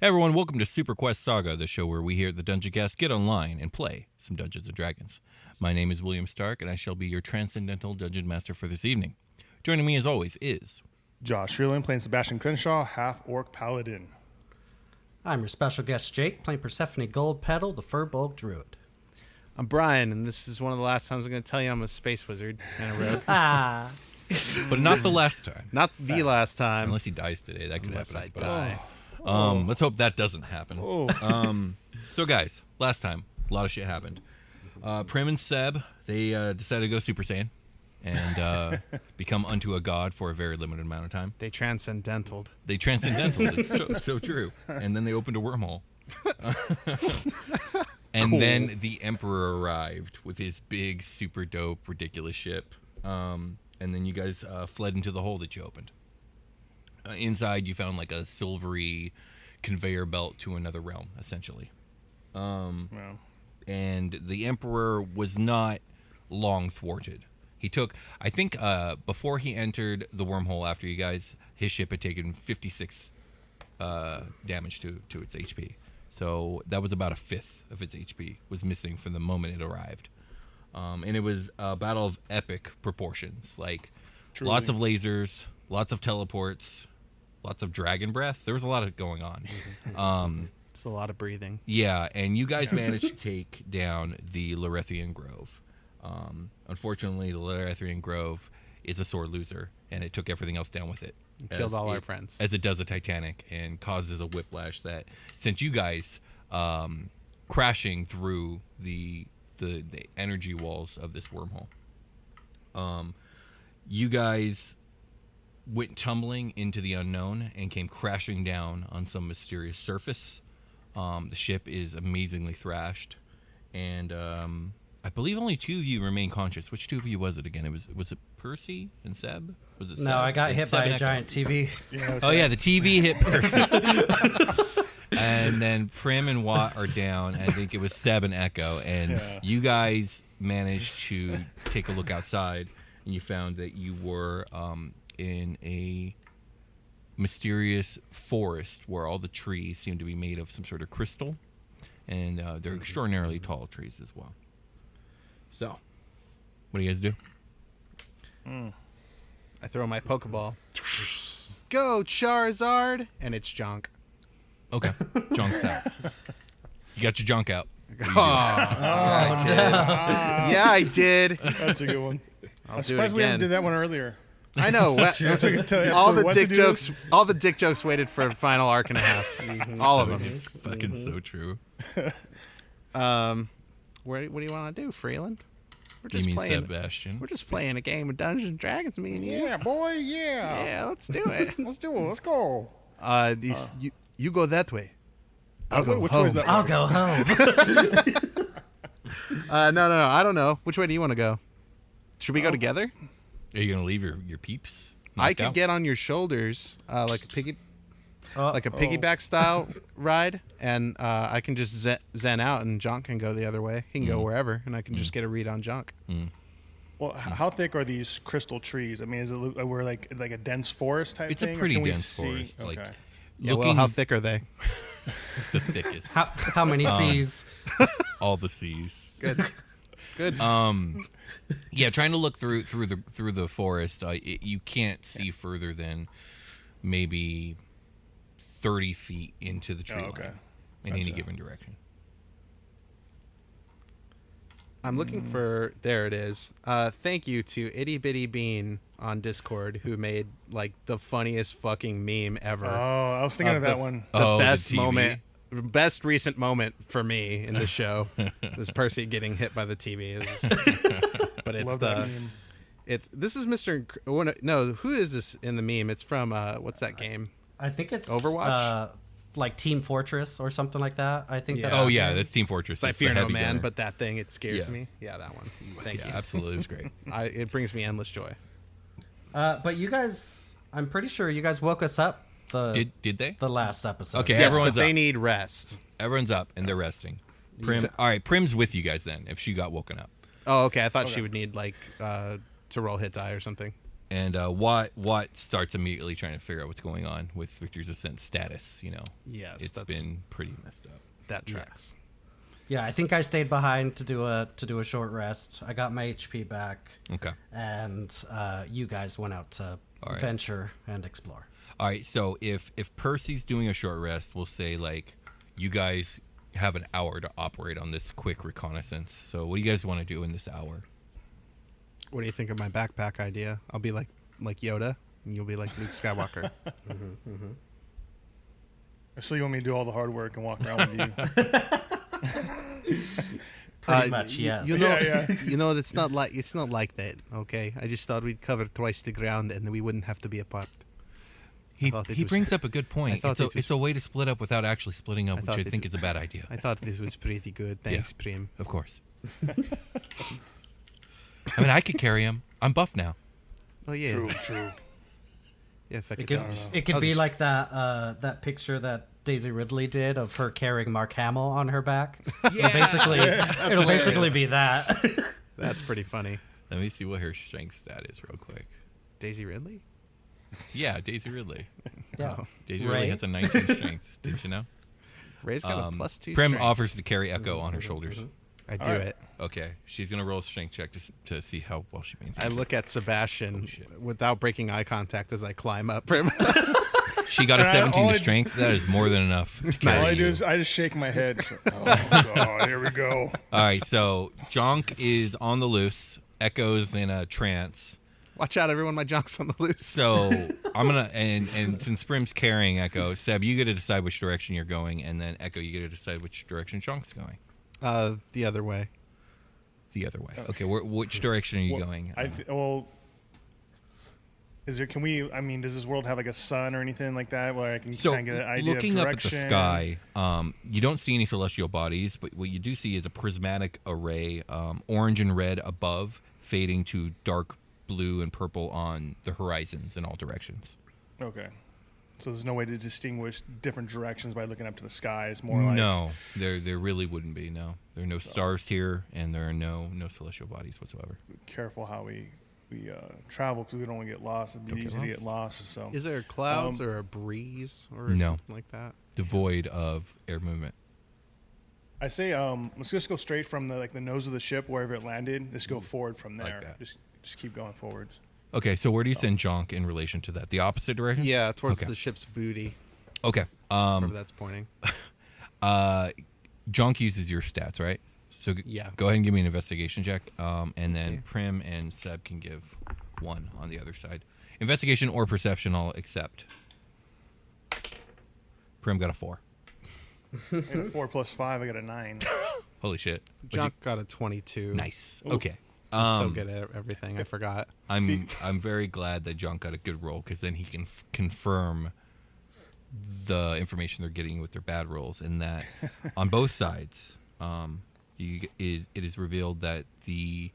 Hey everyone, welcome to Superquest Saga, the show where we here at the Dungeon Cast get online and play some Dungeons & Dragons. My name is William Stark, and I shall be your transcendental Dungeon Master for this evening. Joining me as always is... Josh Freeland playing Sebastian Crenshaw, half-orc paladin. I'm your special guest Jake, playing Persephone Goldpetal, the Furbolg Druid. I'm Brian, and this is one of the last times I'm going to tell you I'm a space wizard and a rogue. But not the last time. Not the last time. Unless he dies today, that could Unless happen, I suppose. die. Let's hope that doesn't happen. So guys, last time, a lot of shit happened. Prim and Seb, they decided to go Super Saiyan and become unto a god for a very limited amount of time. They transcendentaled. It's so true. And then they opened a wormhole. And then the Emperor arrived with his big, super dope, ridiculous ship. And then you guys fled into the hole that you opened. Inside, you found like a silvery conveyor belt to another realm, essentially. And the Emperor was not long thwarted. He took, I think, before he entered the wormhole after you guys, his ship had taken 56 damage to its HP. So that was about a fifth of its HP was missing from the moment it arrived. And it was a battle of epic proportions, like Truly. Lots of lasers, lots of teleports, lots of dragon breath. There was a lot of going on. It's a lot of breathing. Yeah, and you guys managed to take down the Larethian Grove. Unfortunately, the Larethian Grove is a sore loser, and it took everything else down with it. Killed all our friends. As it does a Titanic, and causes a whiplash that sent you guys crashing through the energy walls of this wormhole. You guys went tumbling into the unknown and came crashing down on some mysterious surface. The ship is amazingly thrashed, and I believe only two of you remain conscious. Which two of you was it again? Was it Percy and Seb? Was it Seb? No, I got hit by a Echo? giant TV. Yeah, the TV hit Percy. And then Prim and Watt are down. I think it was Seb and Echo. And you guys managed to take a look outside, and you found that you were in a mysterious forest where all the trees seem to be made of some sort of crystal. And they're extraordinarily tall trees as well. So, what do you guys do? I throw my Pokeball. Go, Charizard! And it's junk. Okay, junk's out. You got your junk out. I did. Yeah, I did. That's a good one. I'll I'm do it surprised we again. haven't did that one earlier. I know. All the dick jokes. This? All the dick jokes waited for a final arc and a half. All of them. It's fucking so true. What do you want to do, Freeland? We're You mean playing. Sebastian? We're just playing a game of Dungeons and Dragons, me and you. Yeah, boy, yeah. Yeah, let's do it. Let's do it. Let's go. You go that way. I'll go Which home. way is that? I'll go home. No. I don't know. Which way do you want to go? Should we go together? Are you gonna leave your peeps? I knocked could out? get on your shoulders, like a piggyback style ride, and I can just zen out, and Junk can go the other way. He can go wherever, and I can just get a read on Junk. Well, how thick are these crystal trees? I mean, is it we're like a dense forest type It's thing? a or pretty can we dense see? forest. Like Okay. Yeah, well, looking how thick are they? the thickest. How many C's? All the C's. Good. Yeah, trying to look through the forest, you can't see further than maybe 30 feet into the tree line in any given direction. I'm looking for. There it is. Thank you to Itty Bitty Bean on Discord, who made like the funniest fucking meme ever. Oh, I was thinking of that one. The The best TV? moment, best recent moment for me in the show is Percy getting hit by the TV. But it's Love that meme. This is Mr. No, who is this in the meme? It's from what's that game? I think it's Overwatch? like Team Fortress or something like that. I think. Yeah. That's Oh the yeah, game. that's Team Fortress. I It's the fear no heavy man, gunner. but that thing it scares Yeah. me. Yeah, that one. Thank yeah, you. absolutely, it was great. It brings me endless joy. But you guys, I'm pretty sure you guys woke us up. Did they? The last episode? Okay. Yes, everyone's but they up. need rest. Everyone's up and they're resting. Prim, all right, Prim's with you guys then. If she got woken up. Oh, okay. I thought she would need like to roll hit die or something. And Watt starts immediately trying to figure out what's going on with Victor's Ascent status. Yes, it's been pretty messed up. That tracks. Yeah, I think I stayed behind to do a short rest. I got my HP back. Okay. And you guys went out to venture and explore. All right. So if Percy's doing a short rest, we'll say like you guys have an hour to operate on this quick reconnaissance. So what do you guys want to do in this hour? What do you think of my backpack idea? I'll be like Yoda, and you'll be like Luke Skywalker. So you want me to do all the hard work and walk around with you? Pretty much, yes. You know, it's not like that. Okay, I just thought we'd cover twice the ground and we wouldn't have to be apart. He brings up a good point. It's a way to split up without actually splitting up, which I think is a bad idea. I thought this was pretty good. Thanks, Prim. Of course. I mean, I could carry him. I'm buff now. Oh yeah. True. Yeah, it could be like that picture that Daisy Ridley did of her carrying Mark Hamill on her back. Yeah. It'll basically be that. That's pretty funny. Let me see what her strength stat is real quick. Daisy Ridley? Yeah, Daisy Ridley. Yeah. Daisy Ridley has a 19 strength. Did you know? Ray's got a +2 Prim strength. offers to carry Echo on her shoulders. I do it. Okay, she's gonna roll a strength check to see how well she maintains. I look at Sebastian without breaking eye contact as I climb up. Prim. She got a 17 to strength. That is more than enough to carry. All I do is I just shake my head. Oh God, here we go. All right, so Jonk is on the loose. Echo's in a trance. Watch out, everyone! My Jonk's on the loose. So I'm gonna and since Prim's carrying Echo, Seb, you get to decide which direction you're going, and then Echo, you get to decide which direction Jonk's going. The other way. The other way. Okay, which direction are you going? Is there? Can we? I mean, does this world have like a sun or anything like that where I can kind of get an idea of direction? Looking up at the sky, you don't see any celestial bodies, but what you do see is a prismatic array, orange and red above, fading to dark blue and purple on the horizons in all directions. Okay. So there's no way to distinguish different directions by looking up to the sky. It's more like... No, there really wouldn't be, no. There are no stars here, and there are no celestial bodies whatsoever. Careful how we travel, because we don't want to get lost. It'd be easy to get lost. So. Is there clouds or a breeze or something like that? Devoid of air movement. I say let's just go straight from the nose of the ship, wherever it landed. Just go forward from there. Like that. Just keep going forwards. Okay, so where do you send Jonk in relation to that? The opposite direction? Yeah, towards the ship's booty. Okay. Wherever that's pointing. Jonk uses your stats, right? So go ahead and give me an investigation check, and then Prim and Seb can give one on the other side. Investigation or perception, I'll accept. Prim got a 4. I got a 4 + 5. I got a 9. Holy shit! Jonk got a 22. Nice. Ooh. Okay. I'm so good at everything. I forgot. I'm very glad that Jonk got a good roll, because then he can confirm the information they're getting with their bad rolls, and that on both sides, it is revealed that the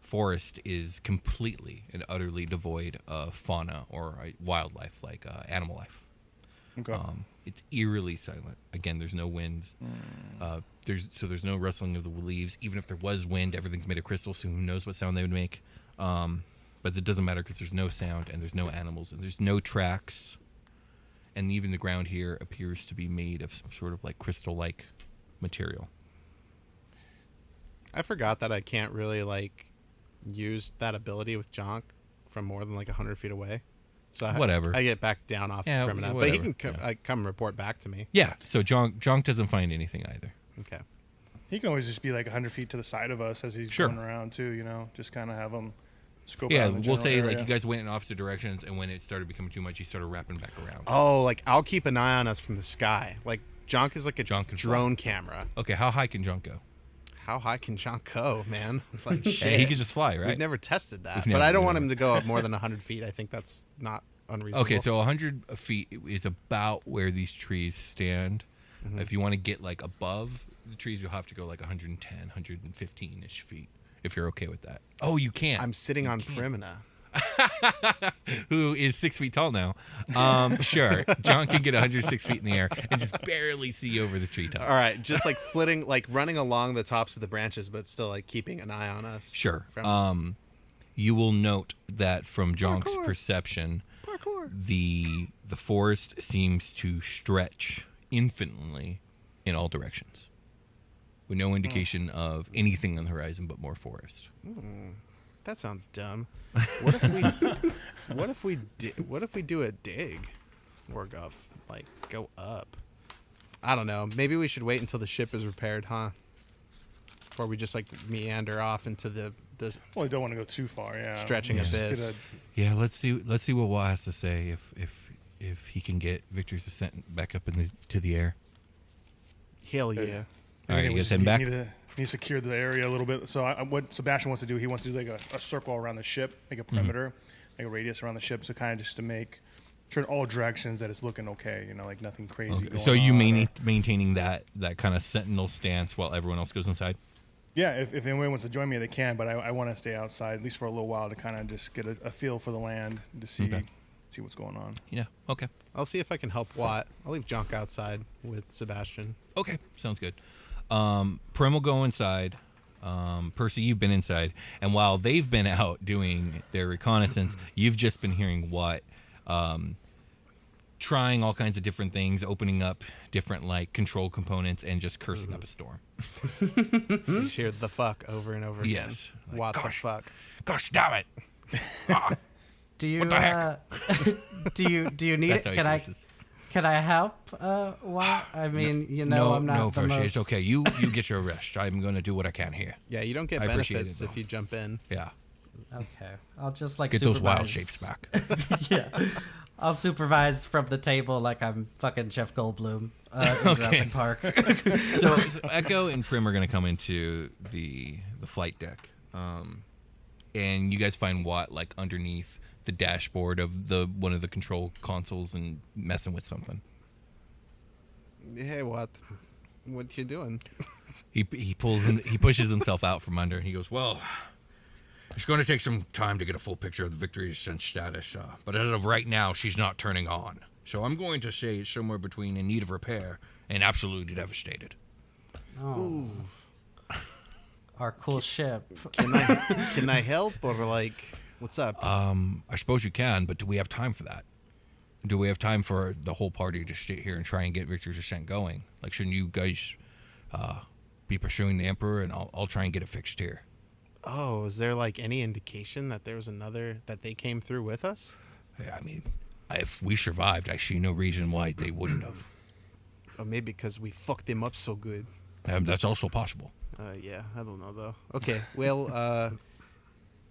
forest is completely and utterly devoid of fauna or wildlife, like animal life. Okay. It's eerily silent. Again, there's no wind. There's no rustling of the leaves. Even if there was wind, everything's made of crystal, so who knows what sound they would make. But it doesn't matter, because there's no sound, and there's no animals, and there's no tracks. And even the ground here appears to be made of some sort of like crystal-like material. I forgot that I can't really use that ability with Jonk from more than 100 feet away. So I get back down off the perimeter. But he can come report back to me. Yeah, so Jonk doesn't find anything either. Okay. He can always just be 100 feet to the side of us as he's going around too, just kind of have him scope out the we'll say area. you guys went in opposite directions, and when it started becoming too much, he started wrapping back around. Oh, I'll keep an eye on us from the sky. Jonk is like a drone camera. Okay, how high can Jonk go? How high can Jonk go, man? Shit. Hey, he can just fly, right? We've never tested that, but I don't want him to go up more than 100 feet. I think that's not unreasonable. Okay, so 100 feet is about where these trees stand. Mm-hmm. If you want to get above the trees, you'll have to go 110, 115-ish feet, if you're okay with that. Oh, you can't. I'm sitting on Primina. Who is 6 feet tall now. Sure. John can get 106 feet in the air and just barely see over the treetops. All right, just flitting, running along the tops of the branches, but still keeping an eye on us. Sure. You will note that from Jonk's perception, the forest seems to stretch infinitely in all directions, with no indication of anything on the horizon but more forest. That sounds dumb. What if we do a dig, or go up? I don't know. Maybe we should wait until the ship is repaired, huh? Or we just meander off into the Well, I don't want to go too far. Yeah. stretching abyss. Yeah, let's see what Watt has to say if he can get Victor's Ascent back up to the air. Hell yeah! All right, you guys heading back? Need to secure the area a little bit. So what Sebastian wants to do, he wants to do a circle around the ship, make a perimeter, make a radius around the ship, so kind of just to make sure in all directions that it's looking okay. Nothing crazy going on. So you maintaining that kind of sentinel stance while everyone else goes inside? Yeah, if anyone wants to join me, they can. But I want to stay outside at least for a little while to kind of just get a feel for the land to see what's going on. Yeah. Okay. I'll see if I can help Watt. I'll leave Jonk outside with Sebastian. Okay. Sounds good. Prem will go inside. Percy, you've been inside, and while they've been out doing their reconnaissance, you've just been hearing Watt trying all kinds of different things, opening up different control components, and just cursing up a storm. You just hear the fuck over and over again. Yes. What the fuck? Gosh damn it! Do you What the heck? do you need That's it? how he curses. Can I help? Watt? I mean, I'm not the Percy, most. it's okay. You get your rest. I'm going to do what I can here. Yeah, you don't get I appreciate benefits it, if you jump in. Yeah. Okay, I'll just Get those wild shapes back. Yeah, I'll supervise from the table like I'm fucking Jeff Goldblum in Jurassic Park. So Echo and Prim are going to come into the flight deck, and you guys find Watt underneath the dashboard of one of the control consoles and messing with something. Hey, Watt, what you doing? He pushes himself out from under, and he goes, "Well, it's going to take some time to get a full picture of the Victory Ascent status, but as of right now, she's not turning on. So I'm going to say it's somewhere between in need of repair and absolutely devastated." Oh. Our cool ship. Can I help, or what's up? I suppose you can, but do we have time for that? Do we have time for the whole party to stay here and try and get Victor's Ascent going? Shouldn't you guys be pursuing the Emperor, and I'll try and get it fixed here? Oh, is there any indication that there was another that they came through with us? Yeah, I mean, if we survived, I see no reason why they wouldn't have. Or maybe because we fucked them up so good. That's also possible. Yeah, I don't know though. Okay, well,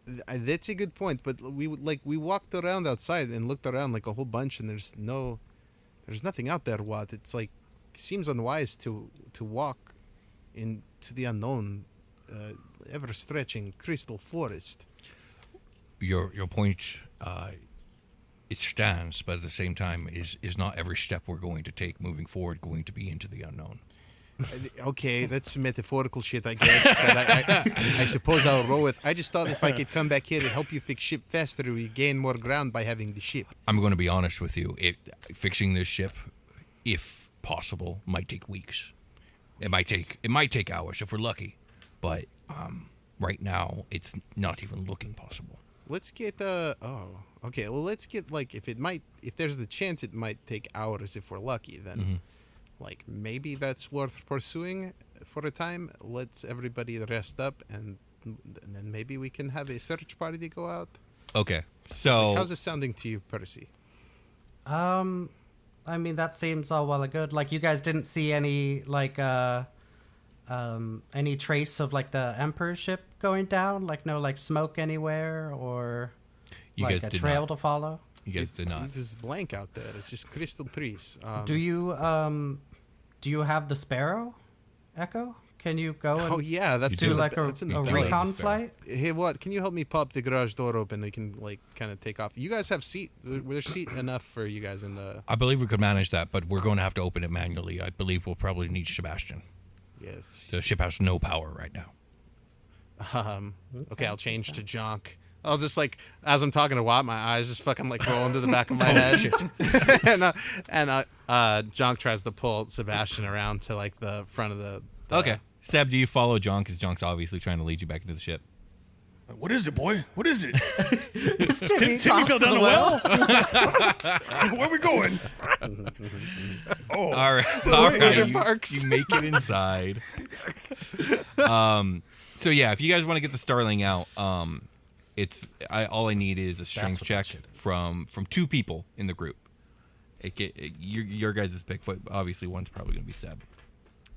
that's a good point. But we walked around outside and looked around a whole bunch, and there's nothing out there. What? It's seems unwise to walk into the unknown, ever stretching crystal forest. Your point, it stands, but at the same time, is not every step we're going to take moving forward going to be into the unknown. Okay, that's metaphorical shit, I guess. That I suppose I'll roll with. I just thought if I could come back here and help you fix ship faster, we gain more ground by having the ship. I'm going to be honest with you. Fixing this ship, if possible, might take weeks. It might take hours if we're lucky, but right now it's not even looking possible. Let's get okay. Well, let's get if there's the chance it might take hours if we're lucky, then maybe that's worth pursuing for a time. Let's everybody rest up, and then maybe we can have a search party go out. Okay, so how's this sounding to you, Percy? I mean, that seems all well and good. You guys didn't see any any trace of the Emperor's ship going down? No smoke anywhere, or you guys a did trail not. to follow? You guys did not. It's just blank out there. It's just crystal trees. Do you have the Sparrow, Echo? Can you go and that's do that's a Sparrow. recon flight? Hey, what? Can you help me pop the garage door open? We can kind of take off. You guys have seat. There's seat enough for you guys in the. I believe we could manage that, but we're going to have to open it manually. I believe we'll probably need Sebastian. Yes. The ship has no power right now. Okay, I'll change to Jonk. I'll just as I'm talking to Watt, my eyes just fucking roll into the back of my head. and Jonk tries to pull Sebastian around to the front of the Okay. Seb, do you follow John? Because Jonk's obviously trying to lead you back into the ship. What is it, boy? What is it? Timmy Timmy fell to down the well? Where are we going? Oh. All right. You make it inside. So yeah, if you guys want to get the Starling out, all I need is a strength check from 2 people in the group. Your guys' pick, but obviously one's probably going to be Seb.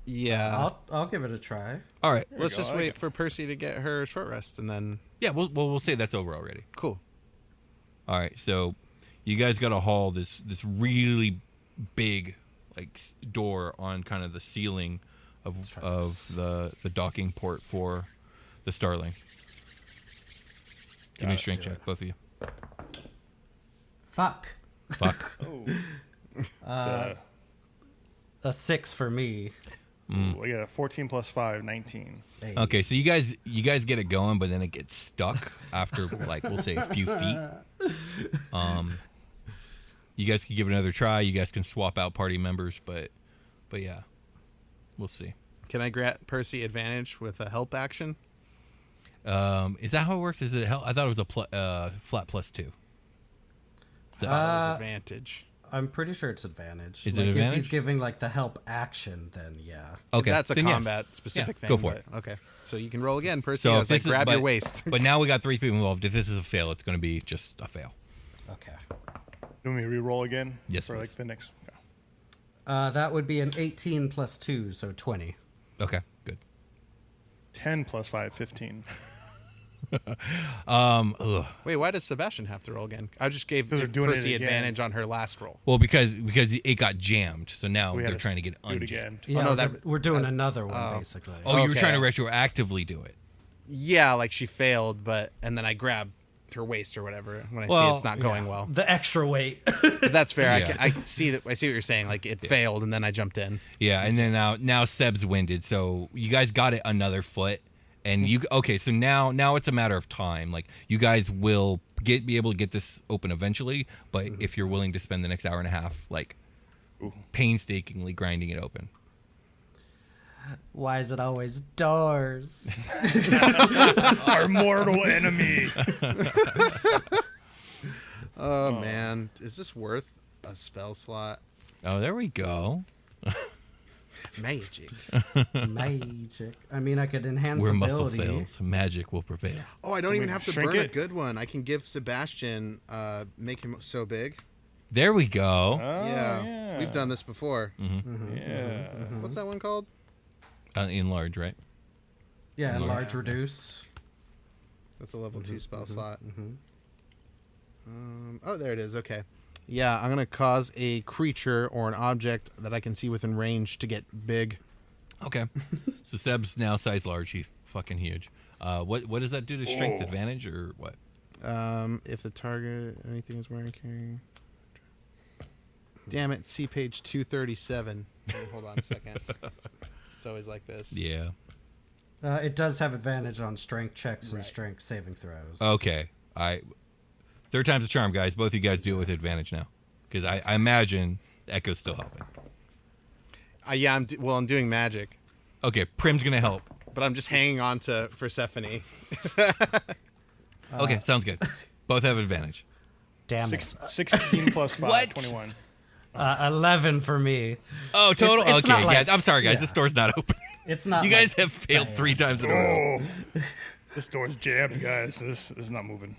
Yeah. I'll give it a try. All right. Let's just wait for Percy to get her short rest, and then... Yeah, we'll say that's over already. Cool. All right, so you guys got to haul this really big door on kind of the ceiling of the docking port for the Starling. Give me a strength check, both of you. Fuck. Oh. A 6 for me. Ooh, I got a 14 plus 5, 19. Hey. Okay, so you guys get it going, but then it gets stuck after we'll say a few feet. You guys can give it another try. You guys can swap out party members, but yeah, we'll see. Can I grant Percy advantage with a help action? Is that how it works? Is it help? I thought it was a flat +2. I thought it was advantage. I'm pretty sure it's advantage. Is it advantage? If he's giving the help action, then yeah. Okay, That's a then yes. combat specific thing. Go for it. Okay, so you can roll again, Percy. So As I grab your waist. But now we got 3 people involved. If this is a fail, it's going to be just a fail. Okay. Do you want me to re-roll again? Yes, For please. the next. Okay. That would be an 18 plus 2, so 20. Okay, good. 10 plus 5, 15. Ugh. Wait, why does Sebastian have to roll again? I just gave 'Cause they're doing it Percy again. advantage on her last roll. Well, because it got jammed, so now We they're had to trying to get do it unjammed. again. Yeah, no, that- we're doing another one, basically. Oh, you were Okay. trying to retroactively do it. Yeah, like she failed, and then I grabbed her waist or whatever when I see Well, it's not going well. The extra weight. But that's fair. Yeah. I see that. I see what you're saying. Like it failed, and then I jumped in. Yeah, and then now Seb's winded, so you guys got it another foot, and so now it's a matter of time. Like you guys will be able to get this open eventually, but if you're willing to spend the next hour and a half painstakingly grinding it open. Why is it always doors? Our mortal enemy. Oh man, is this worth a spell slot? Oh, there we go. Magic. Magic. I mean, I could enhance Where muscle ability. fails, magic will prevail. Oh, I don't even we have to shrink burn a it? good one. I can give Sebastian, make him so big. There we go. Yeah, we've done this before. Yeah. What's that one called? Enlarge, right? Yeah, enlarge, reduce. That's a level 2 spell slot. Oh, there it is. Okay. Yeah, I'm gonna cause a creature or an object that I can see within range to get big. Okay. So Seb's now size large. He's fucking huge. What does that do to strength advantage or what? If the target anything is wearing carrying. Damn it! See page 237. Hold on a second. It's always like this. Yeah. It does have advantage on strength checks and strength saving throws. Okay. Third time's a charm, guys. Both of you guys do it with advantage now, because I imagine Echo's still helping. Yeah, I'm doing magic, Okay, Prim's gonna help. but I'm just hanging on to Persephone. Okay, sounds good. Both have advantage. Damn it. 16 plus 5, What? 21. 11 for me. Oh, total. It's not Okay, like- yeah. I'm sorry, guys. yeah. This door's not open. It's not. You guys like- have failed 3 times in a row. Oh, this door's jammed, guys. This is not moving.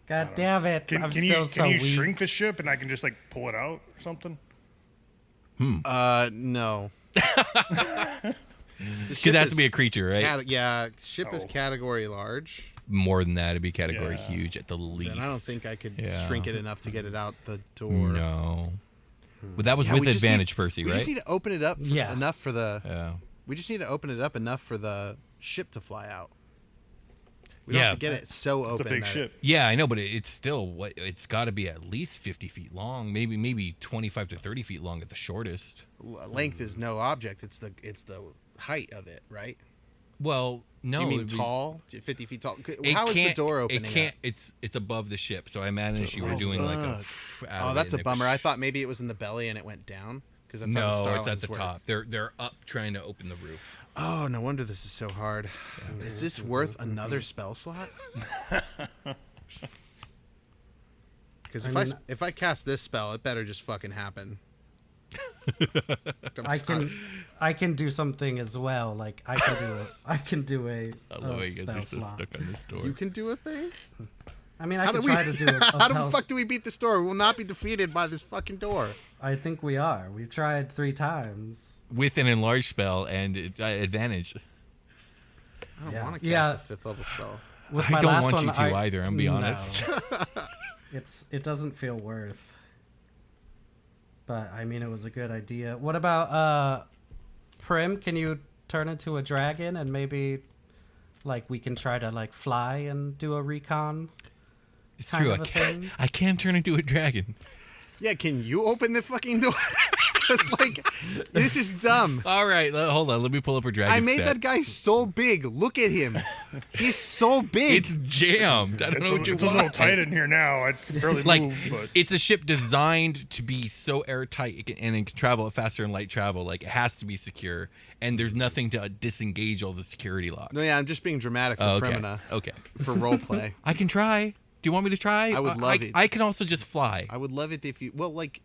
God damn it! Can I'm you still so can you weak. shrink the ship and I can just pull it out or something? No. Because it has to be a creature, right? Ship is Oh. category large. More than that, it'd be category Yeah. huge at the least. Then I don't think I could Yeah. shrink it enough to get it out the door. No. But that was Yeah, with we just advantage, need- Percy, We right? just need to open it up Yeah. enough for the. Yeah. We just need to open it up enough for the ship to fly out. We don't Yeah. have to get it so open. It's a big that ship. Yeah, I know, but it's still it's got to be at least 50 feet long, maybe 25 to 30 feet long at the shortest. length is no object. It's the height of it, right? Well, no. Do you mean it'd be- tall? 50 feet tall? It How is the can't- door opening? It can't. up? It's above the ship, so I imagine if you were doing like a. Oh, that's a bummer. I thought maybe it was in the belly and it went down because that's how the No, it's Starlings at the work. top. They're up trying to open the roof. Oh, no wonder this is so hard. Is this worth another spell slot? Because if I cast this spell, it better just fucking happen. I can do something as well. Like I can do a spell slot. Stuck on this door. You can do a thing? I mean, I can try to do a How the fuck do we beat this door? We will not be defeated by this fucking door. I think we are. We've tried 3 times. With an enlarged spell and advantage. I don't want to cast a 5th level spell. With I my don't last want one, you to either, I'm be honest. It doesn't feel worth. But I mean, it was a good idea. What about Prim? Can you turn into a dragon and maybe like we can try to like fly and do a recon? It's true. I can turn into a dragon. Yeah, can you open the fucking door? Because, like, this is dumb. All right, hold on. Let me pull up a dragon. I made that guy so big. Look at him. He's so big. It's jammed. I don't know what you It's want. a little tight in here now. I can barely move. But It's a ship designed to be so airtight and it can travel at faster than light travel. Like, it has to be secure. And there's nothing to disengage all the security locks. No, yeah, I'm just being dramatic for okay. Primina. Okay. For roleplay. I can try. Do you want me to try? I would love it. I can also just fly. I would love it if you... Well, like,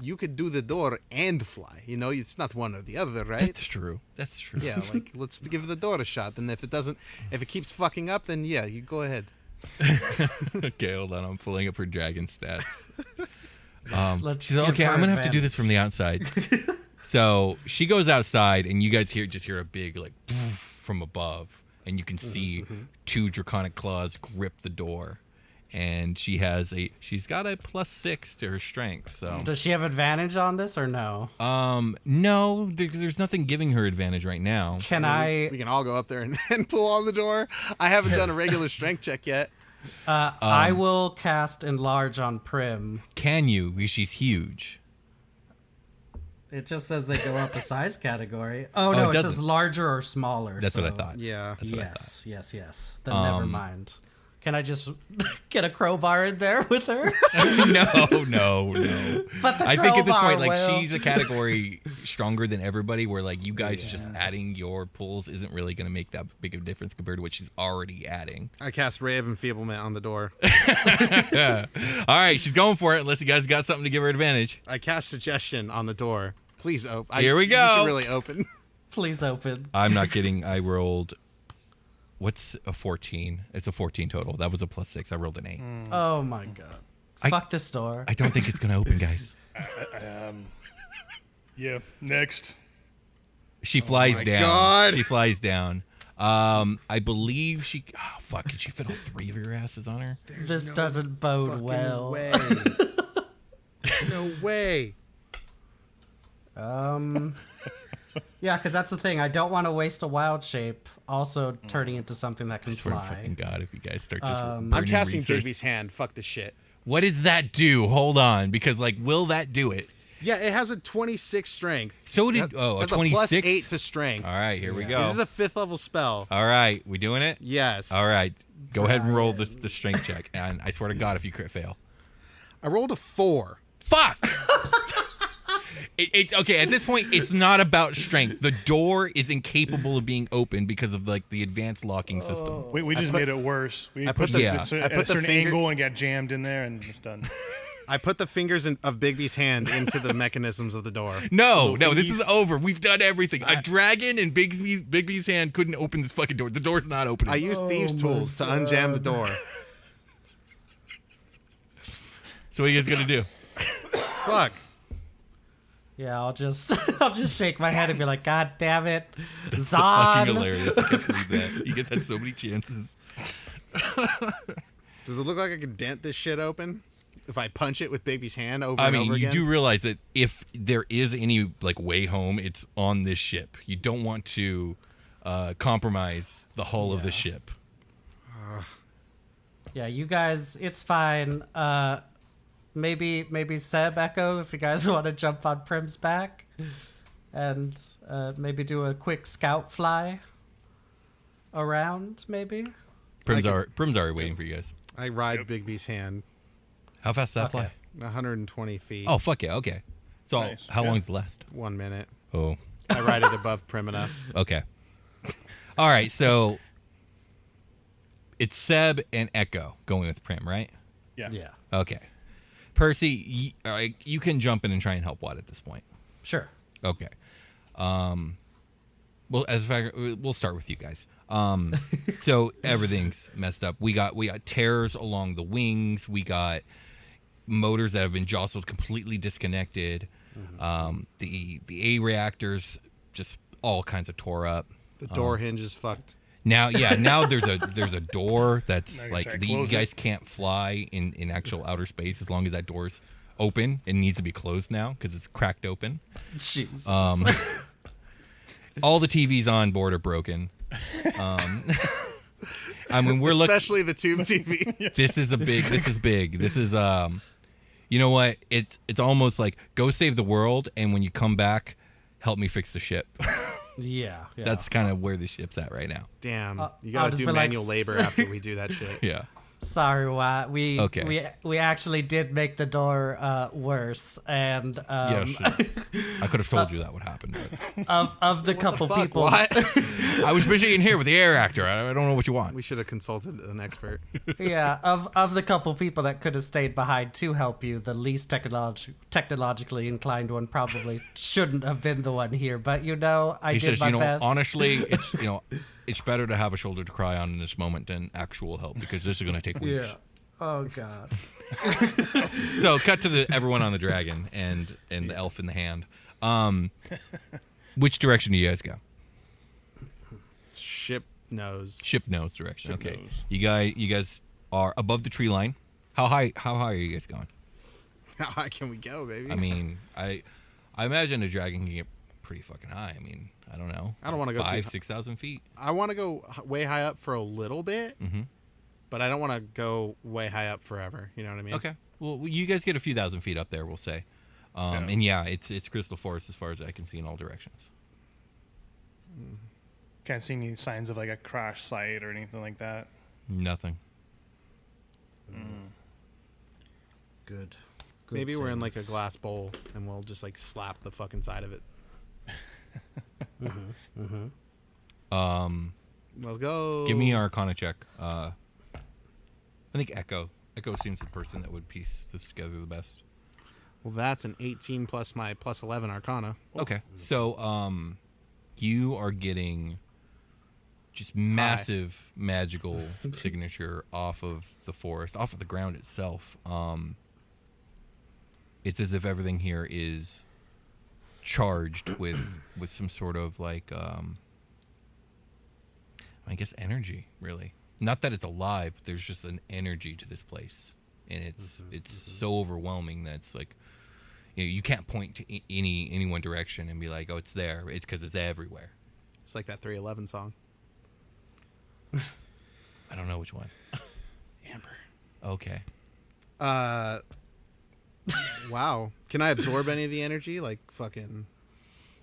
you could do the door and fly. You know, it's not one or the other, right? That's true. That's true. Yeah, like, let's give the door a shot. And if it keeps fucking up, then yeah, you go ahead. Okay, hold on. I'm pulling up her dragon stats. Let's She's like, give okay, her I'm gonna have to do this advantage. from the outside. So she goes outside, and you guys hear a big like from above, and you can see 2 draconic claws grip the door. And she's got a +6 to her strength. So Does she have advantage on this or no? no, there's nothing giving her advantage right now. Can We can all go up there and pull on the door. I haven't done a regular strength check yet. I will cast enlarge on Prim. Can you? Because she's huge. It just says they go up a size category. Oh no, it it says doesn't. larger or smaller. That's what I so- thought. Yeah. That's what I thought. Yes. Then never mind. Can I just get a crowbar in there with her? No. But the I think at this crowbar point, like, will. she's a category stronger than everybody, where, like, you guys just adding your pulls isn't really going to make that big of a difference compared to what she's already adding. I cast Ray of Enfeeblement on the door. All right, she's going for it, unless you guys got something to give her advantage. I cast Suggestion on the door. Please open. Here we go. You should really open. Please open. I'm not kidding. I rolled... What's a 14? It's a 14 total. That was a +6. I rolled an 8. Oh my god. Fuck this door. I don't think it's going to open, guys. yeah, next. She flies my down. God. She flies down. I believe she... Oh, fuck. Can she fit all 3 of your asses on her? This doesn't bode Fucking well. way. No way. Yeah, because that's the thing. I don't want to waste a wild shape also turning into something that can I swear to fly. fucking God, if you guys start just I'm burning casting resources. Bigby's hand. Fuck this shit. What does that do? Hold on, because like, will that do it? Yeah, it has a 26 strength. So did It a has 26. a +8 to strength. All right, here we go. This is a 5th level spell. All right, we doing it? Yes. All right, go ahead and roll the strength check, and I swear to God, if you crit fail, I rolled a 4. fuck. It's okay. At this point, it's not about strength. The door is incapable of being opened because of like the advanced locking system. We just made it worse. We put pushed the- it yeah. at a I put the certain finger- angle and got jammed in there, and it's done. I put the fingers of Bigby's hand into the mechanisms of the door. No, this is over. We've done everything. A dragon in Bigby's hand couldn't open this fucking door. The door's not opening. I used thieves' tools to unjam the door. So what are you guys gonna do? Fuck. Yeah, I'll just shake my head and be like, God damn it, That's so fucking Zod. hilarious. I can't believe that. You guys had so many chances. Does it look like I can dent this shit open? If I punch it with Bigby's hand over I and mean, over you again? do realize that if there is any like way home, it's on this ship. You don't want to compromise the hull of the ship. Yeah, you guys, it's fine. Maybe Seb, Echo, if you guys want to jump on Prim's back and maybe do a quick scout fly around, maybe. Prim's already waiting for you guys. I ride Bigby's hand How fast does that fly? 120 feet. Oh, fuck yeah, okay. So Nice. how Yeah. long does it last? 1 minute. Oh. I ride it above Prim enough. Okay. All right, so it's Seb and Echo going with Prim, right? Yeah. Yeah. Okay. Percy, you can jump in and try and help Watt at this point. Sure. Okay. Well, we'll start with you guys. So everything's messed up. We got tears along the wings. We got motors that have been jostled, completely disconnected. The A reactors just all kinds of tore up. The door hinge is fucked. Now there's a door that's Now you like try to you close guys it. can't fly in actual outer space as long as that door's open. It needs to be closed now because it's cracked open. Jesus. All the TVs on board are broken. I mean, we're looking. Especially the tube TV. This is big. This is you know what? It's almost like go save the world, and when you come back, help me fix the ship. yeah. That's kind of where the ship's at right now. Damn. You I'll gotta just do be like, manual labor after we do that shit. Yeah. Sorry, Watt. Okay. We actually did make the door worse, and Yes. I could have told you that would happen. But of the couple Fuck, people. what? I was busy in here with the air reactor. I don't know what you want. We should have consulted an expert. Yeah, of the couple people that could have stayed behind to help you, the least technologically inclined one probably shouldn't have been the one here. But I He did says, my best. honestly, it's better to have a shoulder to cry on in this moment than actual help because this is going to take weeks. Yeah. Oh God. So cut to everyone on the dragon and the elf in the hand. Which direction do you guys go? Ship nose. Ship nose direction. Ship Okay. nose. You guys are above the tree line. How high are you guys going? How high can we go, baby? I mean, I imagine a dragon can get pretty fucking high. I mean, I don't know. I don't wanna go too 6,000 feet. I want to go way high up for a little bit, but I don't want to go way high up forever. You know what I mean? Okay. Well, you guys get a few thousand feet up there, we'll say. And yeah, it's crystal forest as far as I can see in all directions. Can't see any signs of like a crash site or anything like that. Nothing. Good. Maybe we're in like a things. glass bowl and we'll just like slap the fucking side of it. Let's go. Give me an Arcana check. I think Echo seems the person that would piece this together the best. Well, that's an 18 plus my plus 11 Arcana. Okay. So, you are getting just massive magical signature off of the forest, off of the ground itself. It's as if everything here is charged with some sort of like, I guess energy, really. Not that it's alive, but there's just an energy to this place, and it's so overwhelming that it's like, you can't point to any one direction and be like, oh, it's there. It's because it's everywhere. It's like that 311 song. I don't know which one. Amber. Okay. Wow. Can I absorb any of the energy? Like fucking.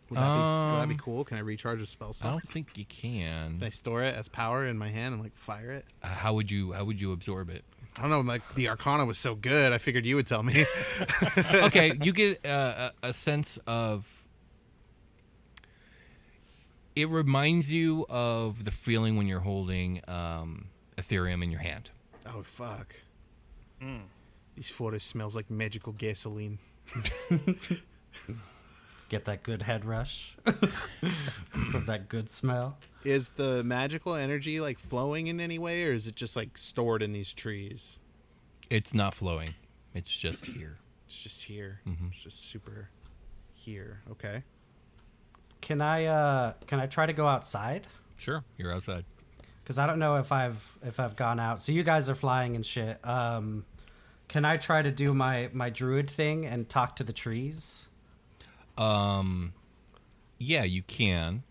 Would that be cool? Can I recharge a spell I slot? don't think you Can I can. store it as power in my hand and like fire it? How would you absorb it? I don't know. Like the Arcana was so good, I figured you would tell me. Okay, you get a sense of. It reminds you of the feeling when you're holding Ethereum in your hand. Oh fuck. These forest smells like magical gasoline. Get that good head rush from that good smell. Is the magical energy like flowing in any way, or is it just like stored in these trees? It's not flowing. It's just here. It's just here. It's just super here. Okay. Can I try to go outside? Sure, you're outside. Because I don't know if I've gone out. So you guys are flying and shit. Can I try to do my druid thing and talk to the trees? Yeah, you can.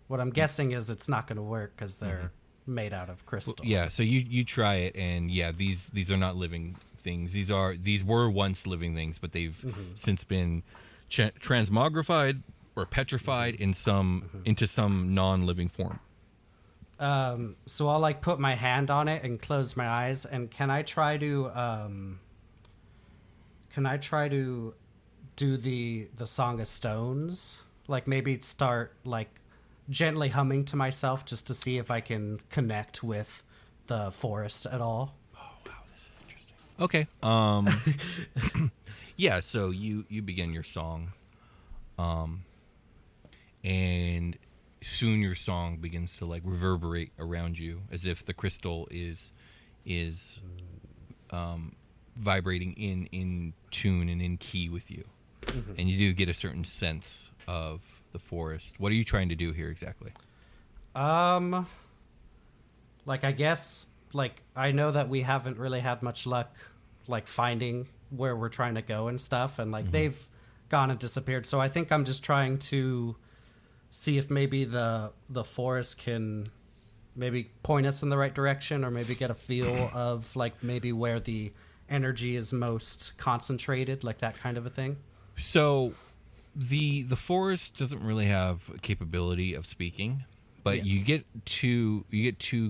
What I'm guessing is it's not going to work because they're made out of crystal. Yeah, so you try it, and yeah, these are not living things. These were once living things, but they've since been transmogrified or petrified into some non-living form. So I'll like put my hand on it and close my eyes. And can I try to do the Song of Stones like maybe start like gently humming to myself just to see if I can connect with the forest at all. Okay. Yeah, so you begin your song. And soon your song begins to like reverberate around you as if the crystal is vibrating in tune and in key with you. And you do get a certain sense of the forest. What are you trying to do here exactly? Like I guess like I know that we haven't really had much luck like finding where we're trying to go and stuff, and like they've gone and disappeared. So I think I'm just trying to see if maybe the forest can maybe point us in the right direction, or maybe get a feel of like maybe where the energy is most concentrated, like that kind of a thing. So the forest doesn't really have a capability of speaking, but you get two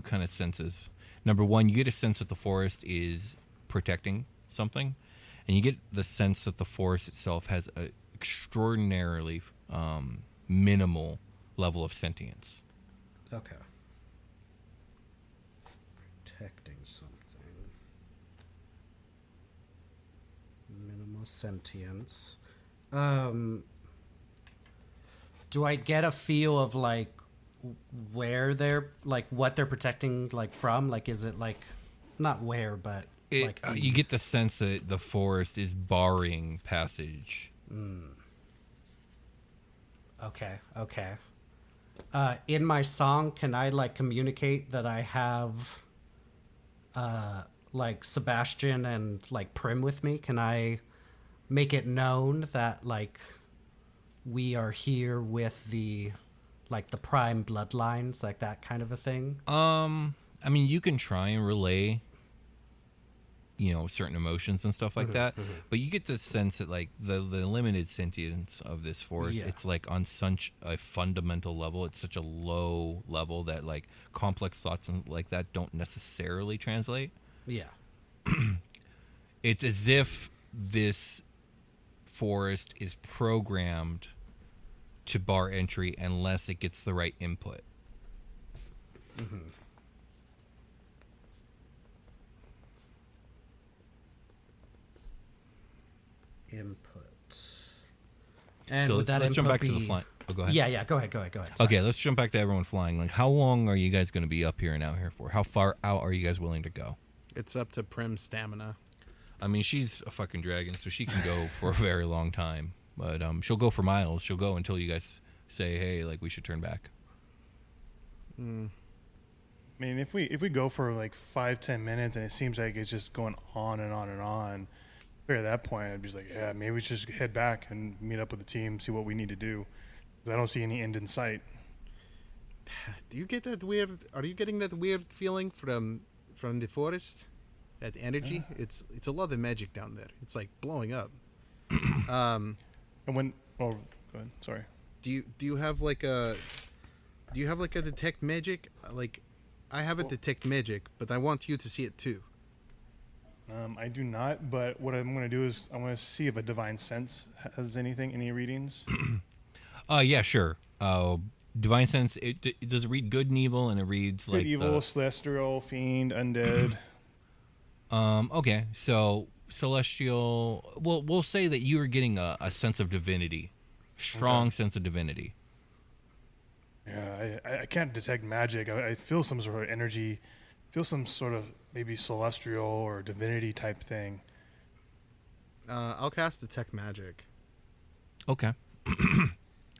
kind of senses. Number one, you get a sense that the forest is protecting something, and you get the sense that the forest itself has an extraordinarily minimal level of sentience. Okay. Protecting something. Minimal sentience. Do I get a feel of like where they're like what they're protecting like from? Like is it like not where, but like you get the sense that the forest is barring passage. Okay. In my song, can I like communicate that I have like Sebastian and like Prim with me? Can I make it known that like we are here with the like the prime bloodlines, like that kind of a thing? I mean, you can try and relay, certain emotions and stuff like that, but you get the sense that like the limited sentience of this force, it's like on such a fundamental level, it's such a low level that like complex thoughts and like that don't necessarily translate. Yeah. It's as if this forest is programmed to bar entry unless it gets the right input. Input. And So would that let's jump input back to the be- flying. Oh, go ahead. Yeah. Go ahead. Sorry. Okay, let's jump back to everyone flying. Like, how long are you guys going to be up here and out here for? How far out are you guys willing to go? It's up to Prim's stamina. I mean, she's a fucking dragon, so she can go for a very long time. But she'll go for miles. She'll go until you guys say, "Hey, like we should turn back." I mean, if we go for like 5-10 minutes and it seems like it's just going on and on and on, at that point I'd be just like, yeah, maybe we should just head back and meet up with the team, see what we need to do. 'Cause I don't see any end in sight. Do you get that weird? Are you getting that weird feeling from the forest? That energy? It's a lot of magic down there. It's like blowing up. And when go ahead. Sorry. Do you have like a detect magic? Like, I have a detect magic, but I want you to see it too. I do not, but what I'm going to do is I want to see if a divine sense has any readings. Yeah, sure. Divine sense. It does read good and evil, and it reads Good, like evil, celestial, fiend, undead. Okay, so celestial. We'll say that you are getting a sense of divinity, strong sense of divinity. Yeah, I can't detect magic. I feel some sort of energy, feel some sort of maybe celestial or divinity type thing. I'll cast detect magic. Okay.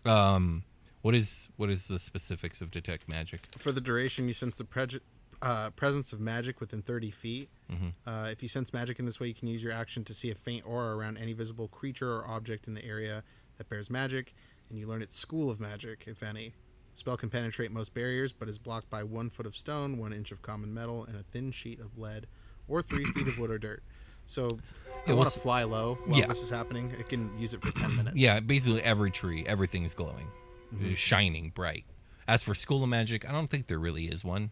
What is the specifics of detect magic? For the duration, you sense the presence of magic within 30 feet. If you sense magic in this way, you can use your action to see a faint aura around any visible creature or object in the area that bears magic, and you learn its school of magic, if any. The spell can penetrate most barriers, but is blocked by 1 foot of stone, 1 inch of common metal, and a thin sheet of lead, or 3 feet of wood or dirt. So, I want to fly low while this is happening. I can use it for 10 minutes. Yeah, basically every tree, everything is glowing, It's shining bright. As for school of magic, I don't think there really is one.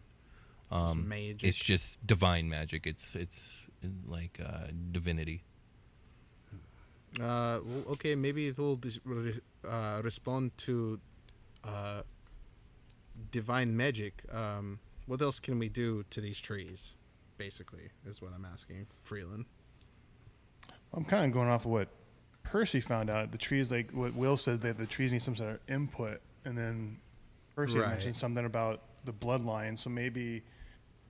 Just magic. It's just divine magic. It's like divinity. Well, okay, maybe it will respond to divine magic. What else can we do to these trees? Basically, is what I'm asking, Freeland. I'm kind of going off of what Percy found out. The trees, like what Will said, that the trees need some sort of input, and then Percy had mentioned something about the bloodline. So maybe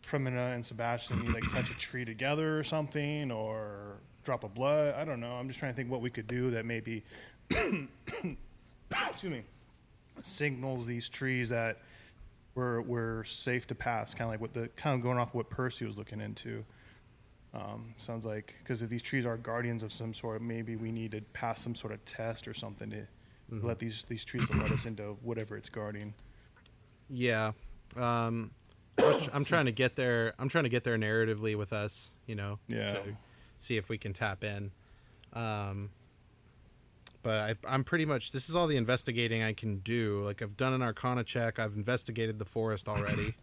Primina and Sebastian need like touch a tree together or something, or drop of blood. I don't know. I'm just trying to think what we could do that maybe, excuse me, signals these trees that we're safe to pass. Kind of going off what Percy was looking into. Sounds like, because if these trees are guardians of some sort, maybe we need to pass some sort of test or something to let these trees to let us into whatever it's guarding. Yeah. I'm trying to get there. I'm trying to get there narratively with us, to see if we can tap in. But I'm pretty much, this is all the investigating I can do. Like, I've done an Arcana check. I've investigated the forest already.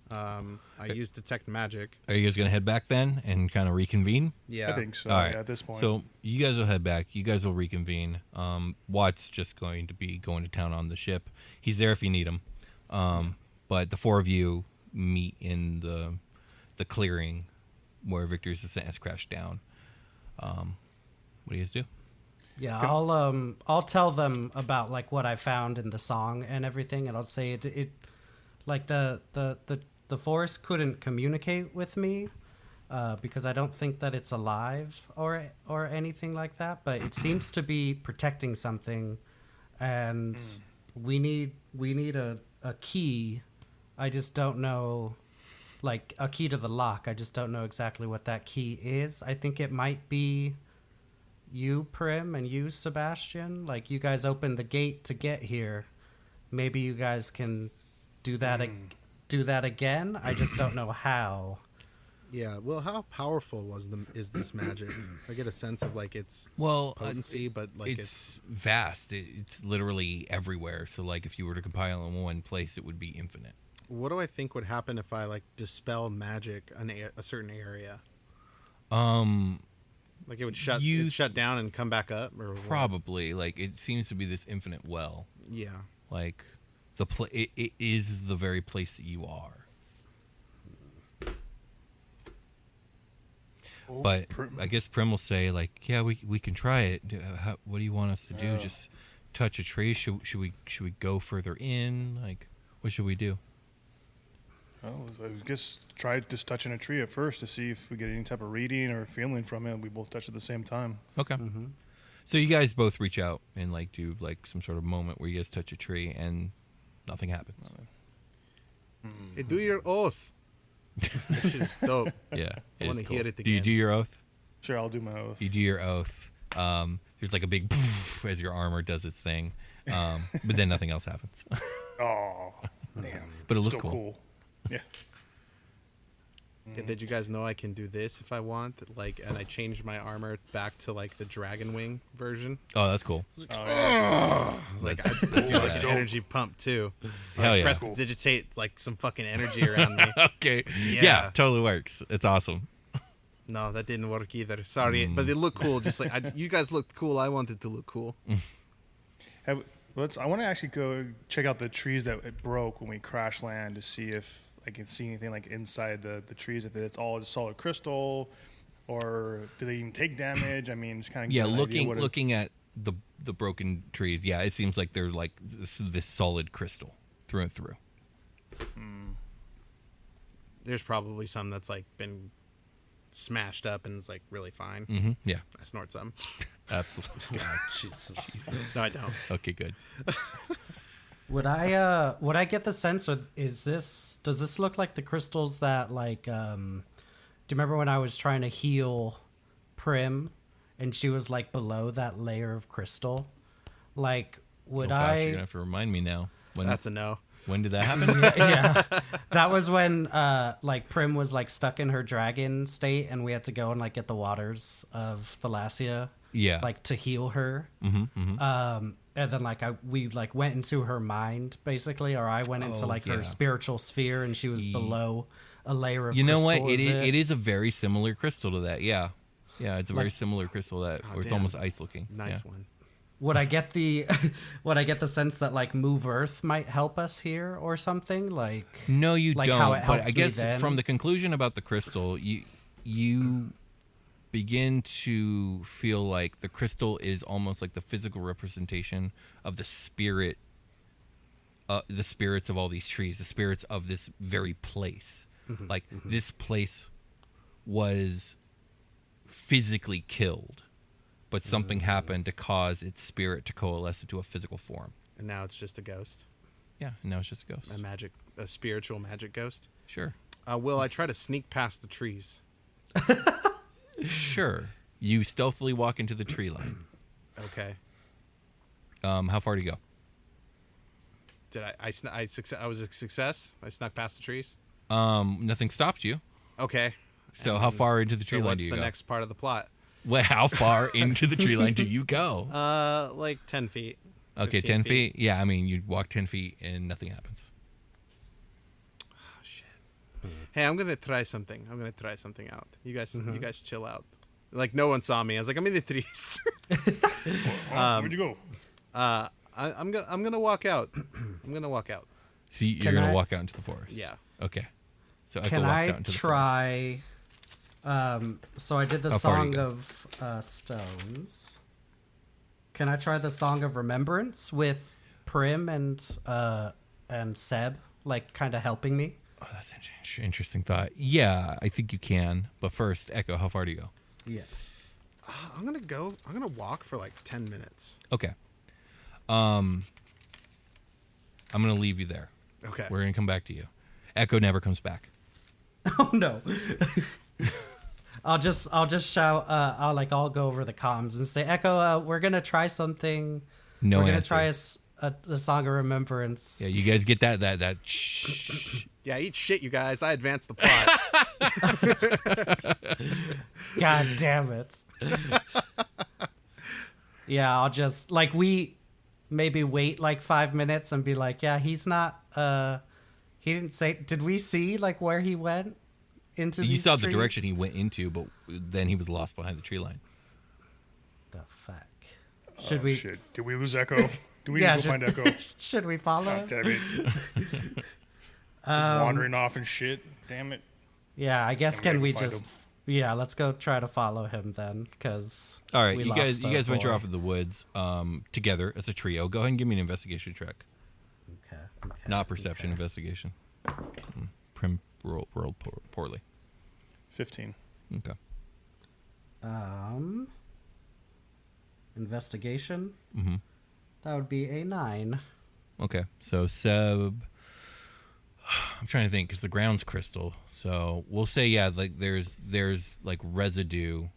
I used Detect Magic. Are you guys going to head back then and kind of reconvene? Yeah. I think so. All right. Yeah, at this point. So you guys will head back. You guys will reconvene. Watt's just going to be going to town on the ship. He's there if you need him. But the four of you meet in the clearing where Victor's Ascent has crashed down. What do you guys do? Yeah, I'll tell them about like what I found in the song and everything, and I'll say it like the forest couldn't communicate with me because I don't think that it's alive or anything like that, but it seems to be protecting something, and we need a key. I just don't know, like a key to the lock. I just don't know exactly what that key is. I think it might be you, Prim, and you, Sebastian. Like, you guys opened the gate to get here. Maybe you guys can do that again. I just don't know how. Yeah. Well, how powerful is this magic? I get a sense of like its potency, but like it's vast. It's literally everywhere. So like if you were to compile in one place, it would be infinite. What do I think would happen if I like dispel magic in a certain area? Like it would shut down and come back up, or probably what? Like it seems to be this infinite well. Yeah. Like it is the very place that you are. But I guess Prim will say like, yeah, we can try it. What do you want us to do? Just touch a tree? Should we go further in? Like, what should we do? Well, I guess try just touching a tree at first to see if we get any type of reading or feeling from it. We both touch at the same time. Okay. Mm-hmm. So you guys both reach out and like do like some sort of moment where you guys touch a tree and nothing happens. Hey, do your oath. That shit's dope. Yeah, I want to hear it again. Do you do your oath? Sure, I'll do my oath. You do your oath. There's like a big poof as your armor does its thing, but then nothing else happens. Oh, damn! But it looks still cool. Yeah. Did you guys know I can do this if I want? Like, and I changed my armor back to like the dragon wing version. Oh, that's cool. Like I do like an energy pump too. Hell yeah. Press to digitate like some fucking energy around me. Okay. Yeah, totally works. It's awesome. No, that didn't work either. Sorry, but they look cool. Just like you guys looked cool. I wanted to look cool. I want to actually go check out the trees that it broke when we crash land to see if I can see anything like inside the trees, if it's all solid crystal, or do they even take damage? I mean, just kind of looking at the broken trees. Yeah, it seems like they're like this solid crystal through and through. There's probably some that's like been smashed up and is like really fine. Mm-hmm. Yeah, I snort some. Absolutely. God, Jesus. No, I don't. Okay, good. Would I get the sense, or does this look like the crystals that like do you remember when I was trying to heal Prim and she was like below that layer of crystal? Like would you're gonna have to remind me now. That's a no. When did that happen? Yeah. That was when like Prim was like stuck in her dragon state and we had to go and like get the waters of Thalassia. Yeah. Like to heal her. Mm-hmm, mm-hmm. And then like we like went into her mind basically, or I went into like her spiritual sphere and she was below a layer of crystal. You know what? It is a very similar crystal to that. Yeah. Yeah, it's a very similar crystal that, Oh, or it's damn. almost ice looking. Nice Yeah. one. Would I get the sense that like Move Earth might help us here or something? Like No, you Like don't. how it But helped I me guess then? from the conclusion about the crystal, you begin to feel like the crystal is almost like the physical representation of the spirit, the spirits of all these trees, the spirits of this very place. Like this place was physically killed, but something happened to cause its spirit to coalesce into a physical form. And now it's just a ghost. Yeah, and now it's just a ghost. A spiritual magic ghost. Sure. Will I try to sneak past the trees? Sure. You stealthily walk into the tree line. Okay. How far do you go? Did I was a success? I snuck past the trees? Nothing stopped you. Okay. So how far into the tree line what's do you the go? next part of the plot? Well, how far into the tree line do you go? Like 10 feet. Okay, 15 10 feet. Yeah, I mean, you walk 10 feet and nothing happens. Oh, shit. Hey, I'm gonna try something. I'm gonna try something out. You guys chill out. Like no one saw me. I was like, I'm in the trees. Where'd you go? I'm gonna walk out. I'm gonna walk out. So you're Can going to I- walk out into the forest? Yeah. Okay. So Echo can walks I out into the try? So I did the How far do Song you go? of Stones. Can I try the Song of Remembrance with Prim and Seb, like kind of helping me? forest. Oh, that's an interesting thought. Yeah, I think you can. But first, Echo, how far do you go? Yeah. I'm gonna walk for like 10 minutes. Okay. I'm going to leave you there. Okay. We're going to come back to you. Echo never comes back. Oh no. I'll just shout. I'll go over the comms and say, Echo, we're gonna try something. No we're gonna answer. try a Song of Remembrance. Yeah, you guys get that shh. Yeah, eat shit, you guys. I advanced the plot. God damn it. Yeah, I'll just we maybe wait like 5 minutes and be like, yeah, he's not. He didn't say. Did we see like where he went into? You these saw the trees? direction he went into, but then he was lost behind the tree line. The fuck. Should we? Shit. Did we lose Echo? Do we Yeah, need to go find Echo? Should we follow? God him? damn it. Wandering off and shit. Damn it. Yeah, I guess Then we can gotta we go find just? him. Yeah, let's go try to follow him then, because. All right, you guys venture off of the woods together as a trio. Go ahead and give me an investigation check. Okay. Not perception, investigation. Prim rolled poorly. 15. Okay. Investigation. Mm-hmm. That would be a 9. Okay. So Seb, I'm trying to think because the ground's crystal. So we'll say like there's like residue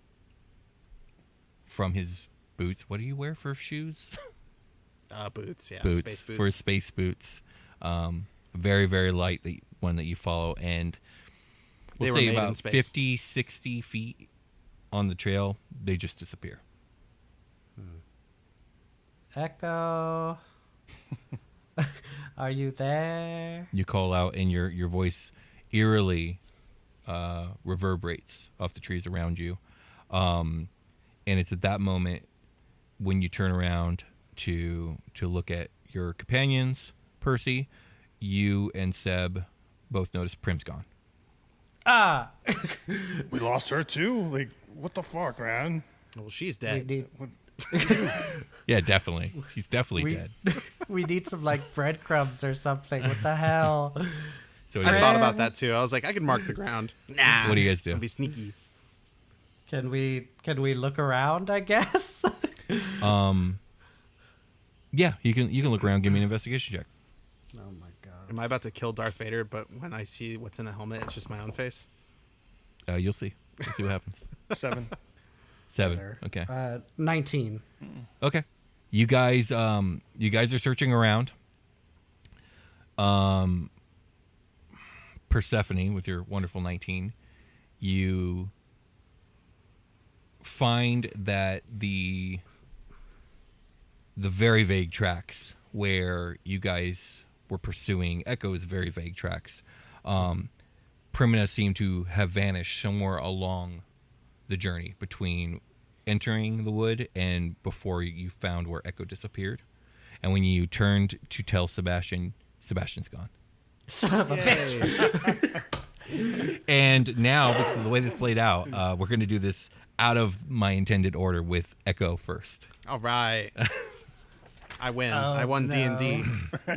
from his boots. What do you wear for shoes? Boots. Yeah. Boots Space boots. for space boots. Very very light one that you follow, and They we'll were say made in about space. 50, 60 feet on the trail. They just disappear. Echo. Are you there? You call out, and your voice eerily reverberates off the trees around you. And it's at that moment when you turn around to look at your companions, Percy, you and Seb both notice Prim's gone. Ah! We lost her too? Like, what the fuck, man? Well, she's We dead. need, Yeah, definitely. He's definitely we, dead. we need some like breadcrumbs or something. What the hell? So I what thought about that too. I was like, I could mark the ground. Nah. do you guys do? I'll be sneaky. Can we look around, I guess? Yeah, you can look around. Give me an investigation check. Oh my god. Am I about to kill Darth Vader? But when I see what's in the helmet, it's just my own face. You'll see. We'll see what happens. 7. 7. Better. Okay. 19. Okay. You guys are searching around. Persephone, with your wonderful 19, you find that the very vague tracks where you guys were pursuing Echo's very vague tracks, Primina seem to have vanished somewhere along the journey between entering the wood and before you found where Echo disappeared. And when you turned to tell Sebastian, Sebastian's gone. Son of a bitch. And now, because of the way this played out, we're going to do this out of my intended order with Echo first. All right. I win. Oh, I won no. D&D.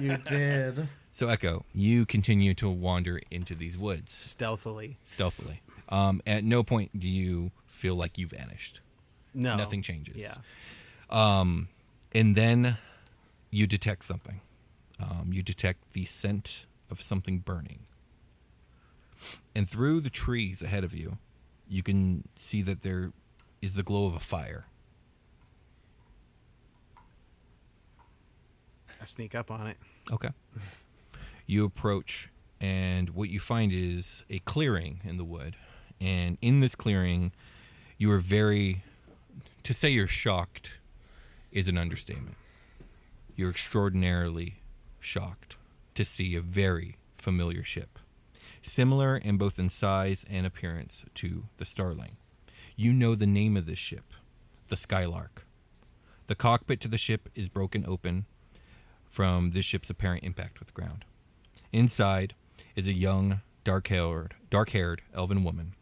You did. So, Echo, you continue to wander into these woods Stealthily. At no point do you feel like you vanished. No. Nothing changes. Yeah. And then you detect something. You detect the scent of something burning. And through the trees ahead of you, you can see that there is the glow of a fire. I sneak up on it. Okay. You approach, and what you find is a clearing in the wood. And in this clearing, you are very... To say you're shocked is an understatement. You're extraordinarily shocked to see a very familiar ship. Similar in both in size and appearance to the Starling. You know the name of this ship, the Skylark. The cockpit to the ship is broken open from this ship's apparent impact with the ground. Inside is a young, dark-haired elven woman.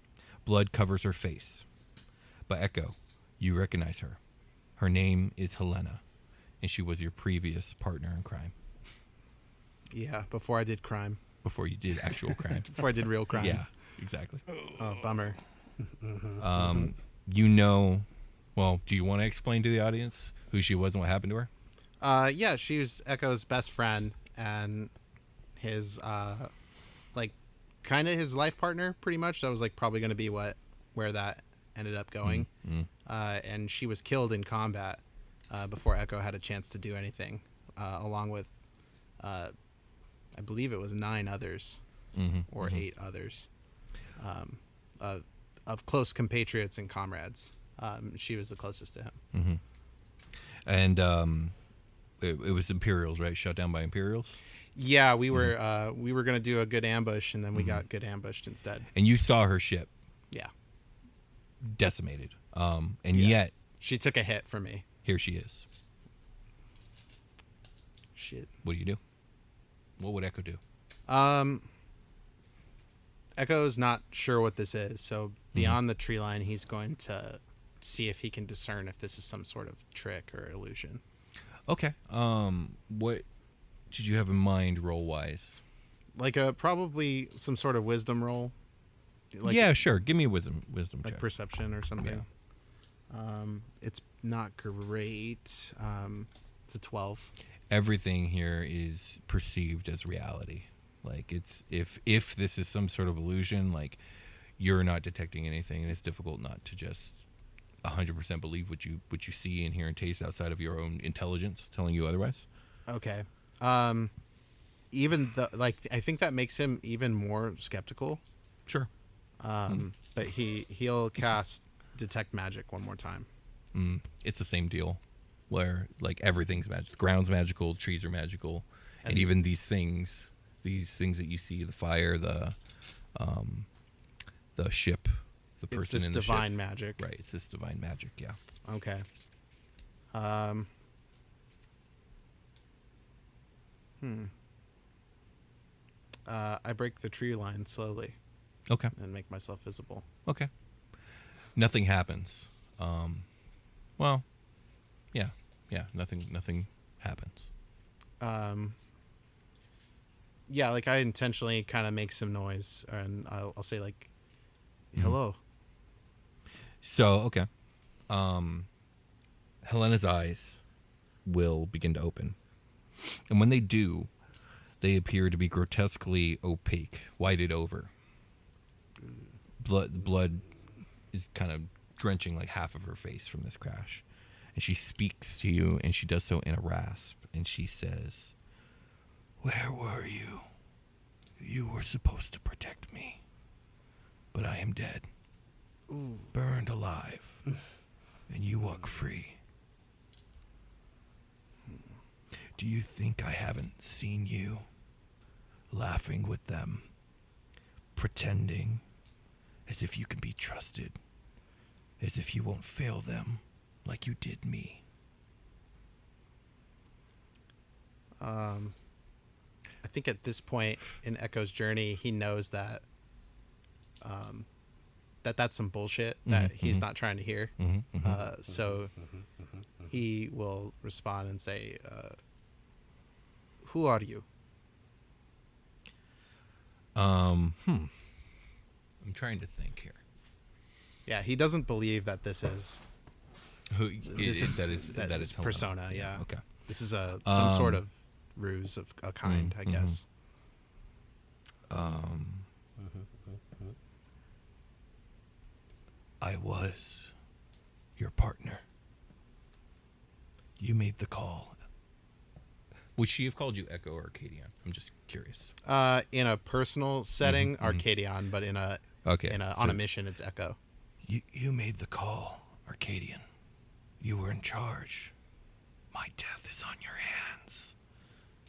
Blood covers her face. But Echo, you recognize her. Her name is Helena, and she was your previous partner in crime. Yeah, before I did crime. Before you did actual crime. Before I did real crime. Yeah, exactly. Oh, bummer. You know, well, do you want to explain to the audience who she was and what happened to her? Yeah, she was Echo's best friend and his, kind of his life partner, pretty much. That was, probably going to be where that ended up going. And she was killed in combat before Echo had a chance to do anything, along with, I believe it was 9 others or 8 others of close compatriots and comrades. She was the closest to him. And it was Imperials, right? Shot down by Imperials? Yeah, we were going to do a good ambush, and then we got good ambushed instead. And you saw her ship Yeah. decimated. And Yeah. yet, She took a hit from me. here she is. Shit. What do you do? What would Echo do? Echo's not sure what this is, so beyond the tree line, he's going to see if he can discern if this is some sort of trick or illusion. Okay. What did you have in mind roll-wise? Probably some sort of wisdom roll. Yeah, sure. Give me a wisdom check. Perception or something. It's not great. It's a 12. Everything here is perceived as reality. It's if this is some sort of illusion, you're not detecting anything, and it's difficult not to just 100% believe what you see and hear and taste outside of your own intelligence telling you otherwise. Okay. Even I think that makes him even more skeptical. Sure. But he'll cast detect magic one more time. It's the same deal, where everything's magic. The ground's magical, trees are magical, and even these things that you see, the fire, the ship, the person it's this in the divine ship. magic. Right, it's this divine magic, yeah. Okay. I break the tree line slowly Okay. and make myself visible. Okay. Nothing happens. Well, yeah. Nothing happens. Yeah, I intentionally kind of make some noise, and I'll say hello. So, okay. Helena's eyes will begin to open. And when they do, they appear to be grotesquely opaque, whited over. Blood is kind of drenching half of her face from this crash. And she speaks to you, and she does so in a rasp. And she says, "Where were you? You were supposed to protect me. But I am dead. Ooh. Burned alive. And you walk free. Do you think I haven't seen you? Laughing with them. Pretending as if you can be trusted. as if you won't fail them like you did me. I think at this point in Echo's journey, he knows that that's some bullshit that he's not trying to hear. So he will respond and say, "Who are you?" I'm trying to think here. Yeah, he doesn't believe that this is Who this is that is his persona. Helena. Yeah. Okay. This is some sort of ruse of a kind, I guess. I was your partner. You made the call. Would she have called you Echo or Arcadian? I'm just curious. In a personal setting, Arcadian, but on a mission, it's Echo. You made the call, Arcadian. You were in charge. My death is on your hands.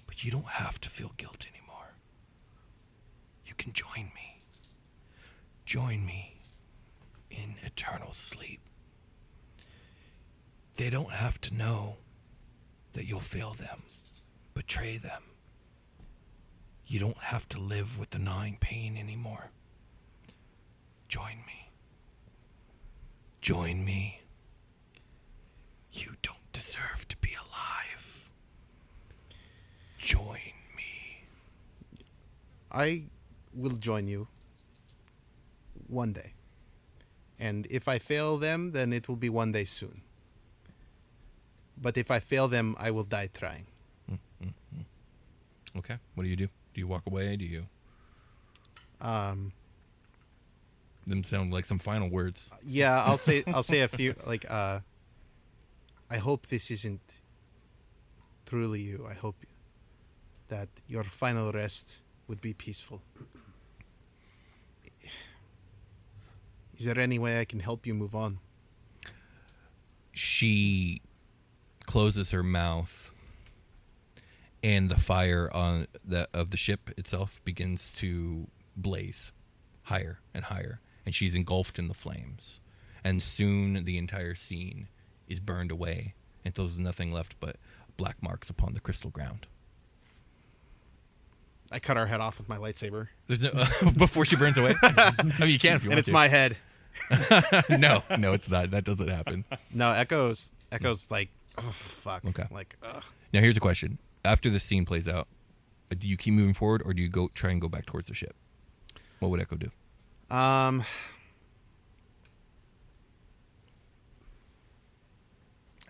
But you don't have to feel guilt anymore. You can join me. Join me in eternal sleep. They don't have to know that you'll fail them, betray them. You don't have to live with the gnawing pain anymore. Join me. Join me. You don't deserve to be alive. Join me. I will join you one day. And if I fail them, then it will be one day soon. But if I fail them, I will die trying. Okay. What do? Do you walk away? Do you? Them sound like some final words. Yeah, I'll say a few I hope this isn't truly you. I hope that your final rest would be peaceful. Is there any way I can help you move on? She closes her mouth, and the fire of the ship itself begins to blaze higher and higher, and she's engulfed in the flames. And soon the entire scene is burned away, and there's nothing left but black marks upon the crystal ground. I cut our head off with my lightsaber. There's no before she burns away. I mean, you can if you want to. And it's my head. No, it's not. That doesn't happen. No, Echo's like, oh fuck. Okay. Like, ugh. Now here's a question: after the scene plays out, do you keep moving forward, or do you try and go back towards the ship? What would Echo do?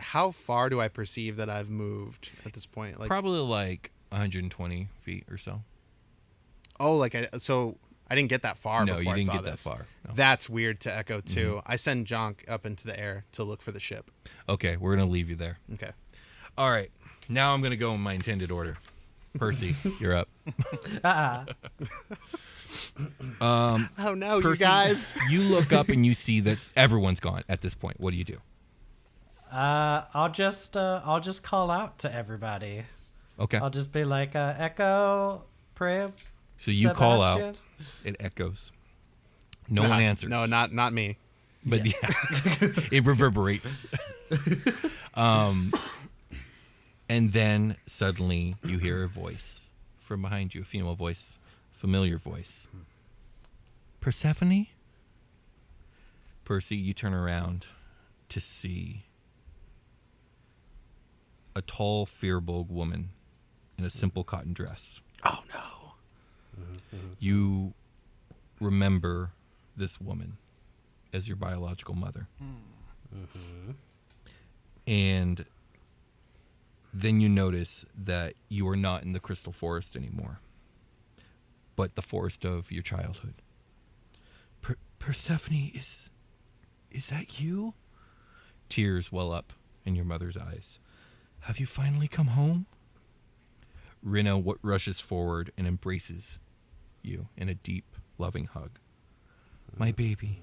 How far do I perceive that I've moved at this point? Like, Probably like 120 feet or so. oh, so I didn't get that far. No, before you didn't I saw get this. that far. No. That's weird to Echo too. I send Jonk up into the air to look for the ship. Okay, we're gonna leave you there. Okay. All right, now I'm gonna go in my intended order. Percy, you're up. Oh no, Percy, you guys! You look up and you see that everyone's gone at this point. What do you do? I'll just call out to everybody. Okay. I'll just be like, Echo, Prim. So you call out. Sebastian. It echoes. No one answers. No, not me. But yeah, it reverberates. And then suddenly you hear a voice from behind you, a female voice, familiar voice. Persephone? Percy, you turn around to see a tall, Firbolg woman in a simple cotton dress. Oh no. You remember this woman as your biological mother. And then you notice that you are not in the Crystal Forest anymore, but the forest of your childhood. Persephone, is that you? Tears well up in your mother's eyes. Have you finally come home? Rina rushes forward and embraces you in a deep, loving hug. My baby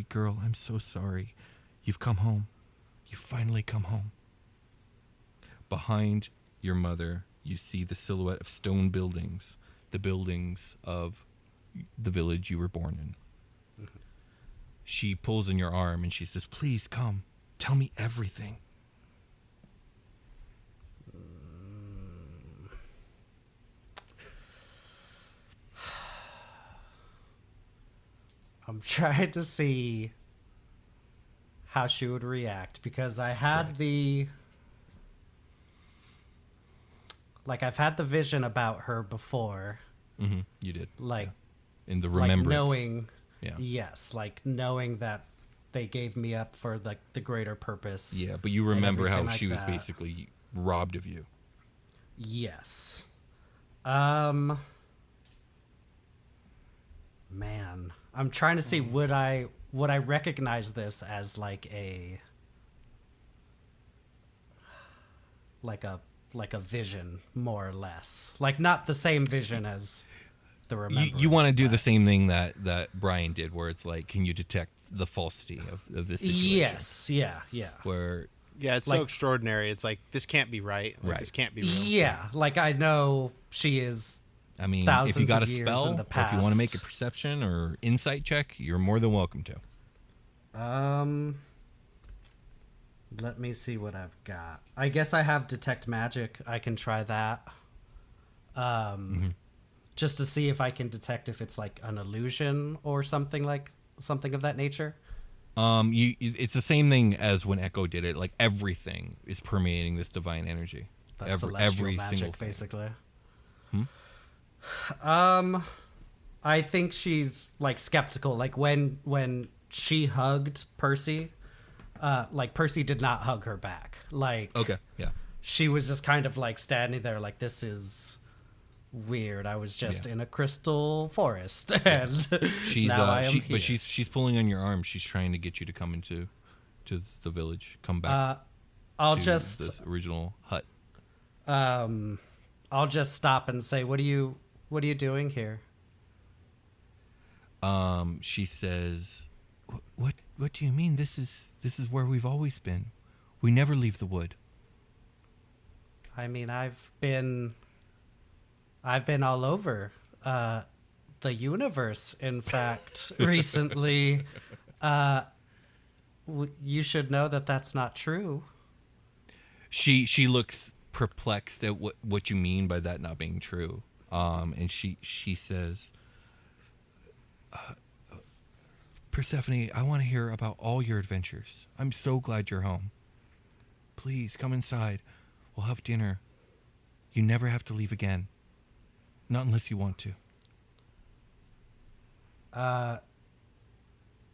girl, I'm so sorry. You've come home. You've finally come home. Behind your mother, you see the silhouette of stone buildings, the buildings of the village you were born in. She pulls on your arm and she says, "Please come. Tell me everything." I'm trying to see how she would react because I had the I've had the vision about her before, Mm-hmm. You did. like In the remembrance. knowing, Yeah. yes, knowing that they gave me up for the greater purpose. Yeah, but you remember how everything like she was that. basically robbed of you. Yes. Man, I'm trying to see would I recognize this as like a vision, more or less, like not the same vision as the remembrance. You want to do but- the same thing that Brian did, where it's like, can you detect the falsity of this situation? Yes, yeah. Where Yeah, it's so extraordinary. It's like, this can't be right. Like, Right. This can't be real. Yeah, like I know she is. I mean, if you Thousands got a of years spell, in the or if you want to make a past. perception or insight check, you're more than welcome to. Let me see what I've got. I guess I have detect magic. I can try that. Just to see if I can detect if it's like an illusion or something of that nature. It's the same thing as when Echo did it. Like, everything is permeating this divine energy. That's celestial magic, basically. Hmm? I think she's like skeptical. Like when she hugged Percy, Percy did not hug her back. Like, Okay, yeah. she was just kind of like standing there, like, this is weird. I was just in a crystal forest, and She's now I am here. but she's pulling on your arm. She's trying to get you to come into the village. Come back. I'll to just the original hut. I'll just stop and say, what are you doing here? She says, What do you mean? This is where we've always been. We never leave the wood." I mean, I've been all over the universe. In fact, recently, you should know that that's not true. She looks perplexed at what you mean by that not being true. And she says, "Persephone, I want to hear about all your adventures. I'm so glad you're home. Please come inside. We'll have dinner. You never have to leave again. Not unless you want to."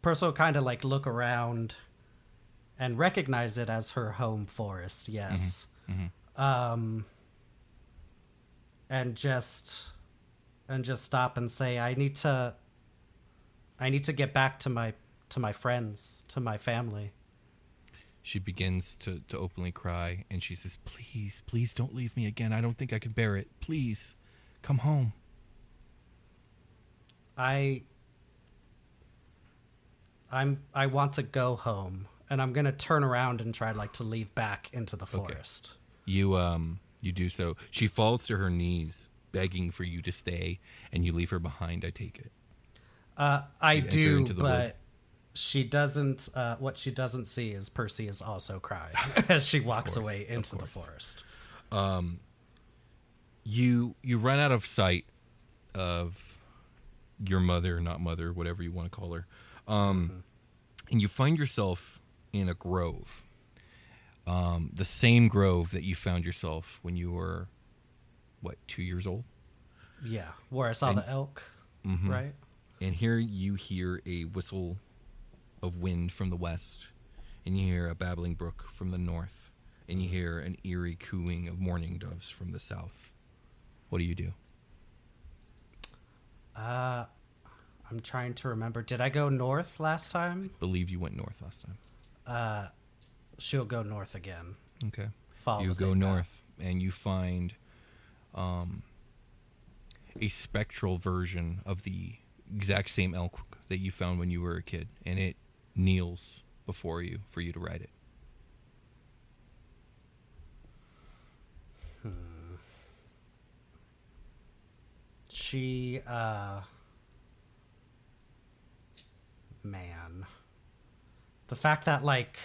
Perso kind of like look around and recognize it as her home forest. Yes. And just stop and say, I need to get back to my friends, to my family. She begins to openly cry, and she says, please don't leave me again. I don't think I can bear it. Please, come home." I want to go home, and I'm gonna turn around and try to leave back into the forest. You do so. She falls to her knees, begging for you to stay, and you leave her behind, I take it. I You enter do, into the but wood. she doesn't. What she doesn't see is Percy is also crying as she walks away into the forest. You run out of sight of your mother, not mother, whatever you want to call her, and you find yourself in a grove. The same grove that you found yourself when you were, 2 years old? Yeah, where I saw the elk, right? And here you hear a whistle of wind from the west, and you hear a babbling brook from the north, and you hear an eerie cooing of mourning doves from the south. What do you do? I'm trying to remember. Did I go north last time? Believe you went north last time. She'll go north again. Okay. Follow You the go same path. north, and you find a spectral version of the exact same elk that you found when you were a kid, and it kneels before you for you to ride it. She, man. the fact that like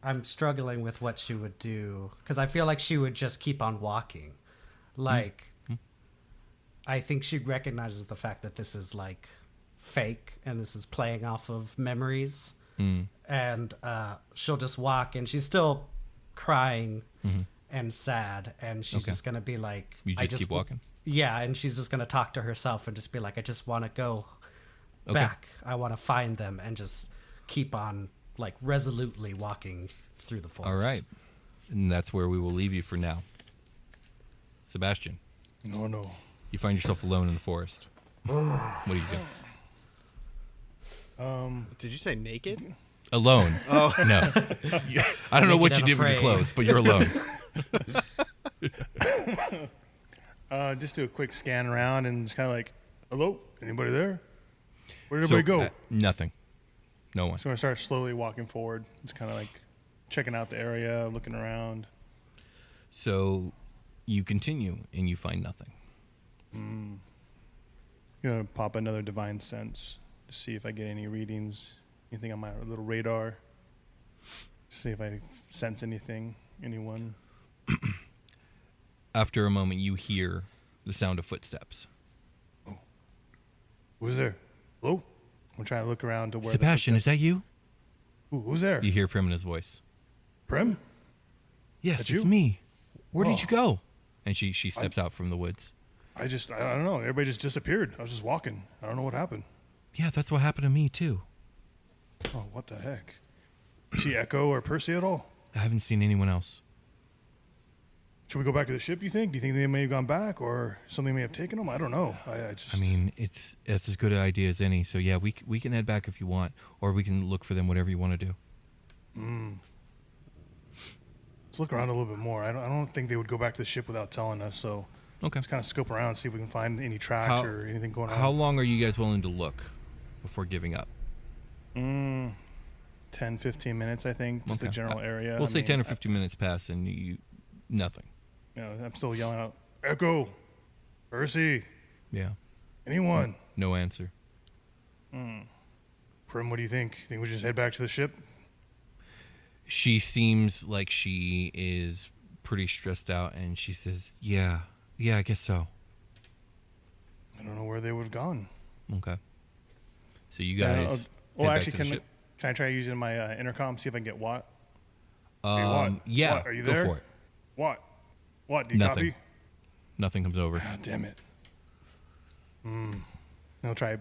I'm struggling with what she would do because I feel like she would just keep on walking. Like, I think she recognizes the fact that this is like fake and this is playing off of memories. And she'll just walk, and she's still crying and sad, and she's just gonna be like, You just keep walking? Yeah, and she's just gonna talk to herself and just be like, I just want to go back. I want to find them, and just keep on like resolutely walking through the forest. All right. And that's where we will leave you for now. Sebastian, No. you find yourself alone in the forest. What do you do? Did you say naked? Alone. Oh. No. I don't know what you Naked did and with your afraid. clothes, but you're alone. Just do a quick scan around and just kind of like, hello, anybody there? Where did everybody go? Nothing. No one. So I start slowly walking forward. Just kind of like checking out the area, looking around. So you continue and you find nothing. Gonna pop another divine sense to see if I get any readings, anything on my little radar. See if I sense anything, anyone. After a moment, you hear the sound of footsteps. Who's there? Hello? I'm trying to look around to where. Sebastian, is that you? Who's there? You hear Primina's voice. Prim? Yes, That's it's you? me. Where did Oh. you go? And she steps out from the woods. I don't know. Everybody just disappeared. I was just walking. I don't know what happened. Yeah, that's what happened to me too. Oh, what the heck? See Echo or Percy at all? I haven't seen anyone else. Should we go back to the ship, you think? Do you think they may have gone back or something may have taken them? I don't know. I mean, it's as good an idea as any. So yeah, we can head back if you want, or we can look for them. Whatever you want to do. Let's look around a little bit more. I don't think they would go back to the ship without telling us. So Okay. let's kind of scope around, see if we can find any tracks or anything going on. How long are you guys willing to look before giving up? 10, 15 minutes, I think. Just the Okay. general area. We'll I say mean, 10 or 15 minutes pass and you nothing. I'm still yelling out, Echo, Percy, Yeah. anyone? No answer. Prim, what do you think? Think we just head back to the ship? She seems like she is pretty stressed out, and she says, yeah, I guess so. I don't know where they would have gone. Okay. So you guys. Well, head back actually, to the ship? can I try using my intercom, see if I can get Watt? Yeah. Watt, are you go there? for it. Watt, do you Nothing. copy? Nothing comes over. Ah, damn it. I'll try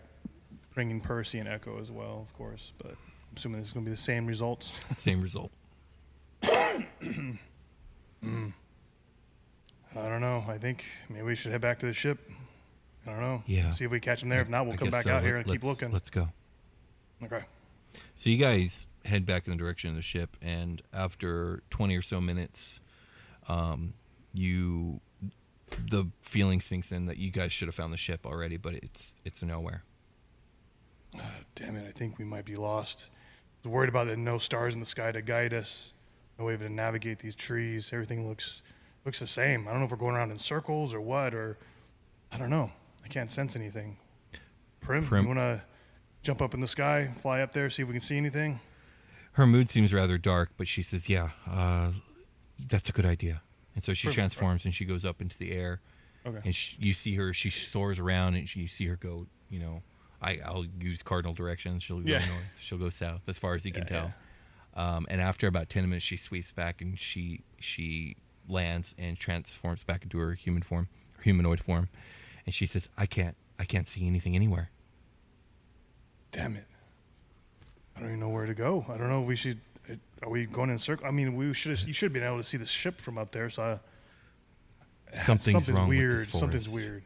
bringing Percy and Echo as well, of course, but I'm assuming this is going to be the same results. Same result. I don't know. I think maybe we should head back to the ship. I don't know. Yeah. See if we catch them there. If not, we'll I come guess back so. out here and keep Let's- looking. Let's go. Okay. So you guys head back in the direction of the ship, and after 20 or so minutes, the feeling sinks in that you guys should have found the ship already, but it's nowhere. Damn it. I think we might be lost. I was worried about it. No stars in the sky to guide us. No way to navigate these trees. Everything looks the same. I don't know if we're going around in circles or what, or I don't know. I can't sense anything. Prim. You want to jump up in the sky, fly up there, see if we can see anything? Her mood seems rather dark, but she says, yeah, that's a good idea. And so she Perfect. transforms and she goes up into the air. Okay. And you see her, she soars around, and you see her go, I'll use cardinal directions. She'll go north, she'll go south, as far as you can tell. And after about 10 minutes, she sweeps back and she lands and transforms back into her humanoid form. And she says, I can't see anything anywhere. Damn it. I don't even know where to go. I don't know if we should. Are we going in circle? I mean, you should have been able to see the ship from up there. So Something's wrong weird. with this Something's forest. weird.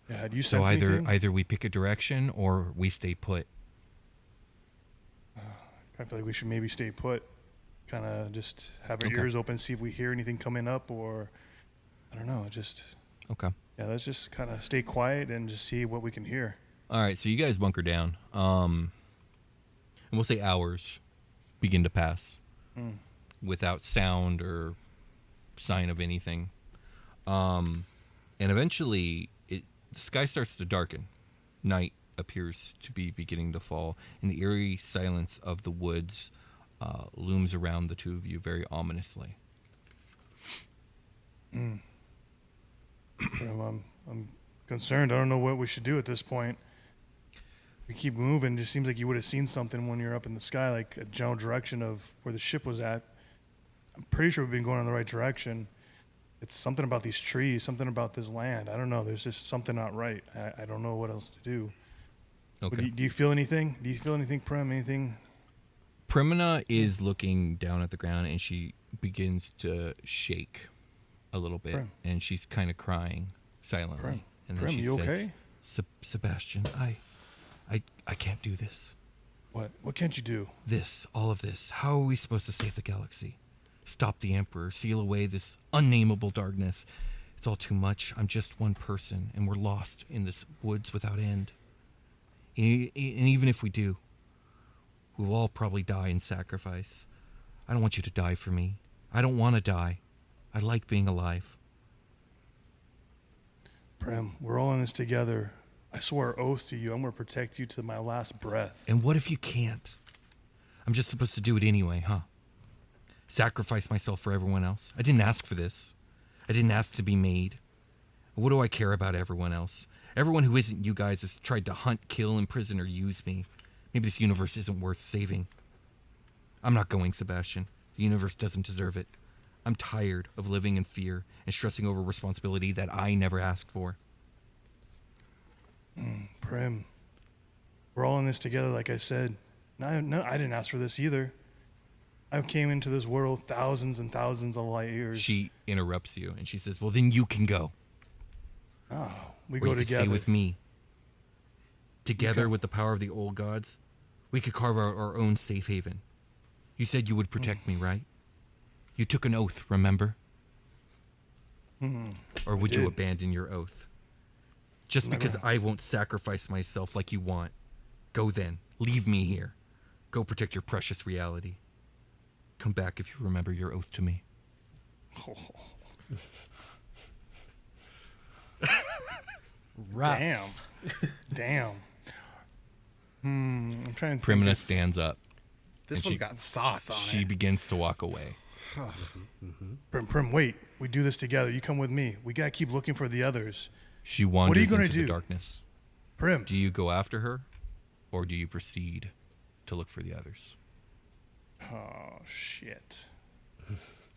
Yeah. Do you So sense anything? either we pick a direction or we stay put. I feel like we should maybe stay put. Kind of just have our Okay. ears open, see if we hear anything coming up, or I don't know. Okay. Let's just kind of stay quiet and just see what we can hear. All right, so you guys bunker down. And we'll say hours begin to pass without sound or sign of anything. And eventually the sky starts to darken. Night appears to be beginning to fall, and the eerie silence of the woods looms around the two of you very ominously. I'm concerned. I don't know what we should do at this point. We keep moving. It just seems like you would have seen something when you're up in the sky, like a general direction of where the ship was at. I'm pretty sure we've been going in the right direction. It's something about these trees, something about this land. I don't know. There's just something not right. I don't know what else to do. Okay. Do you feel anything? Do you feel anything, Prim? Anything? Primina is looking down at the ground, and she begins to shake a little bit, Prim. and she's kind of crying silently. Prim. And then Prim, she you says, okay? Sebastian, I can't do this. What? What can't you do? All of this. How are we supposed to save the galaxy? Stop the Emperor, seal away this unnameable darkness. It's all too much. I'm just one person, and we're lost in this woods without end. And even if we do, we'll all probably die in sacrifice. I don't want you to die for me. I don't want to die. I like being alive. Prim, we're all in this together. I swear oath to you, I'm going to protect you to my last breath. And what if you can't? I'm just supposed to do it anyway, huh? Sacrifice myself for everyone else. I didn't ask for this. I didn't ask to be made. What do I care about everyone else? Everyone who isn't you guys has tried to hunt, kill, imprison, or use me. Maybe this universe isn't worth saving. I'm not going, Sebastian. The universe doesn't deserve it. I'm tired of living in fear and stressing over responsibility that I never asked for. Prim, we're all in this together, like I said. No, I didn't ask for this either. I came into this world thousands and thousands of light years. She interrupts you, and she says, well, then you can go. Oh, we Or go you could together. stay with me. Together with the power of the old gods, we could carve out our own safe haven. You said you would protect me, right? You took an oath, remember? Or would you did. abandon your oath? Just because I won't sacrifice myself like you want. Go then. Leave me here. Go protect your precious reality. Come back if you remember your oath to me. Rough. Damn. I'm trying to think Primina of- stands up. This And one's she- got sauce on She it. begins to walk away. Prim, wait. We do this together. You come with me. We got to keep looking for the others. She wanders are you gonna into do? the darkness. Prim. Do you go after her, or do you proceed to look for the others? Oh, shit.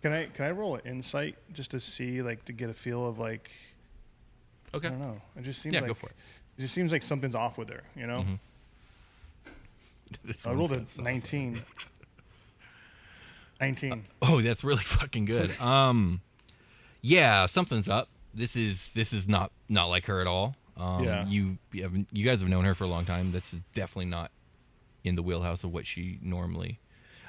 Can I roll an insight just to see, like, to get a feel of, like, Okay. I don't know. It just seems Yeah, like go for it. It just seems like something's off with her, you know? This I one's rolled got a sauce. 19. 19. Oh, that's really fucking good. Yeah, something's up. This is not like her at all. Yeah. You guys have known her for a long time. This is definitely not in the wheelhouse of what she normally.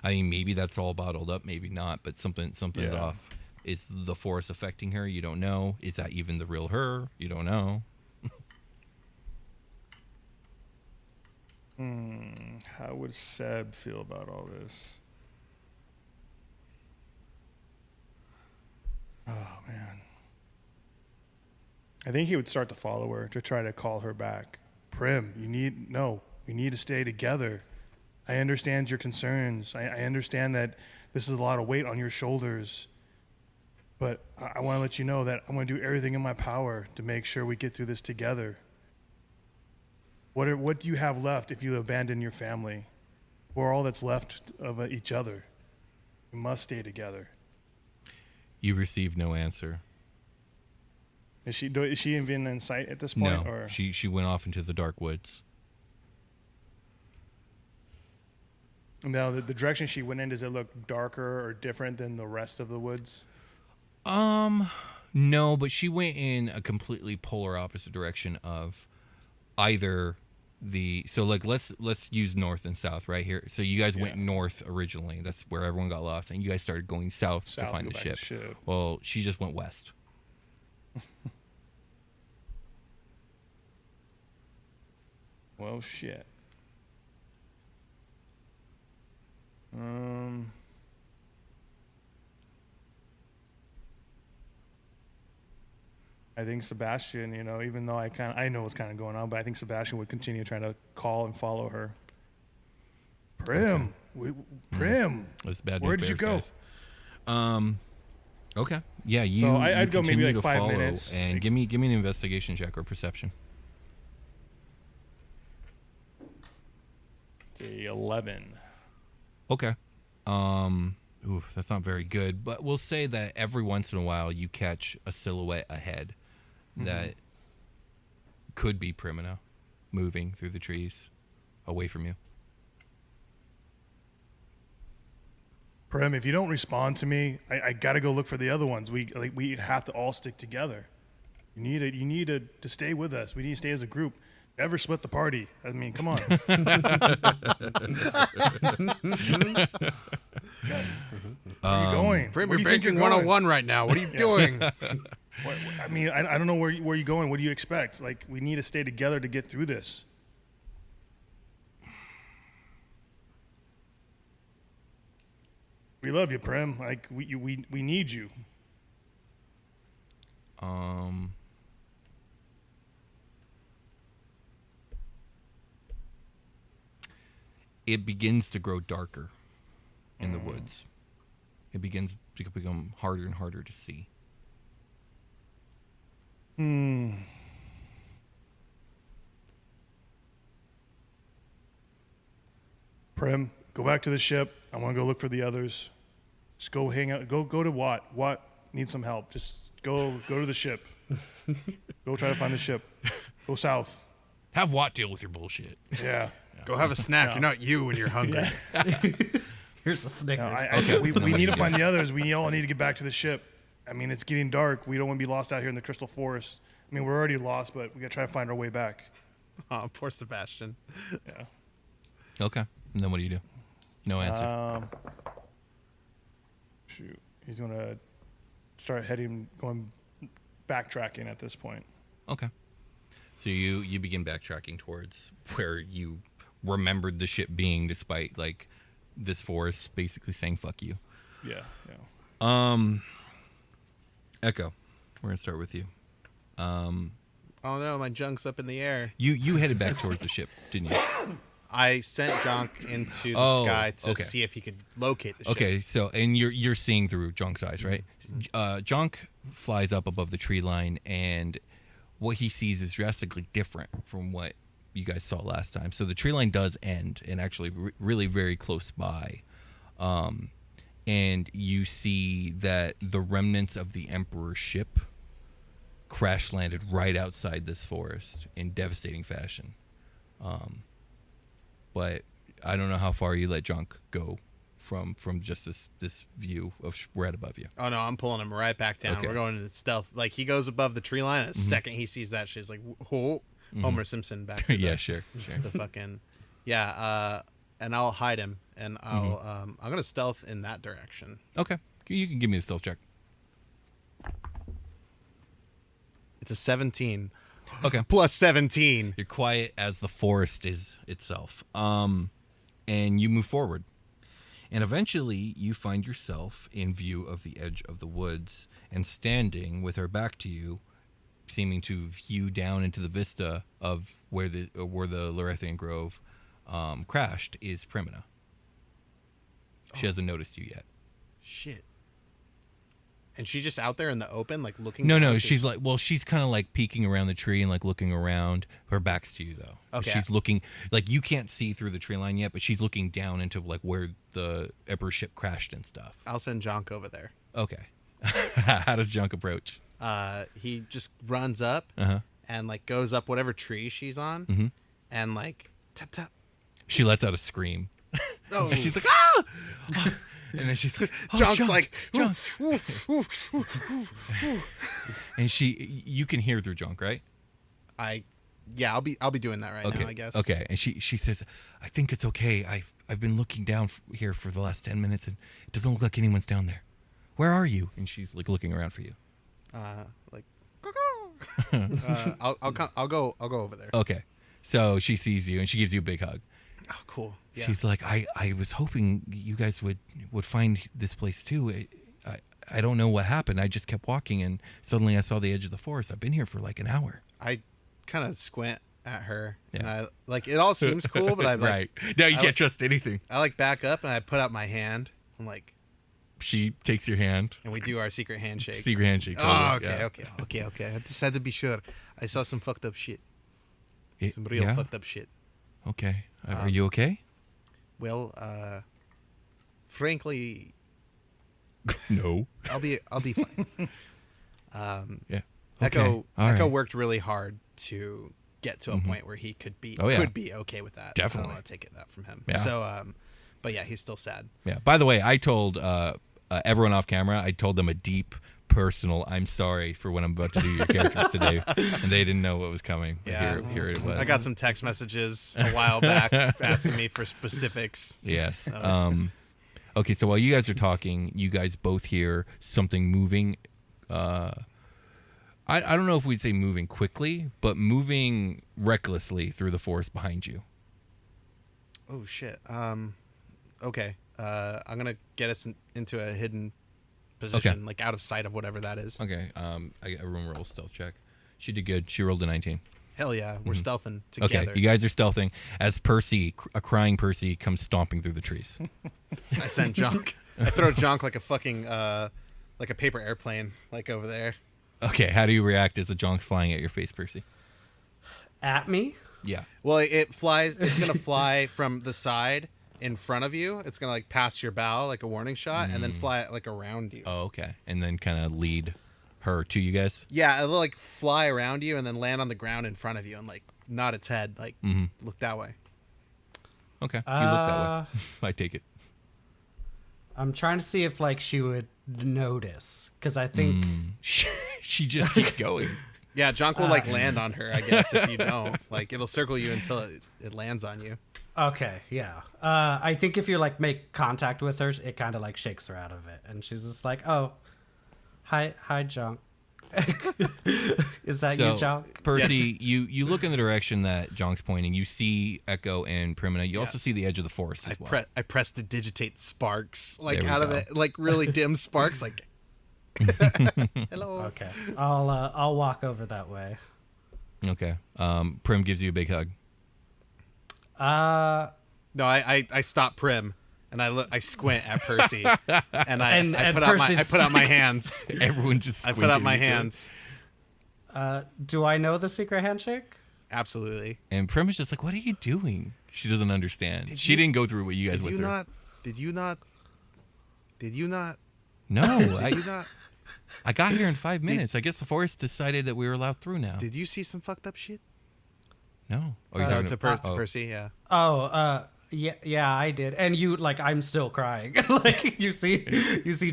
I mean, maybe that's all bottled up, maybe not, but something's Yeah. off. Is the force affecting her? You don't know. Is that even the real her? You don't know. How would Seb feel about all this? Oh, man. I think he would start to follow her to try to call her back. Prim, we need to stay together. I understand your concerns. I understand that this is a lot of weight on your shoulders. But I want to let you know that I'm going to do everything in my power to make sure we get through this together. What do you have left if you abandon your family? Or all that's left of each other? We must stay together. You receive no answer. Is she even in sight at this No, point? Or? she went off into the dark woods. Now, the direction she went in, does it look darker or different than the rest of the woods? No, but she went in a completely polar opposite direction of either the let's use north and south right here. So you guys went Yeah. north originally. That's where everyone got lost, and you guys started going south to South, find go the back to ship. ship. Well, she just went west. Well, shit. I think Sebastian, even though I know what's kind of going on, but I think Sebastian would continue trying to call and follow her. Prim, Prim, That's bad news where did you bears, go? guys. Okay. Yeah, you. So I'd you go maybe continue like to 5 follow, minutes. and Like- give me an investigation check or perception. It's a 11. Okay. Oof, that's not very good. But we'll say that every once in a while you catch a silhouette ahead that could be Primina moving through the trees away from you. Prim, if you don't respond to me, I got to go look for the other ones. We have to all stick together. You need to stay with us. We need to stay as a group. Never split the party. I mean, come on. Where are you going? Prim, Where you're do you think breaking going? 101 right now. What are you doing? I mean, I don't know where you're going. What do you expect? Like, we need to stay together to get through this. We love you, Prim. Like, we need you. It begins to grow darker in the woods. It begins to become harder and harder to see. Prim, go back to the ship. I want to go look for the others. Just go hang out. Go to Watt. Watt needs some help. Just go to the ship. Go try to find the ship. Go south. Have Watt deal with your bullshit. Yeah. Go have a snack. No. You're not you when you're hungry. Here's a Snickers. No, we need to find the others. We all need to get back to the ship. I mean, it's getting dark. We don't want to be lost out here in the Crystal Forest. I mean, we're already lost, but we got to try to find our way back. Oh, poor Sebastian. Yeah. Okay. And then what do you do? No answer. Shoot. He's going to start going backtracking at this point. Okay. So you begin backtracking towards where you remembered the ship being, despite like this forest basically saying "fuck you." Yeah. Echo, we're gonna start with you. Oh no, my junk's up in the air. You headed back towards the ship, didn't you? I sent Junk into the sky to okay. see if he could locate the ship. Okay, so and you're seeing through Jonk's eyes, right? Jonk flies up above the tree line, and what he sees is drastically different from what you guys saw last time. So the tree line does end, and actually really very close by. And you see that the remnants of the Emperor's ship crash landed right outside this forest in devastating fashion. But I don't know how far you let Junk go from just this view of right above you. Oh no, I'm pulling him right back down. Okay. We're going into stealth. Like he goes above the tree line, and the second he sees that shit, he's like, whoa, Homer Simpson back to Yeah, the, sure. the fucking and I'll hide him, and I'll I'm gonna stealth in that direction. Okay, you can give me a stealth check. It's a 17. Okay. Plus 17. You're quiet as the forest is itself. And you move forward. And eventually you find yourself in view of the edge of the woods, and standing with her back to you, seeming to view down into the vista of where the Lorethian Grove crashed, is Primina. She hasn't noticed you yet. Shit. And she's just out there in the open, like looking. No, down, she's like, well, she's kind of like peeking around the tree and like looking around. Her back's to you though. So Okay. she's looking, like you can't see through the tree line yet, but she's looking down into like where the Emperor ship crashed and stuff. I'll send Jonk over there. Okay. How does Junk approach? He just runs up and like goes up whatever tree she's on, and like tap tap. She lets out a scream. Oh, And she's like, ah! And then she's like, oh, Jonk's Junk, like, Junk. And you can hear through Junk, right? I'll be doing that right now, I guess. Okay. And she says, I think it's okay. I've been looking down here for the last 10 minutes, and it doesn't look like anyone's down there. Where are you? And she's like looking around for you. Like, I'll go over there. Okay. So she sees you and she gives you a big hug. Oh, cool. Yeah. She's like, I was hoping you guys would find this place too. I don't know what happened. I just kept walking, and suddenly I saw the edge of the forest. I've been here for like an hour. I kind of squint at her, and Yeah. I like it all seems cool, but I like right. No, you I can't like- trust anything. I like back up and I put out my hand. I'm like, She takes your hand. and we do our secret handshake. Secret handshake. Oh, totally, okay, yeah. okay. I just had to be sure. I saw some fucked up shit. Some real Yeah? fucked up shit. Okay. Are you okay? Well, frankly, No. I'll be fine. Yeah. Echo All Echo right. worked really hard to get to a point where he could be Oh, yeah. okay with that. Definitely. I don't want to take that from him. Yeah. So, but yeah, he's still sad. Yeah. By the way, I told everyone off camera. I told them a deep, personal "I'm sorry" for when I'm about to do your characters today, and they didn't know what was coming. But Yeah. here it was. I got some text messages a while back asking me for specifics. Yes. Okay. So while you guys are talking, you guys both hear something moving. I don't know if we'd say moving quickly, but moving recklessly through the forest behind you. Oh shit. Okay. I'm gonna get us into a hidden position, Okay. like out of sight of whatever that is. Okay. I got everyone roll stealth check. She did good. She rolled a 19. Hell yeah, we're stealthing Okay, together. you guys are stealthing as Percy, a crying Percy, comes stomping through the trees. I send Jonk. I throw Jonk like a fucking like a paper airplane, like over there. Okay, how do you react as a jonk's flying at your face, Percy? At me? Yeah. Well, it flies. It's gonna fly from the side in front of you. It's gonna like pass your bow like a warning shot, and then fly like around you. Oh, okay. And then kind of lead her to you guys? Yeah, it'll like fly around you and then land on the ground in front of you and like nod its head, like look that way. Okay, you look that way. I take it. I'm trying to see if like she would notice because I think She just keeps going. Yeah, Jonk will like land on her, I guess, if you don't. Like it'll circle you until it lands on you. okay, yeah. I think if you like make contact with her, it kind of like shakes her out of it, and she's just like, "Oh, hi, Junk." Is that you, Junk? Percy, you look in the direction that Jonk's pointing. You see Echo and Primina. You also see the edge of the forest as well. I press to digitate sparks, like There we out of go. it, like really dim sparks, like. Hello. Okay, I'll walk over that way. Okay. Prim gives you a big hug. No, I stop Prim, and I squint at Percy, and I And put Percy's out my hands. Everyone just I put out squinted my at each other. hands. Do I know the secret handshake? Absolutely. And Prim is just like, "What are you doing?" She doesn't understand. Did She you- didn't go through what you guys Did went you through. not? Did you not? Did you not? No, Did you not? I got here in 5 minutes. I guess the forest decided that we were allowed through now. Did you see some fucked up shit? No. Oh, you're No, talking to oh. Percy, yeah. Oh, yeah, I did. And you like, I'm still crying. Like you see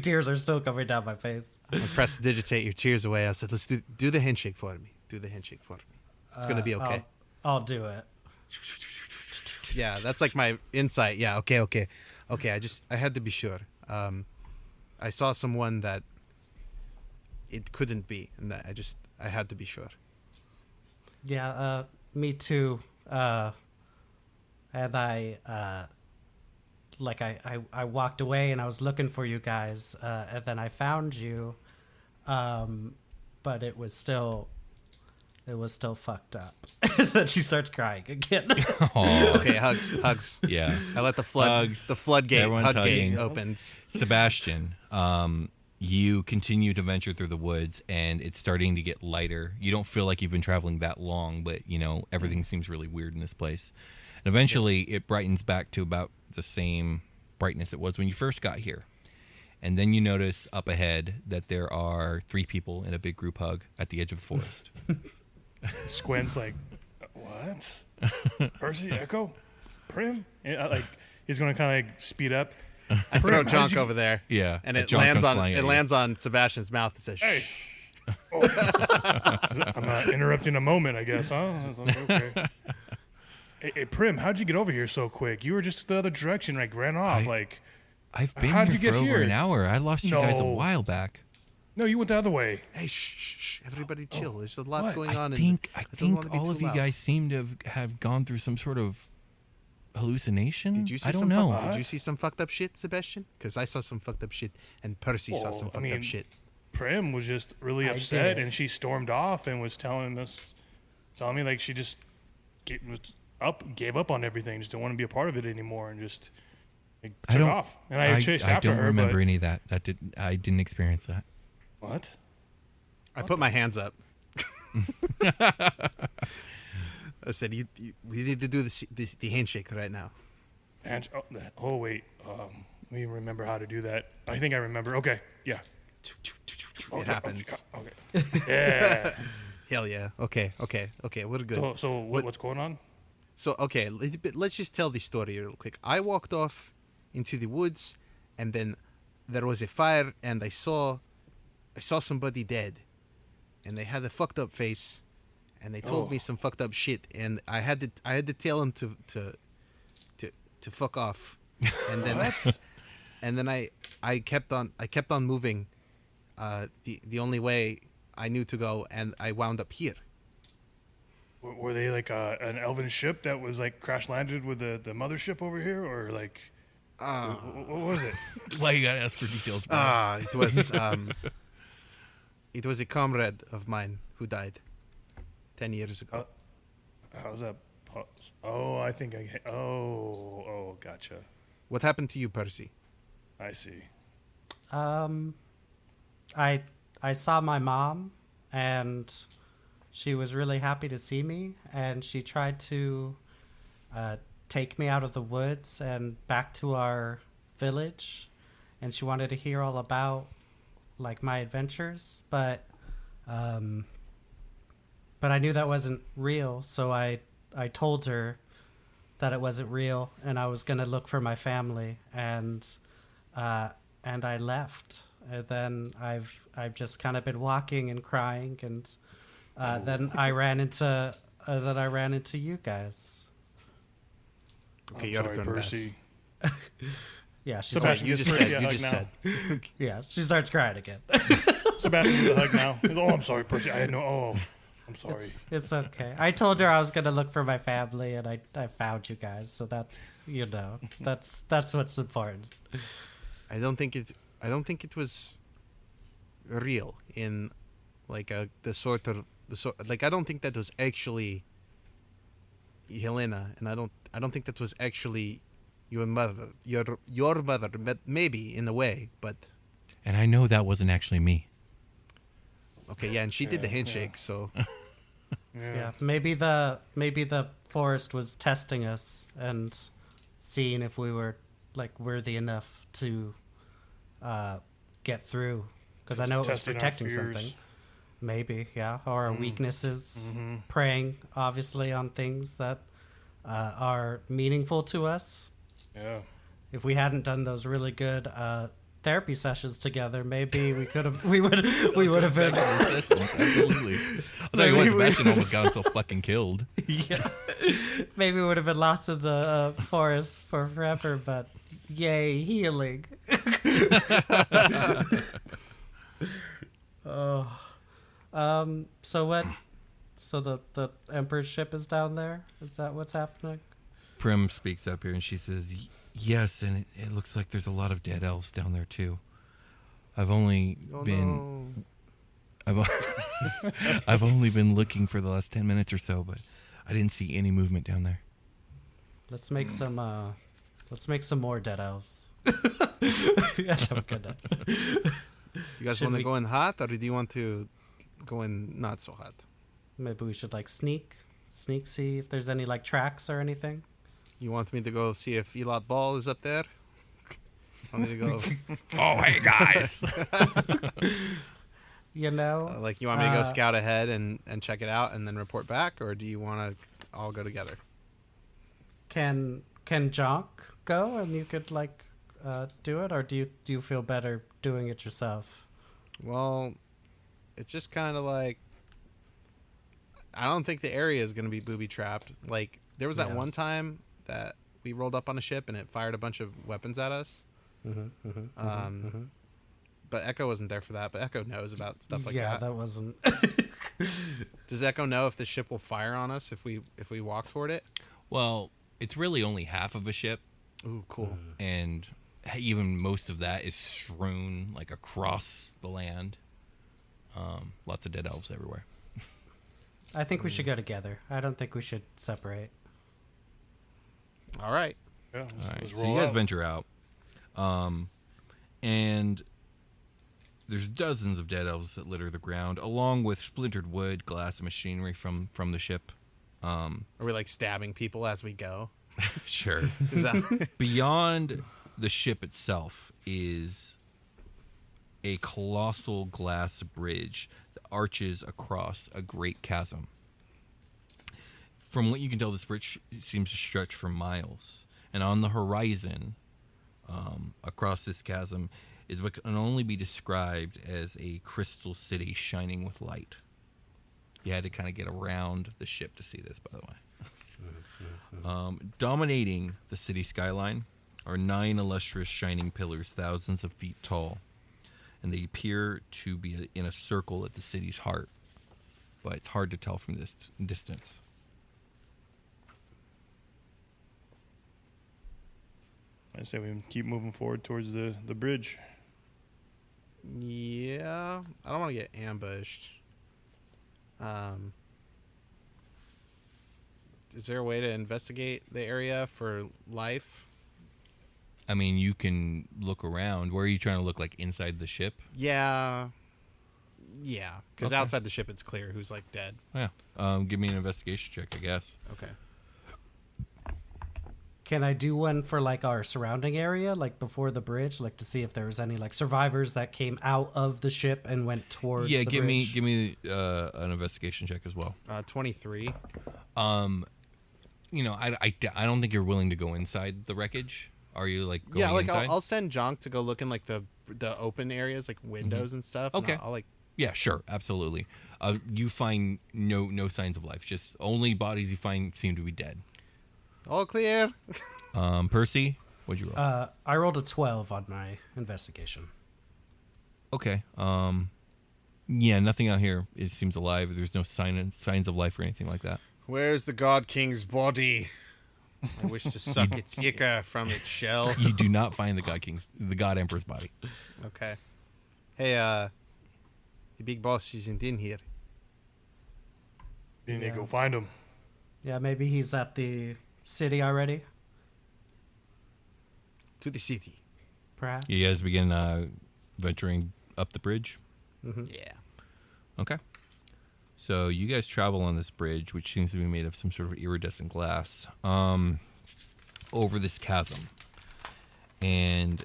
tears are still coming down my face. I pressed to digitate your tears away. I said, let's do the handshake for me. Do the handshake for me. It's gonna be okay. I'll do it. Yeah, that's like my insight. Yeah, okay. I had to be sure. I saw someone that it couldn't be, and that I had to be sure. Yeah, me too. And I walked away and I was looking for you guys, and then I found you, but it was still fucked up. Then she starts crying again. Aw. Okay, hugs. Yeah. I let the Hugs. floodgate Everyone's floodgate hugging. opens. Sebastian, you continue to venture through the woods, and it's starting to get lighter. You don't feel like you've been traveling that long, but everything seems really weird in this place. And eventually, it brightens back to about the same brightness it was when you first got here. And then you notice up ahead that there are 3 people in a big group hug at the edge of the forest. Squint's like, what? Percy, Echo, Prim? And, he's gonna kind of like speed up. I throw How did Jonk you- over there. Yeah, and a it Jonk lands comes on flying at you. lands on Sebastian's mouth and says, Hey. "Shh." I'm not interrupting a moment, I guess, huh? It's like, okay. Hey, Prim, how'd you get over here so quick? You were just the other direction, like ran off. I've been How'd here you get for over here? an hour. I lost you guys a No. while back. No, you went the other way. Hey, shh. Everybody chill. There's a lot what? going on. I and think I don't wanna be all too of you loud. guys seem to have gone through some sort of hallucination. Did you see I don't some know. Did you see some fucked up shit, Sebastian? Because I saw some fucked up shit, and Percy saw some fucked up shit. Prim was just really I upset, did. and she stormed off and was telling me like she just gave up on everything, just didn't want to be a part of it anymore, and just like, took off. And I chased after don't her. remember but, any of that. I didn't experience that. What? I put my hands up. I said, we need to do the handshake right now. And wait, let me remember how to do that. I think I remember. Okay, yeah. It happens. Okay. Yeah. Hell yeah. Okay, we're good. So what's going on? So, okay, let's just tell the story real quick. I walked off into the woods, and then there was a fire, and I saw somebody dead, and they had a fucked up face, and they told me some fucked up shit, and I had to tell them to fuck off, and then and then I kept on moving, the only way I knew to go, and I wound up here. Were they like an elven ship that was like crash landed with the mothership over here, or like what was it? Why you gotta ask for details, bro? It was a comrade of mine who died 10 years ago. How's that? Oh, I think I. Oh, gotcha. What happened to you, Percy? I see. I saw my mom, and she was really happy to see me, and she tried to take me out of the woods and back to our village, and she wanted to hear all about like my adventures, but I knew that wasn't real, so I told her that it wasn't real, and I was gonna look for my family, and I left. And then I've just kind of been walking and crying, and then I ran into you guys. Okay, I'm your sorry, turn, Percy. Yeah, she Sebastian, You gives just Percy said. a You hug just now. said. yeah, she starts crying again. Sebastian gives a hug now. He goes, I'm sorry, Percy. I had no. Oh, I'm sorry. It's okay. I told her I was gonna look for my family, and I found you guys. So that's that's what's important. I don't think it was real in like the sort like I don't think that was actually Helena, and I don't think that was actually your mother, your mother, but maybe in a way, but And I know that wasn't actually me. okay, yeah, and she did the handshake, so Yeah, maybe the forest was testing us and seeing if we were like worthy enough to get through, because I know it was testing our protecting fears. something. Maybe, yeah, or our weaknesses, preying obviously on things that are meaningful to us. Yeah. If we hadn't done those really good therapy sessions together, maybe we would have been. Absolutely. I'll tell you what, Sebastian almost got himself fucking killed. Yeah, maybe we would have been lost in the forest for forever. But yay, healing! So what? So the Emperor's ship is down there. Is that what's happening? Prim speaks up here and she says, yes, and it looks like there's a lot of dead elves down there too. I've only been I've only been looking for the last 10 minutes or so, but I didn't see any movement down there. Let's make some more dead elves. Yeah, I'm gonna. you guys Should want to we- go in hot, or do you want to go in not so hot? Maybe we should like sneak, see if there's any like tracks or anything. You want me to go see if Elot Ball is up there? Want me to go? Oh, hey guys. You know, Like, you want me to go scout ahead and check it out and then report back, or do you want to all go together? can Jonk go and you could like do it, or do you feel better doing it yourself? Well, it's just kind of like, I don't think the area is going to be booby trapped. Like, there was that Yeah. one time that we rolled up on a ship and it fired a bunch of weapons at us. But Echo wasn't there for that, but Echo knows about stuff like yeah, that. that wasn't. Does Echo know if the ship will fire on us if we walk toward it? Well, it's really only half of a ship, Ooh, cool. and even most of that is strewn like across the land. Lots of dead elves everywhere. I think we should go together. I don't think we should separate. All right. Yeah, All right, let's so roll you guys out. venture out, and there's dozens of dead elves that litter the ground, along with splintered wood, glass, and machinery from the ship. Are we like stabbing people as we go? Sure. Is that Beyond the ship itself is a colossal glass bridge that arches across a great chasm. From what you can tell, this bridge seems to stretch for miles. And on the horizon, across this chasm, is what can only be described as a crystal city shining with light. You had to kind of get around the ship to see this, by the way. Dominating the city skyline are 9 illustrious shining pillars, thousands of feet tall. And they appear to be in a circle at the city's heart. But it's hard to tell from this distance. I say we keep moving forward towards the bridge. Yeah, I don't want to get ambushed. Is there a way to investigate the area for life? I mean, you can look around. Where are you trying to look, like inside the ship? Yeah, because Okay. outside the ship it's clear who's like dead. Yeah. Give me an investigation check, I guess. Okay. Can I do one for like our surrounding area, like before the bridge, like to see if there was any like survivors that came out of the ship and went towards Yeah, the bridge? give me an investigation check as well. 23. You know, I don't think you're willing to go inside the wreckage. Are you like going Yeah, like inside? I'll send Jonk to go look in like the open areas, like windows and stuff. and Okay. I'll like. Yeah, sure, absolutely. You find no signs of life. Just only bodies you find seem to be dead. All clear. Percy, what'd you roll? I rolled a 12 on my investigation. Okay. Yeah, nothing out here. It seems alive. There's no signs of life or anything like that. Where's the God King's body? I wish to suck its ichor from its shell. You do not find the God Emperor's body. Okay. Hey, the big boss isn't in here. You need to go find him. Yeah, maybe he's at the city already, To the city. perhaps. You guys begin venturing up the bridge. Yeah. Okay. So you guys travel on this bridge, which seems to be made of some sort of iridescent glass, over this chasm. And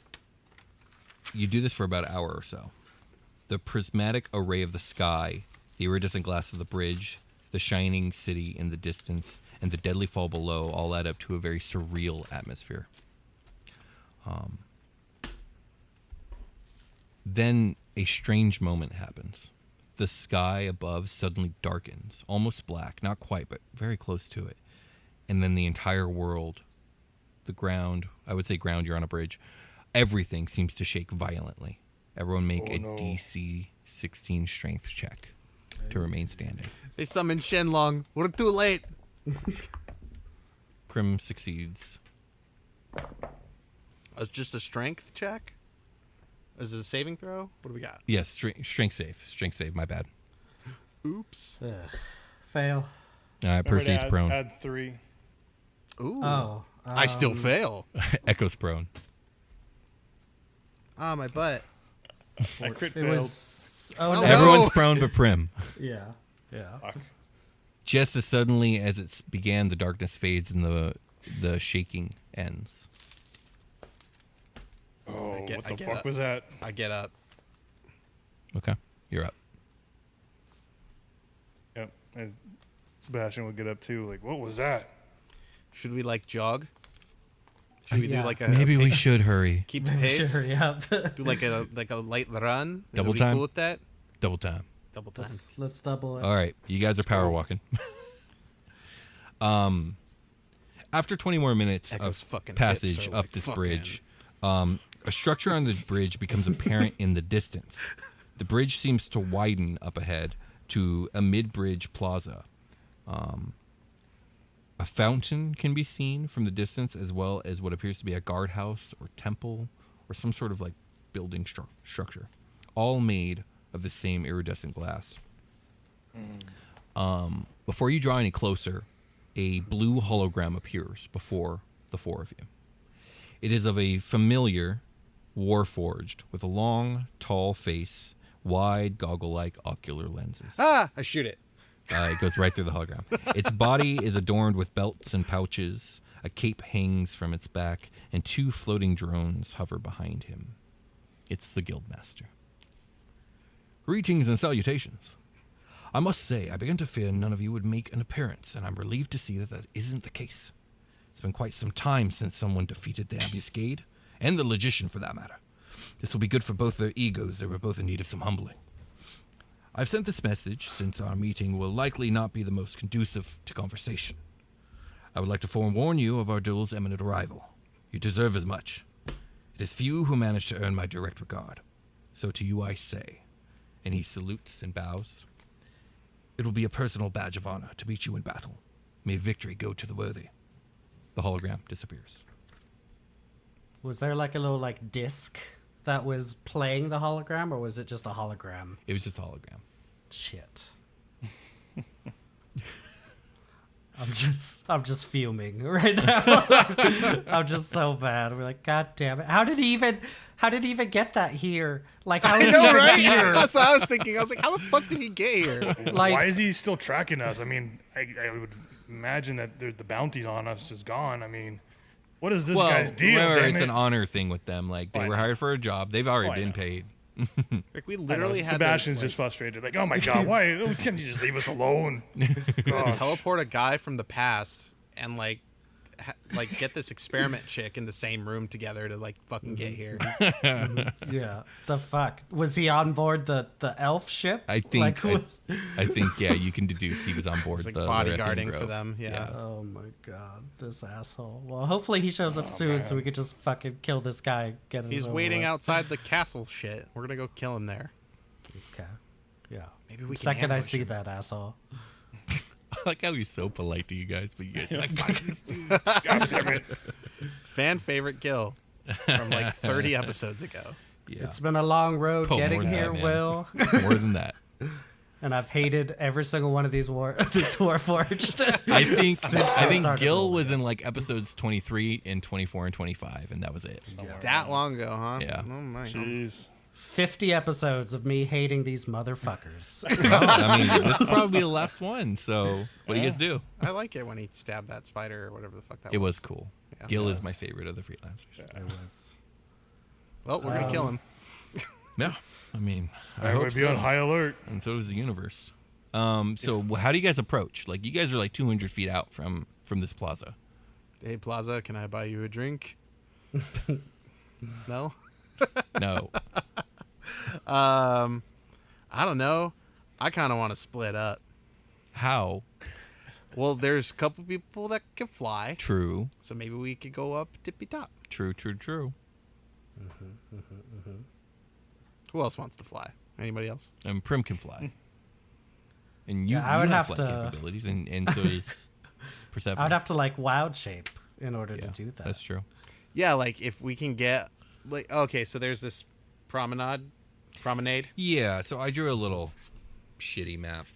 you do this for about an hour or so. The prismatic array of the sky, the iridescent glass of the bridge, the shining city in the distance, and the deadly fall below all add up to a very surreal atmosphere. Then a strange moment happens. The sky above suddenly darkens, almost black, not quite, but very close to it. And then the entire world, the ground, I would say ground, you're on a bridge, everything seems to shake violently. Everyone make Oh, a no. DC 16 strength check to remain standing. They summoned Shenlong. We're too late. Prim succeeds. It's just a strength check? Is it a saving throw? What do we got? Yes, strength save, my bad. Oops. Ugh. Fail. All right, Remember to Percy's prone. Add 3. Ooh. Oh. I still fail. Echo's prone. Ah, my butt. I crit It failed. was. Oh, Oh, no. no. Everyone's prone but Prim. Yeah. Yeah. Fuck. Just as suddenly as it began, the darkness fades and the shaking ends. Oh, I what the get fuck up. was that? I get up. Okay, you're up. Yep. And Sebastian would get up too. Like, what was that? Should we like jog? Should we Yeah. do like a Maybe we pace? should hurry. Keep the We should pace? hurry up. Do like a light run? Is Double everybody time? cool with that? Double time. Double time. Let's double it. All right, you guys are power walking. After 20 more minutes Echo's of fucking passage hips are up like this fucking- bridge, a structure on the bridge becomes apparent in the distance. The bridge seems to widen up ahead to a mid-bridge plaza. A fountain can be seen from the distance, as well as what appears to be a guardhouse or temple or some sort of like building structure, all made of the same iridescent glass. Before you draw any closer, a blue hologram appears before the four of you. It is of a familiar warforged with a long, tall face, wide, goggle-like ocular lenses. I shoot it. It goes right through the hologram. Its body is adorned with belts and pouches. A cape hangs from its back, and 2 floating drones hover behind him. It's the Guildmaster. Greetings and salutations. I must say, I began to fear none of you would make an appearance, and I'm relieved to see that that isn't the case. It's been quite some time since someone defeated the ambuscade, and the logician for that matter. This will be good for both their egos. They were both in need of some humbling. I've sent this message since our meeting will likely not be the most conducive to conversation. I would like to forewarn you of our duel's imminent arrival. You deserve as much. It is few who manage to earn my direct regard. So to you I say, and he salutes and bows, it will be a personal badge of honor to meet you in battle. May victory go to the worthy. The hologram disappears. Was there like a little like disc that was playing the hologram, or was it just a hologram? It was just a hologram. Shit. I'm just fuming right now. I'm just so bad. We're like, God damn it! How did he even get that here? Like, how is he even right? here? That's what I was thinking. I was like, how the fuck did he get here? Like, Why is he still tracking us? I mean, I would imagine that the bounty on us is gone. I mean, what is this guy's deal? Remember, Damn it's it? an honor thing with them. Like, they I were know. hired for a job. They've already I been know. paid. Like we I know, literally had Sebastian's to, just frustrated. Like, oh my god, why can't you just leave us alone? Gosh. teleport a guy from the past and like get this experiment chick in the same room together to like fucking get here. yeah, the fuck was he on board the elf ship? I think, Like, I think, yeah, you can deduce he was on board It's like the bodyguarding Larethian for Grove. them. Yeah. oh my god, this asshole. Well, hopefully he shows up soon so we could just fucking kill this guy. Get He's waiting outside the castle shit. We're gonna go kill him there. Okay. Yeah. Maybe we can Second I ambush see him. that asshole. I like how he's so polite to you guys, but you guys are like, fuck this dude. God damn it. Fan favorite kill from like 30 episodes ago. Yeah. It's been a long road Oh, getting more than here, that, man. Will. More than that. And I've hated every single one of these Warforged. I think Since they started Gil rolling was in like episodes 23 and 24 and 25, and that was it. That long ago, huh? Yeah. Oh my. Jeez. 50 episodes of me hating these motherfuckers. I mean, this is probably the last one, so what do you guys do? I like it when he stabbed that spider or whatever the fuck that It was. was cool. Yeah. Gil is Yes. my favorite of the freelancers. It was. Well, we're gonna kill him. Yeah, I mean, I I hope would be so. on high alert. And so does the universe. So how do you guys approach? Like, you guys are like 200 feet out from this plaza. Hey Plaza, can I buy you a drink? No. No. I don't know. I kind of want to split up. How? Well, there's a couple people that can fly, True. so maybe we could go up tippy top. True. Who else wants to fly? Anybody else? And Prim can fly. And you, Yeah, I you would have have flight to- capabilities, and so does Persephone. I would have to like wild shape in order Yeah, to do that. That's true. Yeah, like if we can get like okay, so there's this promenade. Yeah, so I drew a little shitty map.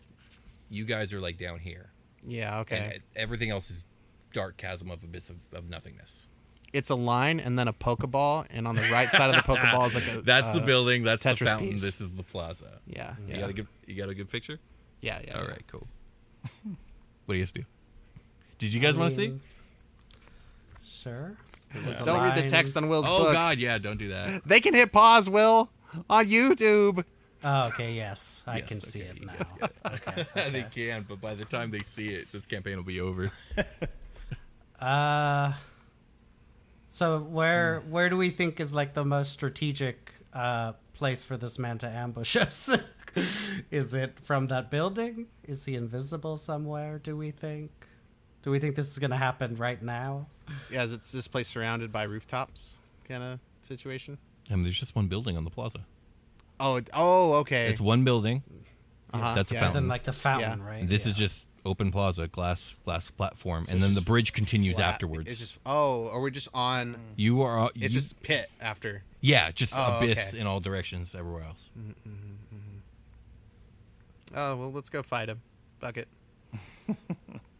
You guys are like down here. Yeah, okay. And everything else is dark chasm of abyss of nothingness. It's a line and then a Pokeball, and on the right side of the Pokeball is like a That's the building. That's the Tetris fountain. piece. This is the plaza. Yeah, You yeah, got a good picture. yeah. All right, cool. What do you guys do? Did you guys want to see? Sure. Don't read the text on Will's Oh book. God, yeah, don't do that. They can hit pause, Will, on YouTube. Oh, okay, yes. I Yes, can see okay, it you now. guys get it. Okay. They can, but by the time they see it, this campaign will be over. So where do we think is like the most strategic place for this man to ambush us? Is it from that building? Is he invisible somewhere, do we think? Do we think this is going to happen right now? Yeah, it's this place surrounded by rooftops kind of situation. I mean, there's just one building on the plaza. Oh, okay. It's one building. Uh-huh, That's a yeah. fountain. Then like the fountain, Yeah. right? And this Yeah. is just open plaza, glass platform, So and it's then the just bridge continues flat. afterwards. It's just are we just on? You are. It's just pit after. yeah, just Oh, abyss okay. in all directions everywhere else. Oh well, let's go fight him. Fuck it.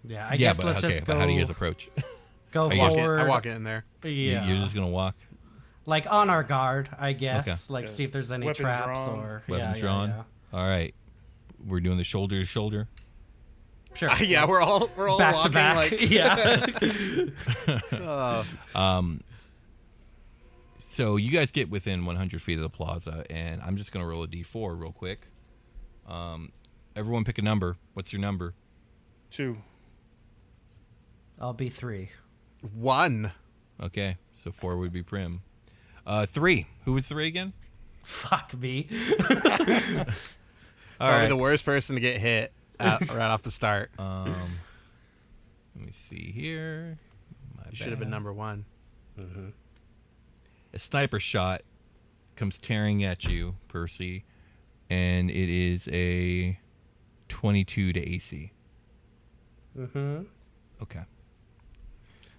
Yeah, I guess let's just go. But how do you guys approach? Go I walk in- forward. I walk in there. Yeah, You're just gonna walk. like on our guard, I guess. Okay. Like Yeah. see if there's any Weapon traps drawn. or Weapons yeah, drawn. Yeah. All right, we're doing the shoulder to shoulder. Sure. Yeah, we're all back walking to back. like. Yeah. So you guys get within 100 feet of the plaza, and I'm just gonna roll a d4 real quick. Everyone pick a number. What's your number? 2. I'll be 3. 1. Okay, so 4 would be Prim. 3. Who was 3 again? Fuck me. All Probably right. the worst person to get hit right off the start. Let me see here. You should have been number 1. A sniper shot comes tearing at you, Percy, and it is a 22 to AC. Mm-hmm. Okay.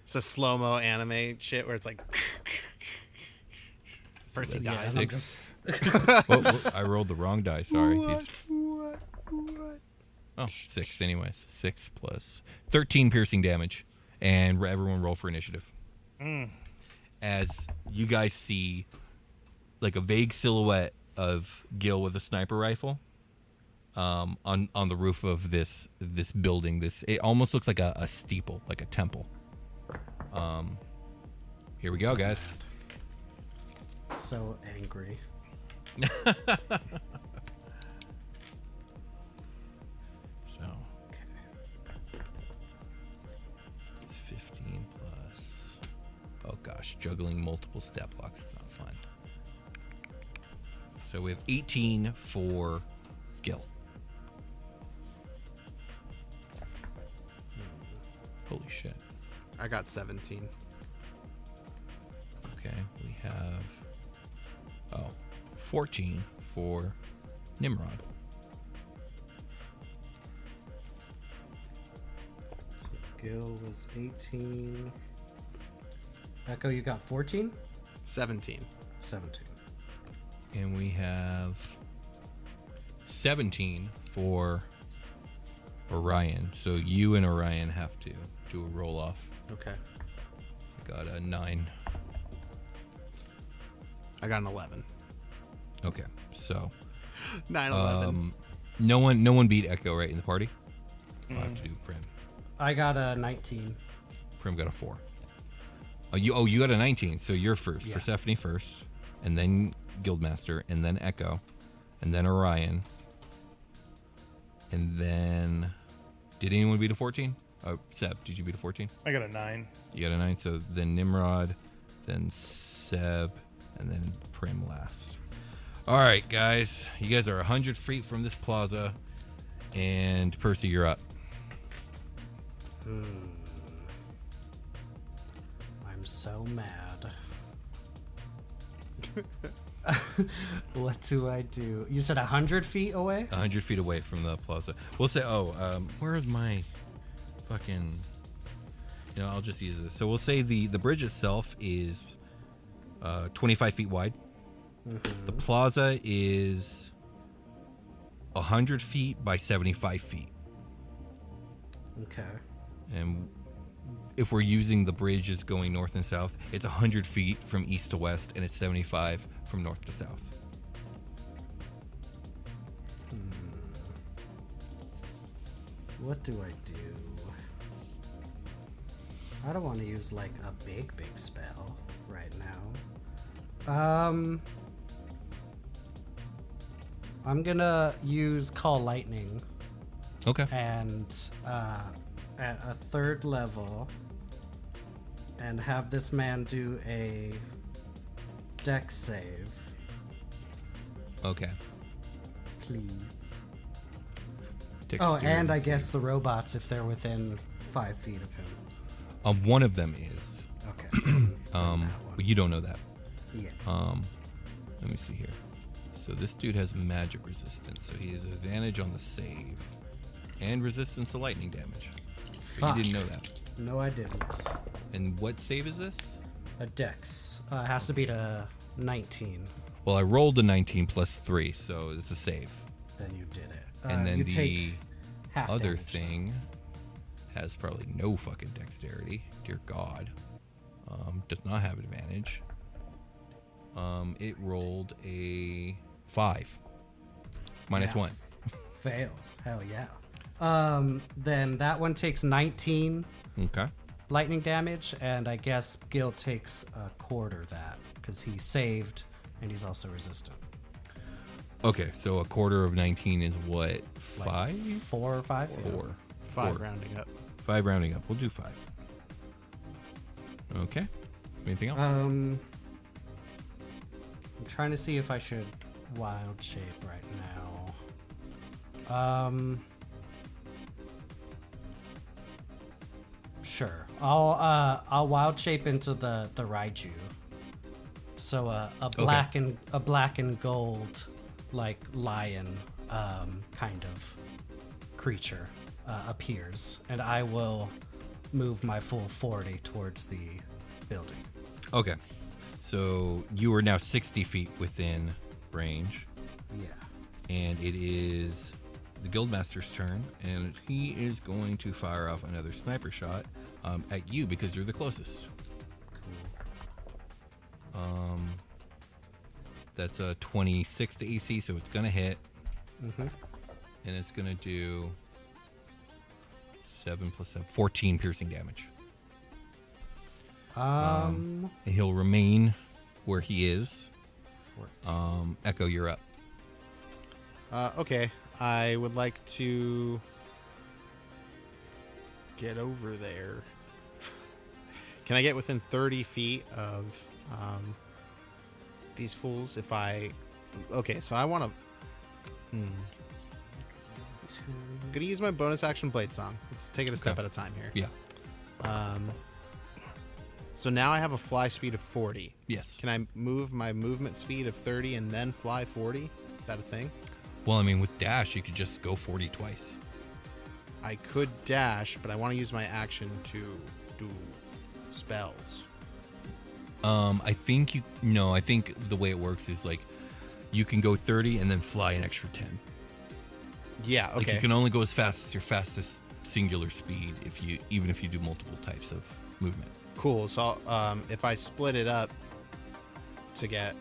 It's a slow-mo anime shit where it's like. Percy that's dies. six. Whoa, I rolled the wrong die. Sorry. What? Oh, 6 anyways. 6 plus 13 piercing damage. And everyone roll for initiative. As you guys see like a vague silhouette of Gil with a sniper rifle on the roof of this building. It almost looks like a steeple, like a temple. Here we go, guys. So angry. So it's 15 plus. Oh gosh, juggling multiple stat blocks is not fun. So we have 18 for Gil. Holy shit. I got 17. Okay, we have 14 for Nimrod. Gil was 18. Echo, you got 14? 17. 17. And we have 17 for Orion. So you and Orion have to do a roll off. Okay. I got a 9. I got an 11. Okay, so 9, 11. no one beat Echo right in the party. I'll have to do Prim. I got a 19. Prim got a 4. You got a 19, so you're first. Yeah. Persephone first, and then Guildmaster, and then Echo, and then Orion, and then did anyone beat a 14? Seb, did you beat a 14? I got a 9. You got a 9, so then Nimrod, then Seb, and then Prim last. All right, guys, you guys are 100 feet from this plaza, and Percy, you're up. I'm so mad. What do I do? You said 100 feet away? 100 feet away from the plaza. We'll say, where's my fucking... I'll just use this. So we'll say the bridge itself is 25 feet wide. Mm-hmm. The plaza is 100 feet by 75 feet. Okay. And if we're using the bridge as going north and south, it's 100 feet from east to west, and it's 75 from north to south. What do I do? I don't want to use like a big spell right now. I'm gonna use Call Lightning Okay. and at a 3rd level and have this man do a dex save, Okay. please. Dexterity And I save. guess the robots if they're within 5 feet of him. One of them is. Okay. Then that one. But you don't know that. Yeah. Let me see here. So this dude has magic resistance, so he has advantage on the save. And resistance to lightning damage. But Fuck. you didn't know that. No, I didn't. And what save is this? A dex. It has to be to 19. Well, I rolled a 19 plus 3, so it's a save. Then you did it. And then you the take half other damage, though. thing has probably no fucking dexterity. Dear God. Does not have advantage. It rolled a 5. Minus Yeah. 1. Fails. Hell yeah. Then that one takes 19 Okay. lightning damage, and I guess Gil takes a quarter that because he saved and he's also resistant. Okay, so a quarter of 19 is what? Like 5? 4 or 5? Yeah. 4. 5 4. rounding up. 5 rounding up. We'll do 5. Okay. Anything else? I'm trying to see if I should wild shape right now. Sure. I'll wild shape into the Raiju. So a black and gold like lion kind of creature appears, and I will move my full 40 towards the building. Okay. So you are now 60 feet within range, Yeah. and it is the Guildmaster's turn, and he is going to fire off another sniper shot at you because you're the closest. That's a 26 to AC, so it's going to hit. Mm-hmm. And it's going to do 7 plus 7, 14 piercing damage. He'll remain where he is. 14. Echo, you're up. Okay. I would like to get over there. Can I get within 30 feet of these fools if I... Okay, so I want to... I'm going to use my bonus action Blade Song. Let's take it a step Okay. at a time here. Yeah. So now I have a fly speed of 40. Yes. Can I move my movement speed of 30 and then fly 40? Is that a thing? Well, I mean, with dash, you could just go 40 twice. I could dash, but I want to use my action to do spells. I think I think the way it works is like you can go 30 and then fly an extra 10. Yeah, okay. Like you can only go as fast as your fastest singular speed even if you do multiple types of movement. Cool. So if I split it up to get...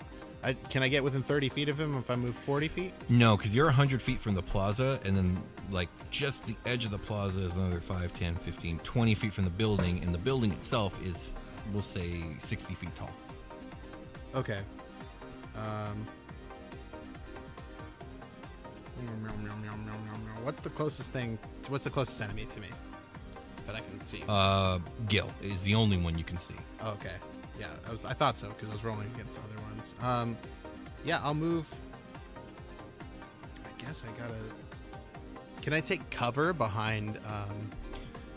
can I get within 30 feet of him if I move 40 feet? No, because you're 100 feet from the plaza, and then like just the edge of the plaza is another 5, 10, 15, 20 feet from the building, and the building itself is, we'll say, 60 feet tall. Okay. What's the closest thing? What's the closest enemy to me that I can see? Gil is the only one you can see. Okay. Yeah, I thought so because I was rolling against other ones. Yeah, I'll move. I guess I gotta. Can I take cover behind?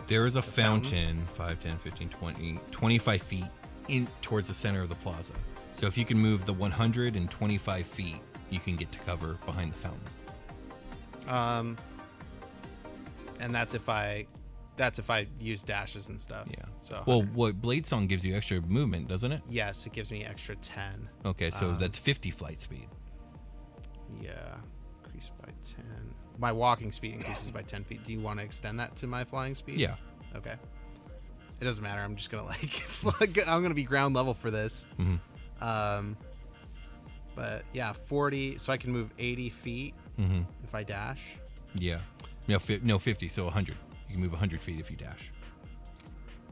There is a fountain? fountain 5, 10, 15, 20, 25 feet in towards the center of the plaza. So if you can move the 125 feet, you can get to cover behind the fountain. And that's if I use dashes and stuff. Yeah. So Well, what Blade Song gives you extra movement, doesn't it? yes, it gives me extra 10. Okay, so that's 50 flight speed. Yeah, increased by 10. My walking speed increases by 10 feet. Do you want to extend that to my flying speed? Yeah. Okay. It doesn't matter. I'm just gonna I'm gonna be ground level for this. Mm-hmm. But yeah, 40. So I can move 80 feet Mm-hmm. if I dash. Yeah. No, 50, so 100. You can move 100 feet if you dash.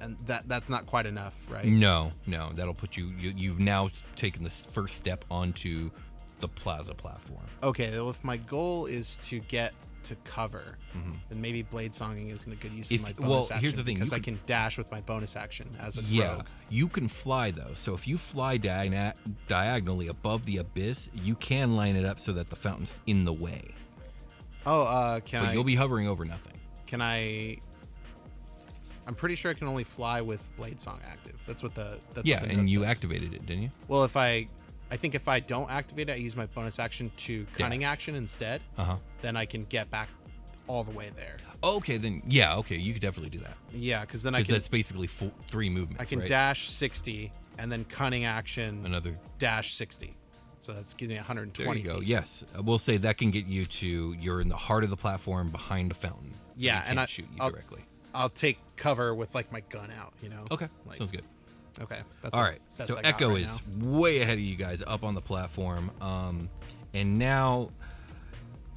And that's not quite enough, right? No, that'll put you've now taken the first step onto the plaza platform. Okay, well, if my goal is to get to cover, then maybe blade songing isn't a good use of my bonus action. Here's the thing, because I can dash with my bonus action as a Yeah, rogue. you can fly though. So if you fly diagonally above the abyss, you can line it up so that the fountain's in the way. Oh, But you'll be hovering over nothing. Can I? I'm pretty sure I can only fly with blade song active. That's what the Yeah, what the and note you says. activated it, didn't you? Well, I think if I don't activate it, I use my bonus action to cunning Dash. action instead. Uh huh. Then I can get back all the way there. Okay, then yeah, okay, you could definitely do that Yeah, because then I because can that's basically 3 movements. I can right? dash 60 and then cunning action another. dash 60. So that's gives me 120 There you go. feet. Yes, we'll say that can get you to. You're in the heart of the platform behind a fountain. So Yeah, he and can't shoot you directly. I'll take cover with like my gun out, you know. Okay, Like, sounds good. Okay, that's All the right, best so I got Echo right is now. way ahead of you guys up on the platform, and now,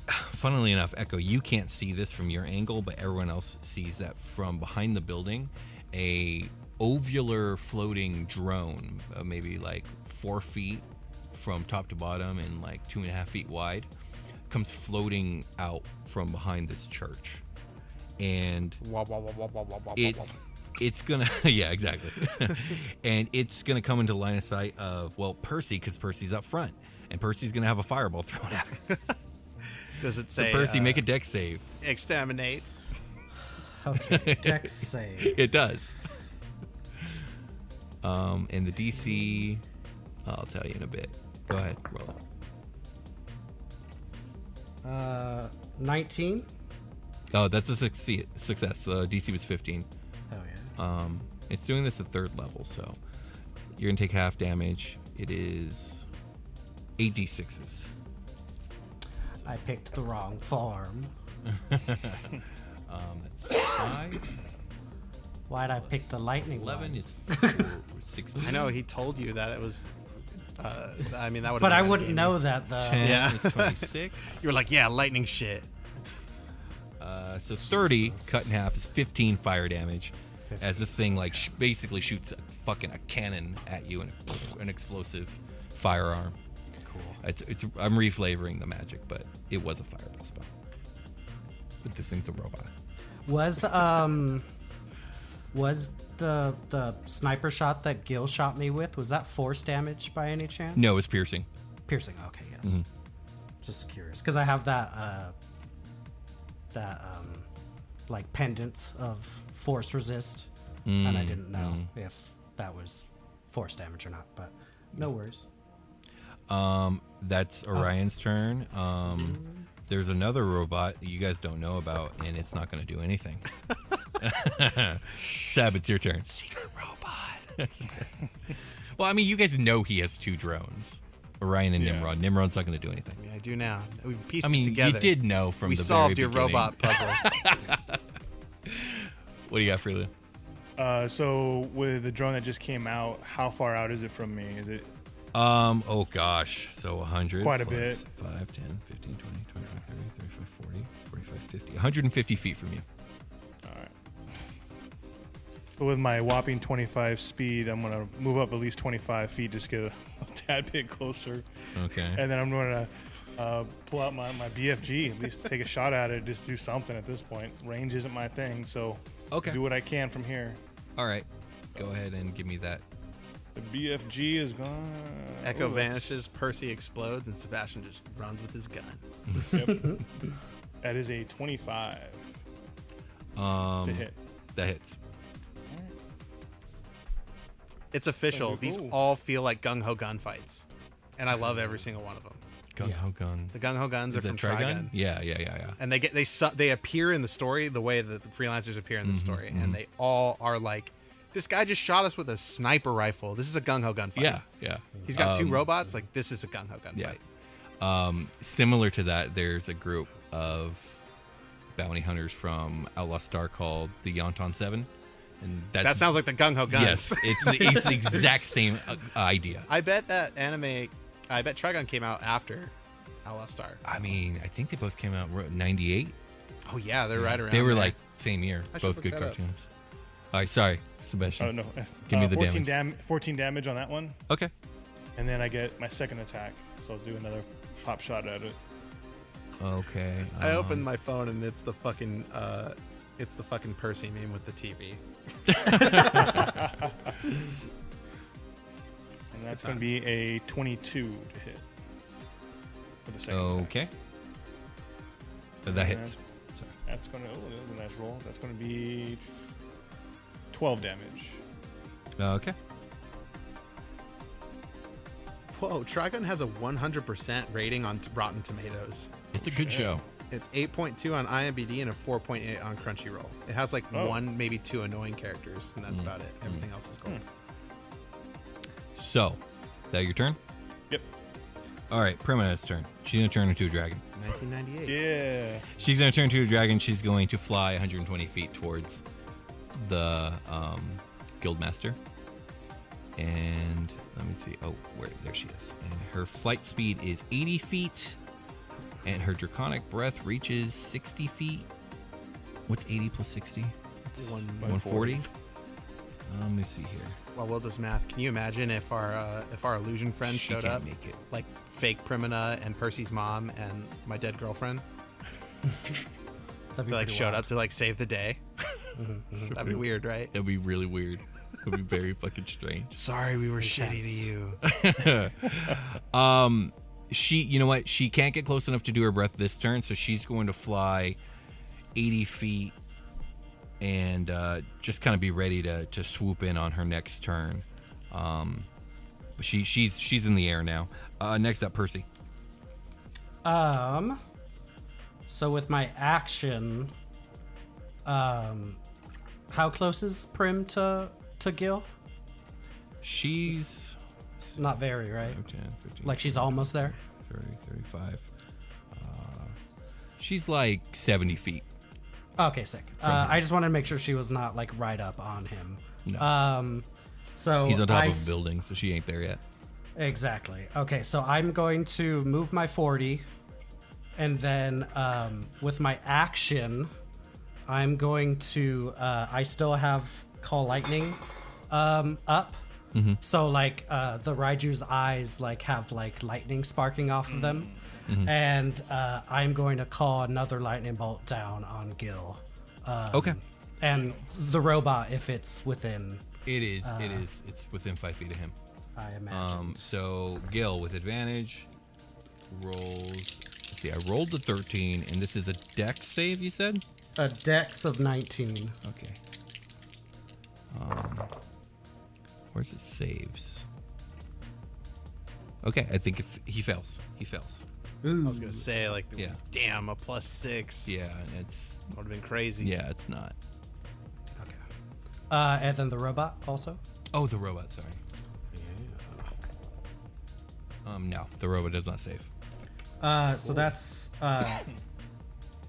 funnily enough, Echo, you can't see this from your angle, but everyone else sees that from behind the building, a ovular floating drone, maybe like 4 feet from top to bottom and like 2.5 feet wide, comes floating out from behind this church, and Wah, wah, wah, wah, wah, wah, wah, it wah. it's gonna yeah, exactly. And it's gonna come into line of sight of, well, Percy, because Percy's up front, and Percy's gonna have a fireball thrown at him. Does it So say Percy, make a dex save. exterminate? Okay, dex save. It does. And the DC, I'll tell you in a bit. Go ahead, roll. 19. Oh, that's a success. DC was 15. Oh yeah. It's doing this at 3rd level, so you're gonna take half damage. It is 8d6s. I picked the wrong farm. That's 5. Why'd I pick the lightning 11 one? is 4, 16. I know he told you that it was. I mean that would. But I wouldn't know that though. 10 Yeah. is 26. You were like, yeah, lightning shit. So 30 Jesus. cut in half is 15 fire damage, 15. as this thing like basically shoots a cannon at you and an explosive firearm. Cool. I'm reflavoring the magic, but it was a fireball spell. But this thing's a robot. Was the sniper shot that Gil shot me with, was that force damage by any chance? No, it's piercing. Piercing. Okay, yes. Mm-hmm. Just curious because I have that like pendant of force resist, and I didn't know if that was force damage or not. But no worries. That's Orion's turn. There's another robot that you guys don't know about, and it's not going to do anything. Sab, it's your turn. Secret robot. Well, I mean, you guys know he has 2 drones, Orion and Yeah. Nimrod. Nimrod's not going to do anything. I mean, I do now. We've pieced I it mean, together. you did know from We the solved very your beginning. robot puzzle. What do you got, Freelia? So with the drone that just came out, how far out is it from me? Is it Oh gosh, so 100 Quite a plus bit. 5, 10, 15, 20, 25, 30, 35, 40, 45, 50. 150 feet from you. But with my whopping 25 speed, I'm gonna move up at least 25 feet just to get a tad bit closer, Okay. and then I'm gonna pull out my BFG, at least take a shot at it, just do something at this point. Range isn't my thing, so Okay. do what I can from here. All right. Go ahead and give me that. The BFG is gone. Echo Ooh, that's- vanishes, Percy explodes, and Sebastian just runs with his gun. Yep. That is a 25 to hit. That hits. It's official. Ooh. These all feel like gung ho gunfights, and I love every single one of them. Gun Yeah. ho gun. The gung ho guns Is are that from Trigun? Trigun, Yeah. and they appear in the story the way that the freelancers appear in the story, and they all are like, this guy just shot us with a sniper rifle. This is a gung ho gunfight. Yeah. He's got 2 robots. Like, this is a gung ho Yeah. gunfight. Similar to that, there's a group of bounty hunters from Outlaw Star called the Yonton 7. And that's, That sounds like the gung ho guns. Yes, it's the exact same idea. I bet that anime. I bet Trigun came out after Outlaw Star. I mean, I think they both came out 98. Oh yeah, they're right around. They were there. like same year. I should Both look good that up. cartoons. All right, sorry, Sebastian. Oh no! Give me the 14 damage on that one, Okay. and then I get my second attack. So I'll do another pop shot at it. Okay. I opened my phone and it's the fucking Percy meme with the TV. And that's going to be a 22 to hit for the second attack. Okay. That hits. Sorry. That's going to, that was a nice roll. That's going to be 12 damage. Okay. Whoa, Trigun has a 100% rating on Rotten Tomatoes. It's a good show. It's 8.2 on IMDb and a 4.8 on Crunchyroll. It has like one, maybe two annoying characters, and that's about it. Everything else is gold. So, that your turn? Yep. All right, Prima's turn. She's going to turn into a dragon. 1998. Yeah. She's going to turn into a dragon. She's going to fly 120 feet towards the Guildmaster. And let me see. Oh, there she is. And her flight speed is 80 feet. And her draconic breath reaches 60 feet. What's 80 plus 60? 140. Let me see here. While Will does math, can you imagine if our illusion friend She showed can't up, make it. like fake Primina and Percy's mom and my dead girlfriend? That'd They like pretty showed wild. up to like save the day. That'd be weird, right? That'd be really weird. That'd be very fucking strange. Sorry, we were shitty Intense. to you. You know what? She can't get close enough to do her breath this turn, so she's going to fly 80 feet and just kind of be ready to swoop in on her next turn. But she's in the air now. Next up, Percy. So with my action, how close is Prim to Gil? She's Not very, right? 10, 15, Like she's almost there. 30, 35. She's like 70 feet. Okay, sick. I just wanted to make sure she was not like right up on him. No. So He's on top I of a building, so she ain't there yet. Exactly. Okay, so I'm going to move my 40, and then with my action, I'm going to. I still have Call Lightning up. Mm-hmm. So like the Raiju's eyes like have like lightning sparking off of them, and I'm going to call another lightning bolt down on Gil. Okay. And the robot if it's within. It is. It's within 5 feet of him. I imagine. So Gil with advantage rolls. Let's see, I rolled the 13, and this is a dex save. You said? A dex of 19. Okay. Where's it saves? Okay, I think if he fails, he fails. I was gonna say like, Yeah. damn, a +6. Yeah, it's Would have been crazy. yeah, it's not. Okay. And then the robot also. Oh, the robot. Sorry. No, the robot does not save. So that's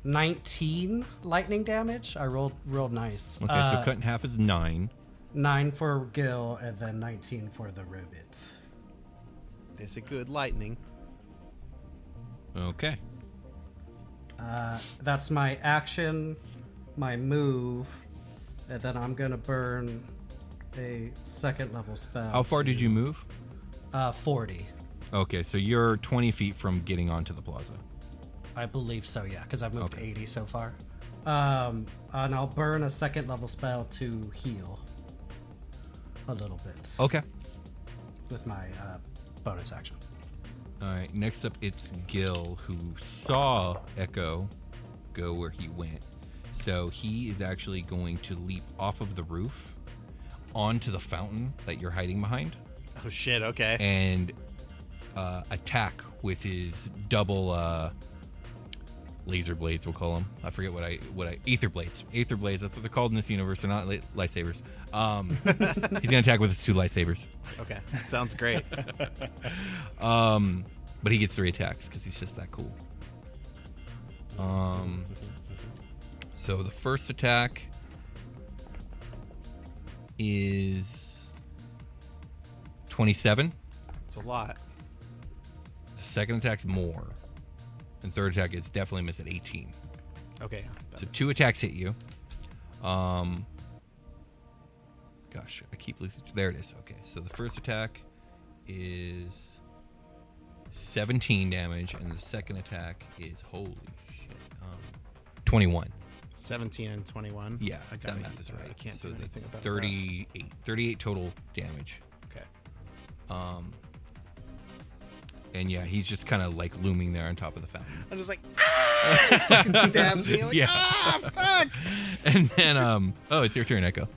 19 lightning damage. I rolled nice. Okay, so cut in half is 9. 9 for Gil and then 19 for the robot. There's a good lightning. Okay. That's my action, my move, and then I'm gonna burn a second level spell. How far did you move? 40. Okay, so you're 20 feet from getting onto the plaza. I believe so, yeah, because I've moved Okay. 80 so far. And I'll burn a second level spell to heal a little bit Okay. with my bonus action. All right, next up it's Gil, who saw Echo go where he went. So he is actually going to leap off of the roof onto the fountain that you're hiding behind Oh shit. Okay. and attack with his double laser blades, we'll call them. I forget what I ether blades. Ether blades, that's what they're called in this universe. They're not lightsabers. He's going to attack with his 2 lightsabers. Okay. Sounds great. But he gets 3 attacks because he's just that cool. So the first attack is 27. It's a lot. The second attack's more. And third attack is definitely miss at 18. Okay. So 2 attacks hit you. Gosh, I keep losing. There it is. Okay, so the first attack is 17 damage, and the second attack is holy shit, 21. 17 and 21. Yeah, I that gotta- math is right. I can't so do anything that's about 38 total damage. that. Okay. And yeah, he's just kind of like looming there on top of the fountain. I'm just like, ah! It fucking stabs me. I'm like, Yeah. ah, fuck. And then, oh, it's your turn, Echo.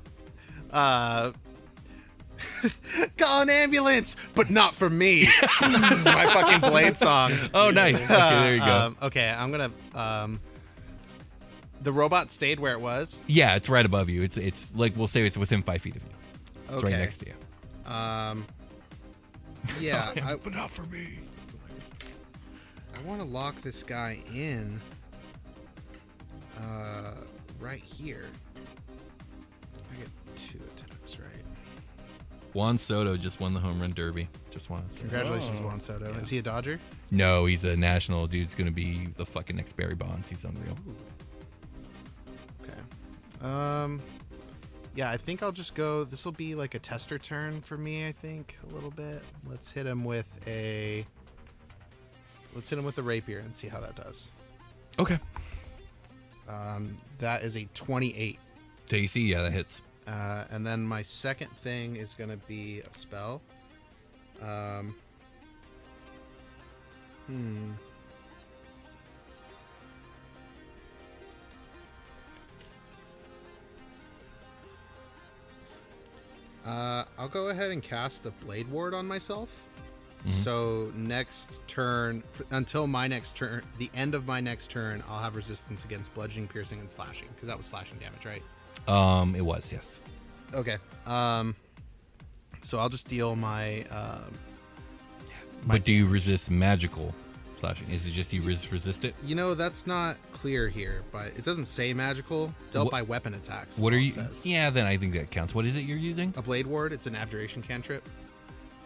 Call an ambulance, but not for me. My fucking Blade song. Oh, nice. Okay, there you go. Okay, I'm gonna. The robot stayed where it was. Yeah, it's right above you. It's like we'll say it's within 5 feet of you. It's right Okay. next to you. Yeah, But not for me. I want to lock this guy in. Right here. I get 2 attacks, right? Juan Soto just won the home run derby. Just want to say. Congratulations, Juan Soto. Yeah. Is he a Dodger? No, he's a national. Dude's going to be the fucking next Barry Bonds. He's unreal. Okay. Yeah, I think I'll just go. This will be like a tester turn for me, I think, a little bit. Let's hit him with a rapier and see how that does. Okay. That is a 28. AC, yeah, that hits. And then my second thing is going to be a spell. I'll go ahead and cast a Blade Ward on myself. So next turn, until my next turn, the end of my next turn, I'll have resistance against bludgeoning, piercing, and slashing, because that was slashing damage, right? It was, yes. Okay. So I'll just deal my. But do you resist magical slashing? Is it just you resist it? You know, that's not clear here, but it doesn't say magical. Dealt What- by weapon attacks. What is are all you? it says. Yeah, then I think that counts. What is it you're using? A Blade Ward. It's an abjuration cantrip.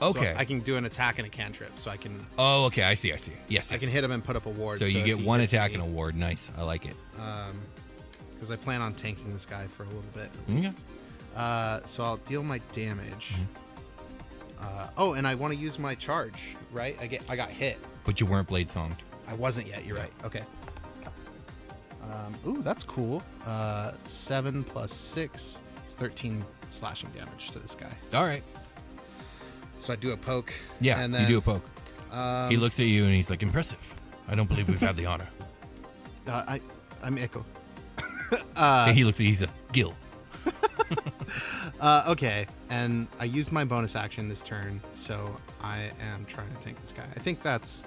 Okay. So I can do an attack and a cantrip, so I can Oh, okay. I see. Yes. I can hit him and put up a ward. So you if get he one hits attack me- and a ward. Nice. I like it. because I plan on tanking this guy for a little bit at Okay. least. So I'll deal my damage. Mm-hmm. Oh, and I want to use my charge, right? I got hit. But you weren't blade songed. I wasn't yet. You're right. Okay. Ooh, that's cool. 7 plus 6 is 13 slashing damage to this guy. All right. So I do a poke. Yeah, and then, you do a poke. He looks at you and he's like, impressive. I don't believe we've had the honor. I'm Echo. And he looks at you, he's a Gil. Okay, and I used my bonus action this turn, so I am trying to tank this guy. I think that's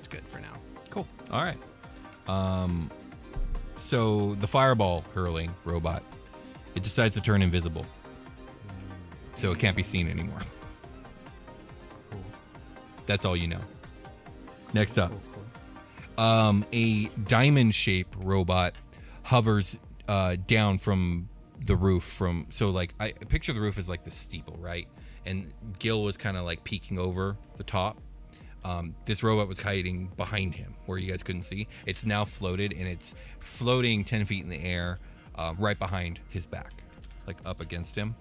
good for now. Cool. All right. So the fireball hurling robot, it decides to turn invisible. So it can't be seen anymore. Cool. That's all you know. Next up, Cool. a diamond-shaped robot hovers down from the roof. I picture the roof as like the steeple, right? And Gil was kind of like peeking over the top. This robot was hiding behind him where you guys couldn't see. It's now floated, and it's floating 10 feet in the air right behind his back, like up against him.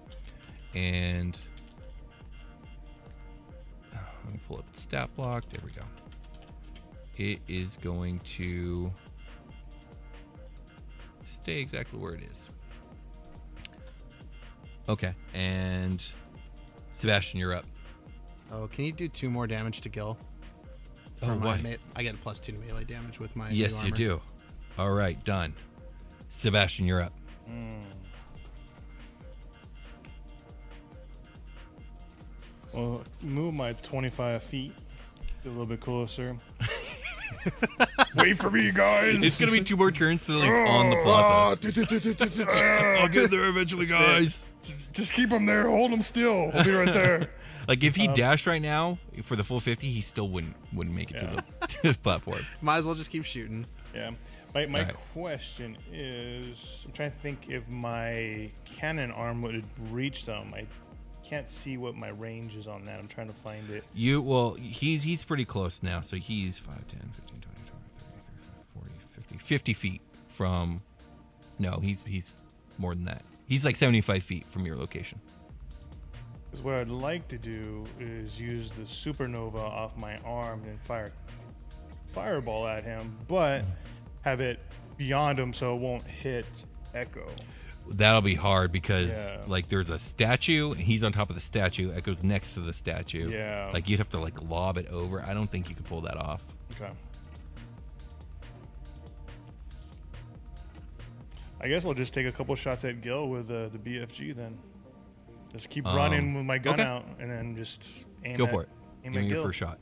And let me pull up the stat block. There we go. It is going to stay exactly where it is. Okay, and Sebastian, you're up. Oh, can you do 2 more damage to Gil? Oh, why? I get a +2 melee damage with my Yes, new you armor. do. All right, done. Sebastian, you're up. Well, move my 25 feet. Get a little bit closer. Wait for me, guys. It's gonna be 2 more turns till he's on the plaza. I'll get there eventually, guys. Just keep him there. Hold him still. I'll be right there. Like if he dashed right now for the full 50, he still wouldn't make it to the platform. Might as well just keep shooting. Yeah. My Alright. question is, I'm trying to think if my cannon arm would reach them. I can't see what my range is on that. I'm trying to find it. He's pretty close now. So he's 5, 10, 15, 20, 30, 40, 50 feet from. No, he's more than that. He's like 75 feet from your location. Because what I'd like to do is use the supernova off my arm and fire fireball at him, but have it beyond him so it won't hit Echo. That'll be hard because Yeah. there's a statue and he's on top of the statue. Echo's next to the statue. Yeah. Like you'd have to lob it over. I don't think you could pull that off. Okay. I guess I'll just take a couple shots at Gil with the BFG then. Just keep running with my gun okay. out, and then just aim Go at, for it. Aim Give at me your Gil. first shot.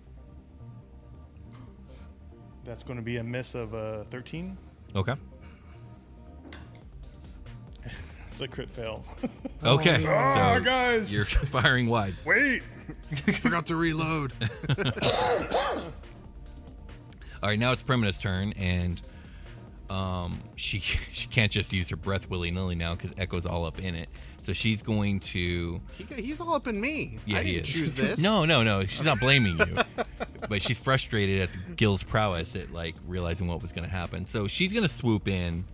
That's going to be a miss of 13. Okay. It's a crit fail. Okay. Ah, So guys! you're firing wide. Wait! Forgot to reload. All right, now it's Primina's turn, and she can't just use her breath willy-nilly now because Echo's all up in it. So she's going to... He's all up in me. Yeah, I he didn't is. choose this. No. She's not blaming you. But she's frustrated at Gil's prowess at, like, realizing what was going to happen. So she's going to swoop in,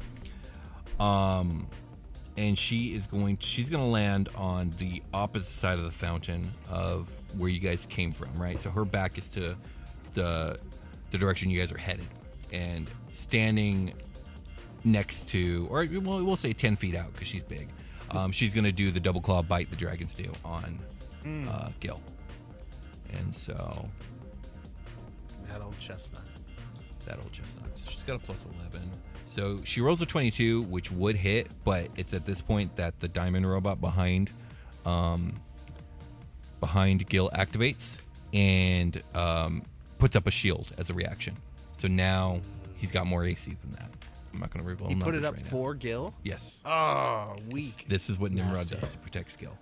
and she's going to land on the opposite side of the fountain of where you guys came from, right? So her back is to the direction you guys are headed, and standing next to, or we'll say 10 feet out because she's big. She's going to do the double claw bite the dragon steel on Gil. And so That old chestnut. So she's got a plus 11. So she rolls a 22, which would hit, but it's at this point that the diamond robot behind Gil activates and puts up a shield as a reaction. So now he's got more AC than that. I'm not going to reveal He put numbers it up right now. for Gil? Yes. Oh, weak. This is what Nimrod Nasty. does. It protects Gil.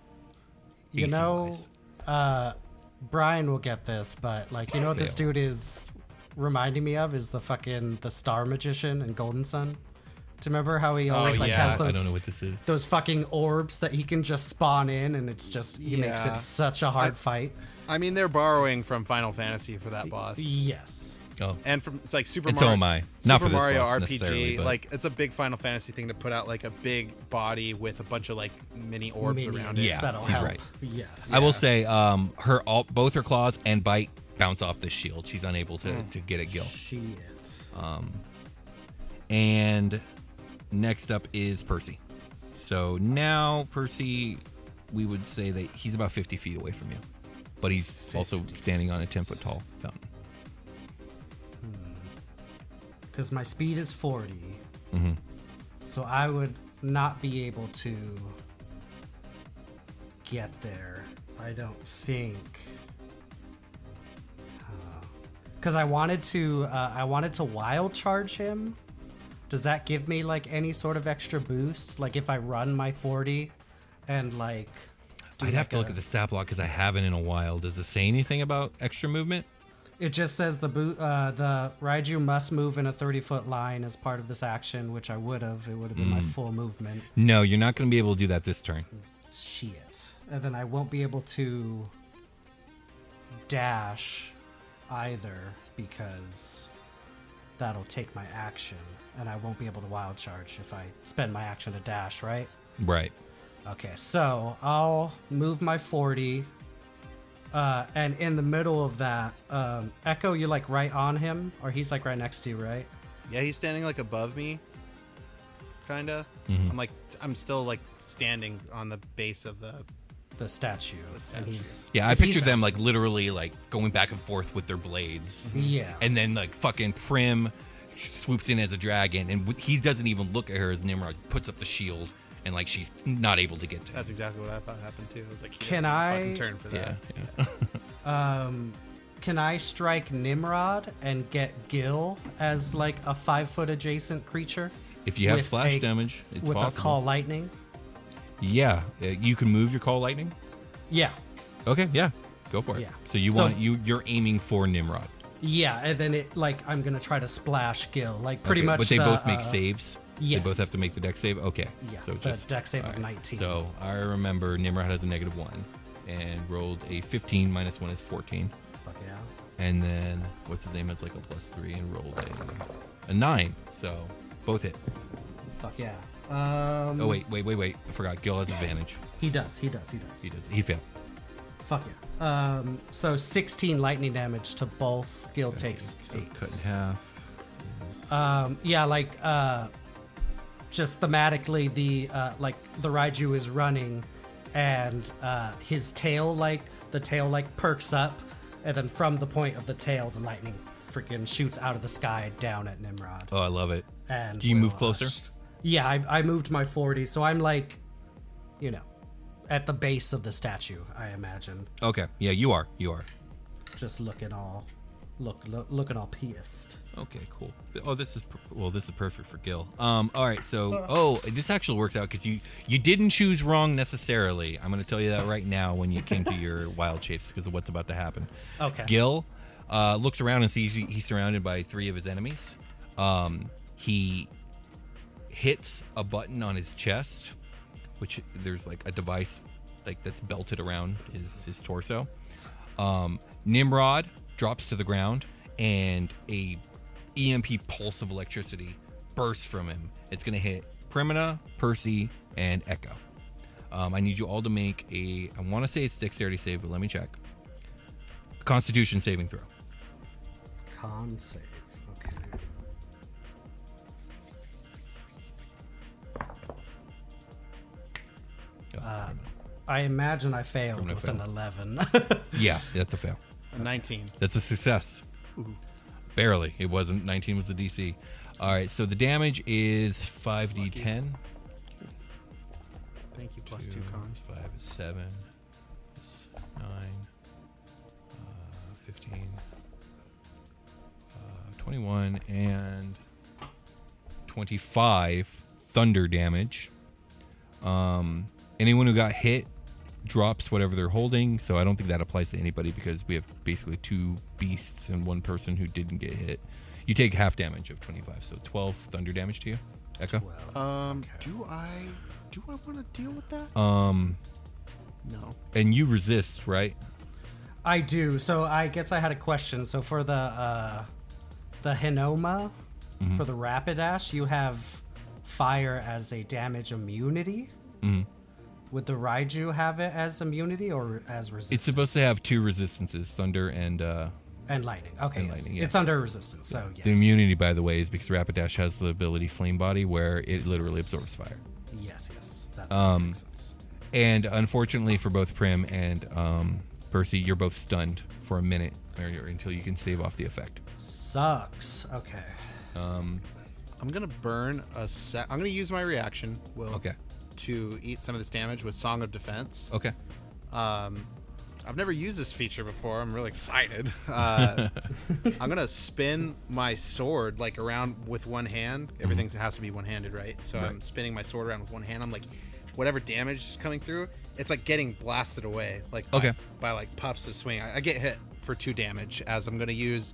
You know, AC-wise. Brian will get this, but like, you know what this Fail. dude is reminding me of is the Star Magician in Golden Sun. Do you remember how he always like yeah. has I those don't know what this is. those fucking orbs that he can just spawn in, and it's just he makes Yeah. it such a hard fight. I mean, they're borrowing from Final Fantasy for that boss. Yes. Oh, And from it's like Super And Mario. so am I. Not for Super this Mario boss necessarily, RPG. but- Like it's a big Final Fantasy thing to put out like a big body with a bunch of like mini orbs Minions around it. Yeah, that'll he's help. right. Yes. I will say, both her claws and bite bounce off the shield. She's unable to get at Gil. Shit. And next up is Percy. So now Percy, we would say that he's about 50 feet away from you, but he's also standing on a 10-foot tall fountain. Because my speed is 40. Mm-hmm. So I would not be able to get there. I don't think. Because I wanted to wild charge him. Does that give me like any sort of extra boost? Like if I run my 40 and like. do I'd have like to look at the stat block because I haven't in a while. Does it say anything about extra movement? It just says the Raiju must move in a 30-foot line as part of this action, which I would have. It would have been my full movement. No, you're not going to be able to do that this turn. Shit. And then I won't be able to dash either because that'll take my action. And I won't be able to wild charge if I spend my action to dash, right? Right. Okay, so I'll move my 40. And in the middle of that, Echo, you're like right on him, or he's like right next to you, right? Yeah, he's standing like above me. Kinda. Mm-hmm. I'm still like standing on the base of the. The statue. And he's Yeah, I if pictured he's- them like literally like going back and forth with their blades. Yeah. And then like fucking Prim swoops in as a dragon, and he doesn't even look at her as Nimrod puts up the shield, and like she's not able to get to him. That's exactly what I thought happened too. I was like, Can fucking turn for that? Yeah. Can I strike Nimrod and get Gil as like a 5-foot adjacent creature? If you have With splash a- damage, it's with possible. a call lightning? Yeah, you can move your call lightning. Yeah. Okay, yeah, go for it. Yeah. So So- you're aiming for Nimrod. Yeah, and then it like I'm gonna try to splash Gil, like pretty Okay, much. But they the, both make saves. yes. They both have to make the dex save. Okay. Yeah, So the just dex save of alright. 19. So I remember Nimrod has a -1 and rolled a 15 minus 1 is 14. Fuck yeah. And then what's his name has like a +3 and rolled a 9. So both hit. Fuck yeah. Oh wait. I forgot. Gil has advantage. He does. He failed. Fuck yeah. So 16 lightning damage to both. Gil takes So 8. cut in half. Yeah, like just thematically, the Raiju is running, and his tail perks up, and then from the point of the tail, the lightning freaking shoots out of the sky down at Nimrod. Oh, I love it. And Do you move will, closer? Yeah, I moved my 40, so I'm like, at the base of the statue, I imagine. Okay. Yeah, you are. Just looking all looking all pissed. Okay, cool. Oh, this is perfect for Gil. All right, so this actually works out because you didn't choose wrong necessarily. I'm going to tell you that right now when you came to your wild shapes because of what's about to happen. Okay. Gil looks around and sees he's surrounded by 3 of his enemies. He hits a button on his chest, which there's like a device like that's belted around his torso. Nimrod drops to the ground, and a EMP pulse of electricity bursts from him. It's going to hit Primina, Percy, and Echo. I need you all to make I want to say it's dexterity save, but let me check. Constitution saving throw. Con save. Okay. I imagine I failed with an 11. Yeah, that's a fail. 19. That's a success. Ooh. Barely. It wasn't. 19 was the DC. All right, so the damage is 5d10. Thank you. Plus 2 con. 5 is 7. 9. 15. 21 and 25 thunder damage. Anyone who got hit drops whatever they're holding, so I don't think that applies to anybody because we have basically 2 beasts and 1 person who didn't get hit. You take half damage of 25, so 12 thunder damage to you. Echo? Okay. Do I want to deal with that? No. And you resist, right? I do. So I guess I had a question. So for the Hinoma, for the Rapidash, you have fire as a damage immunity. Mm-hmm. Would the Raiju have it as immunity or as resistance? It's supposed to have 2 resistances, thunder and lightning. Okay, and yes. lightning, yeah. It's under resistance, so yes. The immunity, by the way, is because Rapidash has the ability Flame Body where it literally absorbs fire. Yes. That does make sense. And unfortunately for both Prim and Percy, you're both stunned for a minute until you can save off the effect. Sucks. Okay. I'm gonna burn I'm gonna use my reaction, Will. Okay. To eat some of this damage with Song of Defense. Okay. I've never used this feature before. I'm really excited. I'm gonna spin my sword like around with one hand. Everything has to be one-handed, right? So Right. I'm spinning my sword around with one hand. I'm like, whatever damage is coming through, it's like getting blasted away, like by like puffs of swing. I get hit for 2 damage as I'm gonna use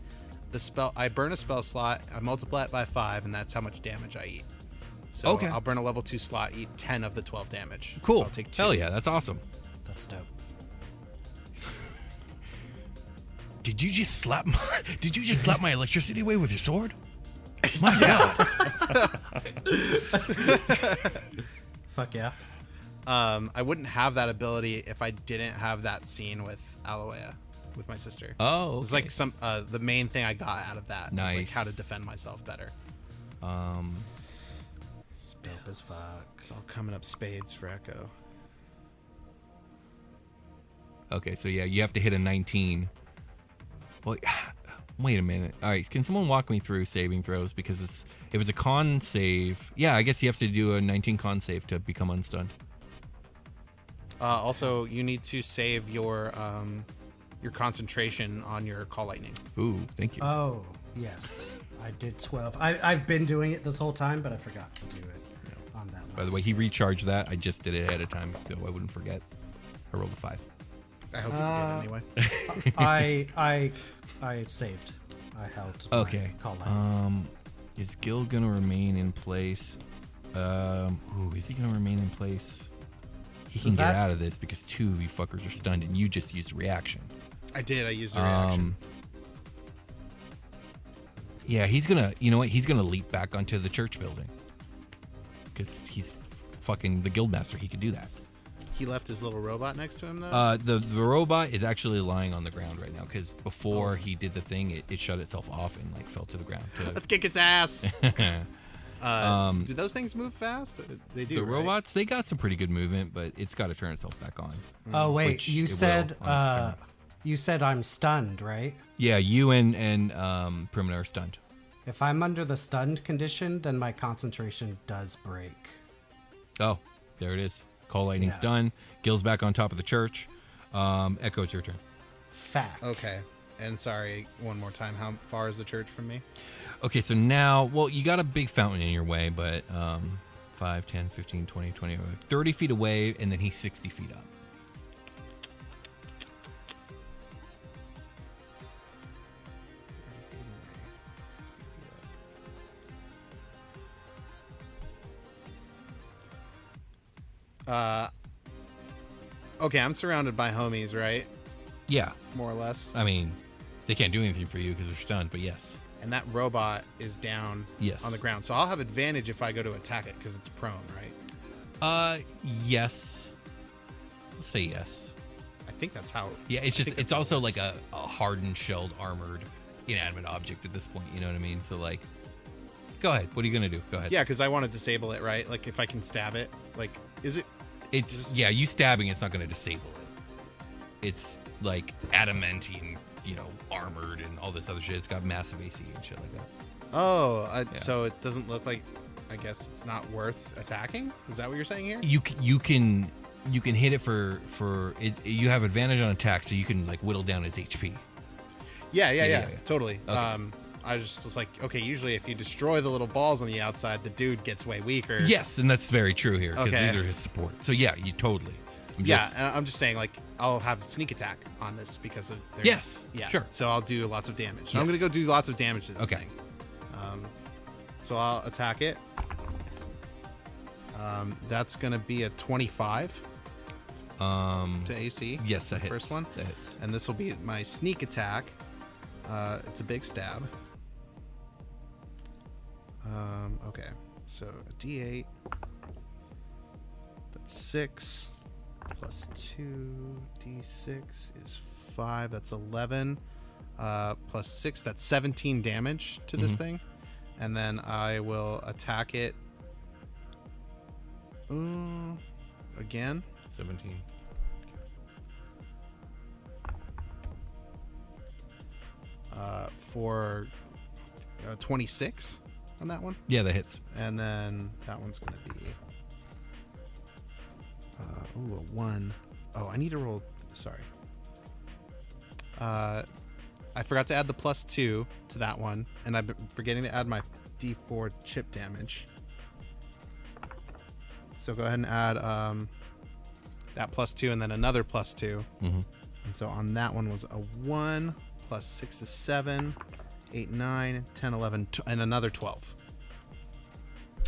the spell. I burn a spell slot. I multiply it by 5, and that's how much damage I eat. So Okay. I'll burn a level 2 slot, eat 10 of the 12 damage. Cool. So I'll take 2. Hell yeah, that's awesome. That's dope. Did you just slap my electricity away with your sword? My God. Fuck yeah. I wouldn't have that ability if I didn't have that scene with Aloea, with my sister. Oh, okay. It's like the main thing I got out of that. Nice. Was like how to defend myself better. Dope as fuck. It's all coming up spades for Echo. Okay, so yeah, you have to hit a 19. Wait a minute. All right, can someone walk me through saving throws? Because it was a con save. Yeah, I guess you have to do a 19 con save to become unstunned. Also, you need to save your concentration on your Call Lightning. Ooh, thank you. Oh, yes. I did 12. I've been doing it this whole time, but I forgot to do it on that. By the way, he recharged that. I just did it ahead of time, so I wouldn't forget. I rolled a 5. I hope it's good anyway. I saved. I held. My Okay. Call lightning. Is Gil gonna remain in place? Is he gonna remain in place? He can Does get that- out of this because 2 of you fuckers are stunned, and you just used a reaction. I did. I used a reaction. Yeah, he's gonna. You know what? He's gonna leap back onto the church building because he's fucking the Guildmaster. He could do that. He left his little robot next to him, though? The robot is actually lying on the ground right now because before he did the thing, it shut itself off and like fell to the ground. Let's kick his ass! Do those things move fast? They do, The right? robots, they got some pretty good movement, but it's got to turn itself back on. Oh wait, which you it will said on its turn. you said I'm stunned, right? Yeah, you and Primina are stunned. If I'm under the stunned condition, then my concentration does break. Oh, there it is. Call lightning's Yeah. done. Gil's back on top of the church. Echo, it's your turn. Fact. Okay. And sorry, one more time. How far is the church from me? Okay, so now, well, you got a big fountain in your way, but 5, 10, 15, 20, 30 feet away, and then he's 60 feet up. Okay, I'm surrounded by homies, right? Yeah, More or less. I mean, they can't do anything for you because they're stunned, but yes. And that robot is down Yes. on the ground. So I'll have advantage if I go to attack it because it's prone, right? Yes. Let's say yes. I think that's how. Yeah, it's I just, think it's that's how also it like works. a hardened, shelled, armored, inanimate object at this point, you know what I mean? So, like, go ahead. What are you going to do? Go ahead. Yeah, because I want to disable it, right? Like if I can stab it, like is it? It's, yeah, you stabbing it's not going to disable it. It's like adamantine, you know, armored and all this other shit. It's got massive AC and shit like that. Oh, Yeah. so it doesn't look like. I guess it's not worth attacking. Is that what you're saying here? You can hit it for it's, you have advantage on attack, so you can like whittle down its HP. Yeah. yeah. Totally. Okay. I just was like, okay, usually if you destroy the little balls on the outside, the dude gets way weaker. Yes, and that's very true here because Okay. these are his support. So yeah, you totally. I'm Yeah, just- and I'm just saying, like, I'll have sneak attack on this because of there's, Yes, yeah, sure. So I'll do lots of damage. So I'm Yes. gonna go do lots of damage to this Okay. thing. So I'll attack it. That's gonna be a 25 to AC. yes, that the hits. first one, That hits. and this will be my sneak attack. It's a big stab. Okay, so a D8. That's 6 plus 2 D6 is 5. That's 11. Plus 6. That's 17 damage to this thing, and then I will attack it. Again. 17. For 26 on that one. Yeah, that hits. And then that one's going to be a 1. Oh, I need to roll. Sorry. I forgot to add the +2 to that one, and I've been forgetting to add my D4 chip damage. So go ahead and add that +2 and then another +2. Mm-hmm. And so on that one was a 1 plus 6 is 7, 8, 9, 10, 11, and another 12.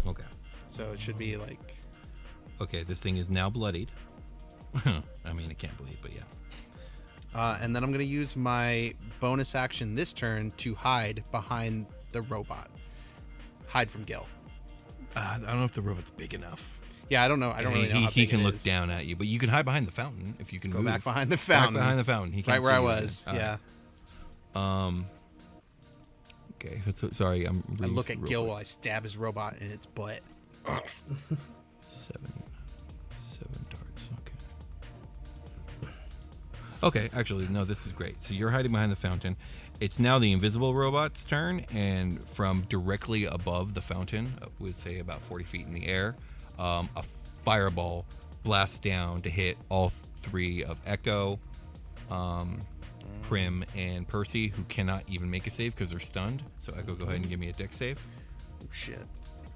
Okay. So it should be like. Okay, this thing is now bloodied. I mean, it can't bleed, but yeah. And then I'm going to use my bonus action this turn to hide behind the robot. Hide from Gil. I don't know if the robot's big enough. Yeah, I don't know. I don't really know how He big can it look is. down at you, but you can hide behind the fountain if you can Go move. back behind the Back fountain. behind the fountain. He can't Right where see I you was. then. Yeah. Okay. So, sorry, I'm. I look real at Gil quick. while I stab his robot in its butt. 7 darts. Okay. Okay. Actually, no. This is great. So you're hiding behind the fountain. It's now the invisible robot's turn, and from directly above the fountain, we'd say about 40 feet in the air, a fireball blasts down to hit all three of Echo, Prim, and Percy, who cannot even make a save because they're stunned. So Echo, go ahead and give me a dex save. Oh, shit.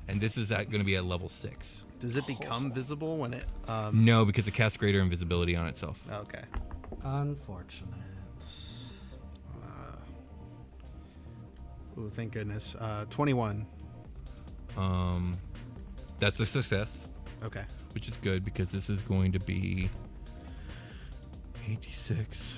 And this is going to be at level 6. Does it become visible when it. No, because it casts greater invisibility on itself. Okay. Unfortunate. Oh, thank goodness. 21. That's a success, Okay. which is good because this is going to be 86.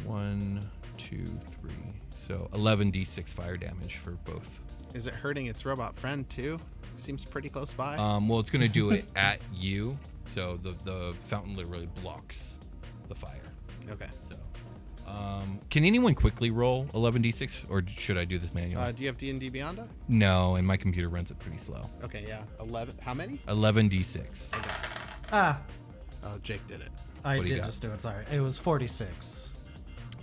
1, 2, 3. So 11d6 fire damage for both. Is it hurting its robot friend too? Seems pretty close by. Well, it's going to do it at you. So the fountain literally blocks the fire. Okay. So, can anyone quickly roll 11d6, or should I do this manually? Do you have D&D Beyond? No, and my computer runs it pretty slow. Okay, yeah. 11. How many? 11d6. Okay. Ah, Oh, Jake did it. I What do you did got? just do it. Sorry. It was 46.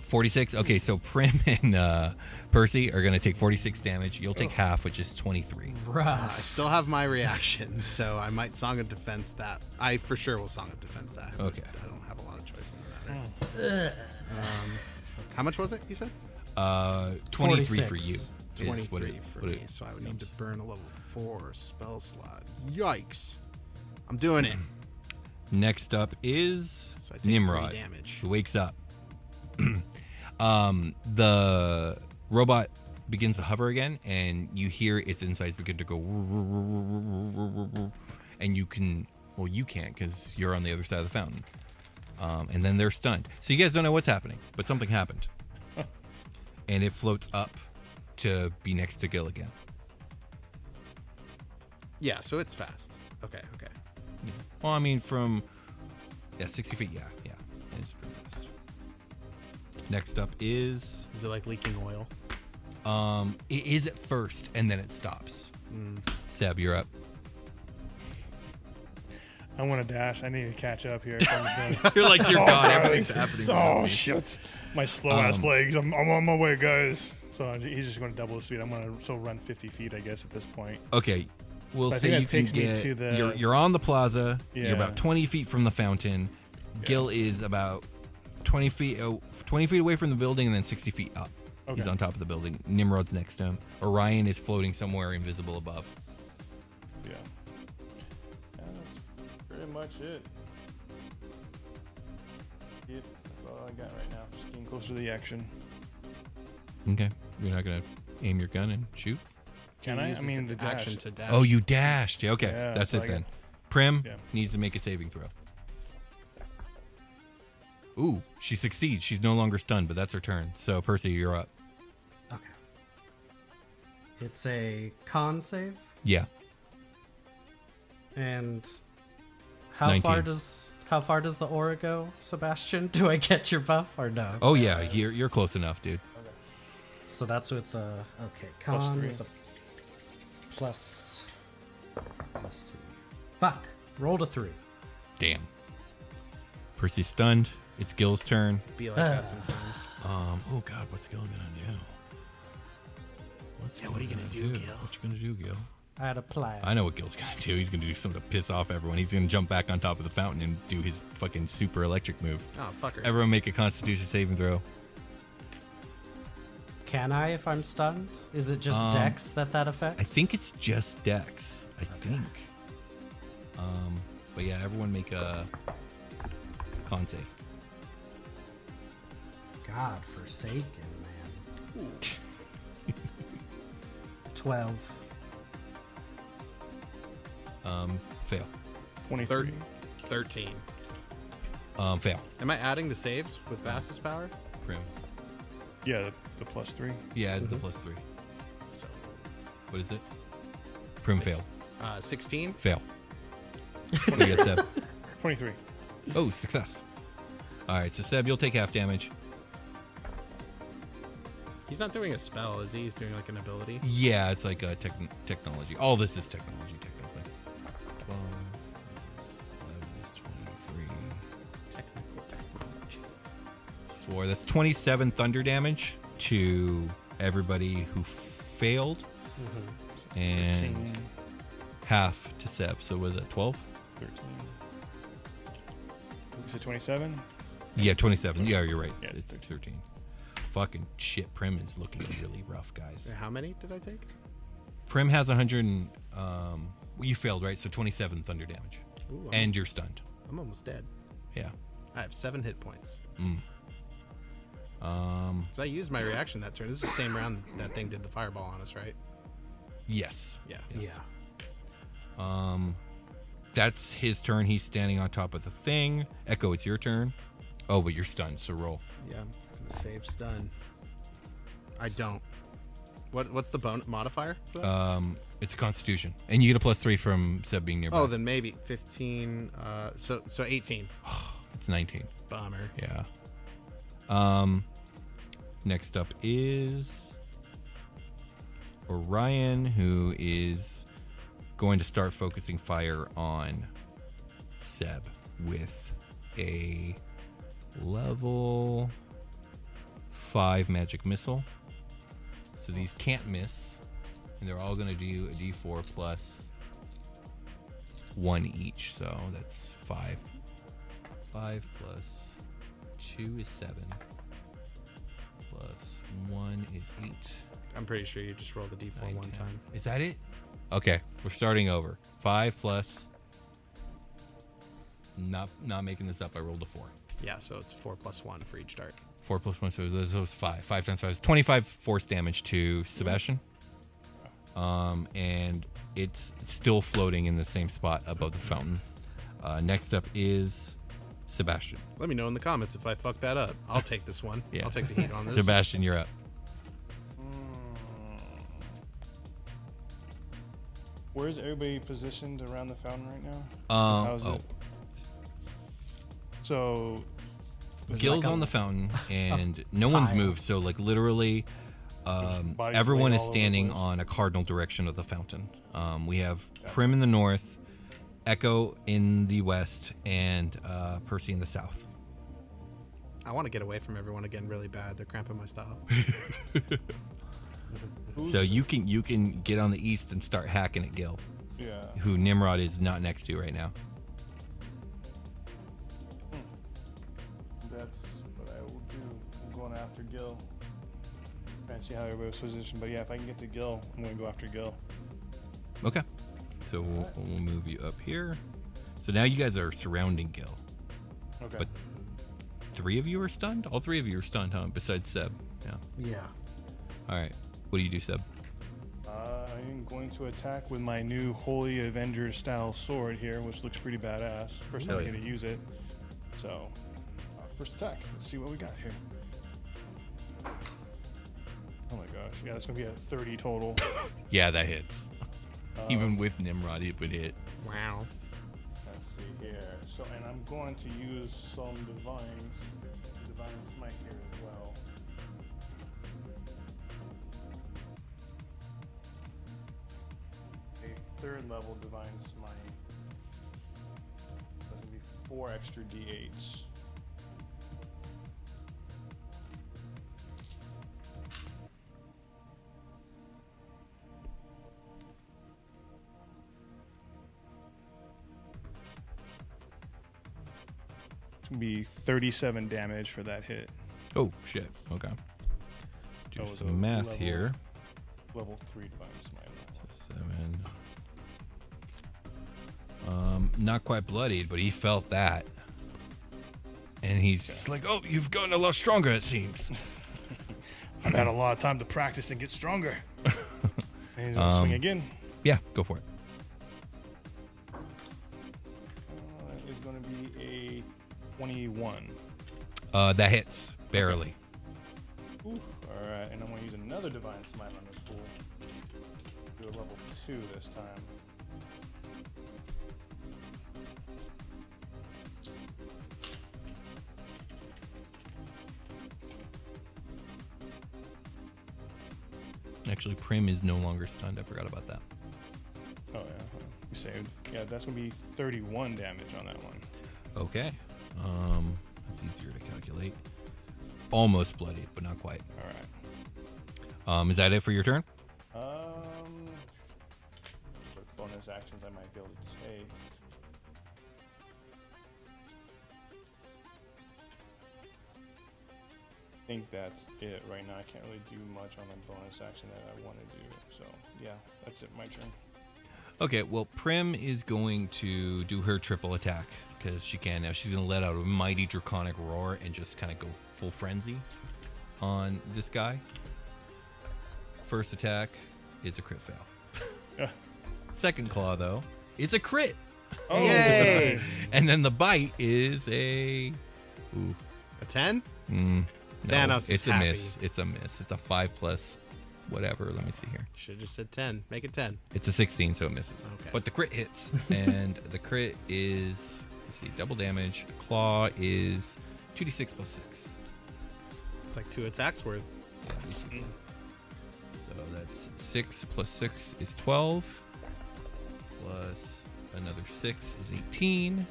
46. Okay, so Prim and Percy are going to take 46 damage. You'll take half, which is 23. I Rough. still have my reaction, so I might Song of Defense that. I for sure will Song of Defense that. Okay. I don't have a lot of choice in the matter. How much was it, you said? 23 for 46. you. is 23 for me, so I would need to burn a level 4 spell slot. Yikes. I'm doing it. Next up is So I take 3 Nimrod, damage. who wakes up. The robot begins to hover again, and you hear its insides begin to go, and you can, well, you can't because you're on the other side of the fountain. And then they're stunned. So you guys don't know what's happening, but something happened. And it floats up to be next to Gil again. Yeah, so it's fast. Okay. Well, I mean, from 60 feet. Yeah, it's pretty fast. Next up is Is it like leaking oil? it is at first, and then it stops. Seb, you're up. I want to dash. I need to catch up here. So I'm just gonna, You're like, dear Oh, God, guys. everything's happening. around oh me. shit! My slow ass legs. I'm on my way, guys. So he's just going to double the speed. I'm going to still run 50 feet, I guess, at this point. Okay, we'll But I say think you that can takes me get. to the- You're on the plaza. You're Yeah. about 20 feet from the fountain. Gil is about 20 feet away from the building, and then 60 feet up. He's Okay. on top of the building. Nimrod's next to him. Orion is floating somewhere invisible above. Yeah. That's pretty much it. That's all I got right now. Just getting closer to the action. Okay, you're not gonna aim your gun and shoot. Can I? I mean, the action dash. to dash. Oh, you dashed. Yeah, okay, Yeah, that's so it I then. got- Prim Yeah. needs to make a saving throw. Ooh, she succeeds. She's no longer stunned, but that's her turn. So Percy, you're up. Okay. It's a con save, Yeah. and how 19. far does the aura go, Sebastian? Do I get your buff or no? Oh yeah, you're close enough, dude. So that's with okay, Plus con 3. with a plus. Let's see. Fuck. Rolled a 3. Damn. Percy's stunned. It's Gil's turn. Be like that sometimes. Oh God, what's Gil gonna do? What are you gonna do, Gil? What you gonna do, Gil? I had a plan. I know what Gil's gonna do. He's gonna do something to piss off everyone. He's gonna jump back on top of the fountain and do his fucking super electric move. Oh, fucker. Everyone make a Constitution saving throw. Can I if I'm stunned? Is it just Dex that affects? I think it's just Dex. I think. But yeah, everyone make a con save. God forsaken, man. 12. Fail. 23. 13. Fail. Am I adding the saves with Bass's power? Prim. Yeah, the plus 3. Yeah, add the +3. So, What is it? Prim failed. 16. Fail. What do you got, Seb? 23. Oh, success. All right, so Seb, you'll take half damage. He's not doing a spell, is he? He's doing like an ability. Yeah, it's like technology. All this is technology, technically. 12, 11 is 23. Technical technology. 4. That's 27 thunder damage to everybody who failed. And 13. half to Seb. So was it 12? 13. Is it 27? Yeah, 27. Yeah, you're right. Yeah, It's 13. Fucking shit. Prim is looking really rough, guys. How many did I take? Prim has 100 and, you failed, right? So 27 thunder damage. Ooh, And you're stunned. I'm almost dead. Yeah. I have 7 hit points. Um, So I used my reaction that turn. This is the same round that thing did the fireball on us, right? yes. Yeah. Yes. That's his turn. He's standing on top of the thing. Echo, it's your turn. Oh, but you're stunned, so roll. Yeah. The save's done. I don't. What's the modifier for that? It's a Constitution, and you get a +3 from Seb being nearby. Oh, then maybe 15. So 18. It's 19. Bummer. Yeah. Next up is Orion, who is going to start focusing fire on Seb with a level 5 magic missile. So these can't miss. And they're all going to do a d4 plus 1 each. So that's 5. 5 plus 2 is 7. Plus 1 is 8. I'm pretty sure you just roll the d4 9, one 10. time. Is that it? Okay, we're starting over. 5 plus... Not making this up, I rolled a 4. Yeah, so it's 4 plus 1 for each dart. 4 plus 1, so those 5. 5 times 5 is 25 force damage to Sebastian. And it's still floating in the same spot above the fountain. Next up is Sebastian. Let me know in the comments if I fuck that up. I'll take this one. Yeah. I'll take the heat on this. Sebastian, you're up. Where's everybody positioned around the fountain right now? How's it? So, Gil's on the fountain, and no one's moved. So, like, literally, bodies everyone laying is all over the standing place. on a cardinal direction of the fountain. We have Prim in the north, Echo in the west, and Percy in the south. I want to get away from everyone again really bad. They're cramping my style. So you can get on the east and start hacking at Gil, yeah. who Nimrod is not next to right now. That's what I will do. I'm going after Gil. Trying to see how everybody's positioned. But yeah, if I can get to Gil, I'm going to go after Gil. Okay. So we'll move you up here. So now you guys are surrounding Gil. Okay. But 3 of you are stunned? All 3 of you are stunned, huh? Besides Seb. Yeah. Yeah. All right. What do you do, Seb? I'm going to attack with my new Holy Avenger style sword here, which looks pretty badass. First time Hell I yeah. get to use it. So, first attack. Let's see what we got here. Oh my gosh. Yeah, that's going to be a 30 total. Yeah, that hits. Even with Nimrod, it would hit. Wow. Let's see here. So, and I'm going to use some divine smite here as well. A 3rd level divine smite. That's gonna be 4 extra d8s. It's gonna be 37 damage for that hit. Oh, shit. Okay. Do That was a some math level- here. Level 3 divine smite. 7. Not quite bloodied, but he felt that. And he's just like, oh, you've gotten a lot stronger, it seems. I've had a lot of time to practice and get stronger. And he's gonna swing again. Yeah, go for it. That is gonna be a 21. That hits. Barely. Ooh. All right, and I'm gonna use another divine smite on this fool. Do a level 2 this time. Actually, Prim is no longer stunned. I forgot about that. Oh yeah, you saved. Yeah, that's gonna be 31 damage on that one. Okay. That's easier to calculate. Almost bloodied, but not quite. All right. Is that it for your turn? What bonus actions I might be able to take? I think that's it right now. I can't really do much on the bonus action that I want to do. So yeah, that's it. My turn. Okay, well, Prim is going to do her triple attack because she can now. She's going to let out a mighty draconic roar and just kind of go full frenzy on this guy. First attack is a crit fail. Yeah. Second claw, though, is a crit. Oh, Yay! nice. And then the bite is a... Ooh. A 10? No, Thanos is it's a happy. miss. It's a miss. It's a 5 plus whatever. Let me see here. Should have just said 10. Make it 10. It's a 16, so it misses. Okay. But the crit hits. And the crit is, let's see, double damage. Claw is 2d6 plus 6. It's like 2 attacks worth. Yeah, let me see. So that's 6 plus 6 is 12. Plus another 6 is 18.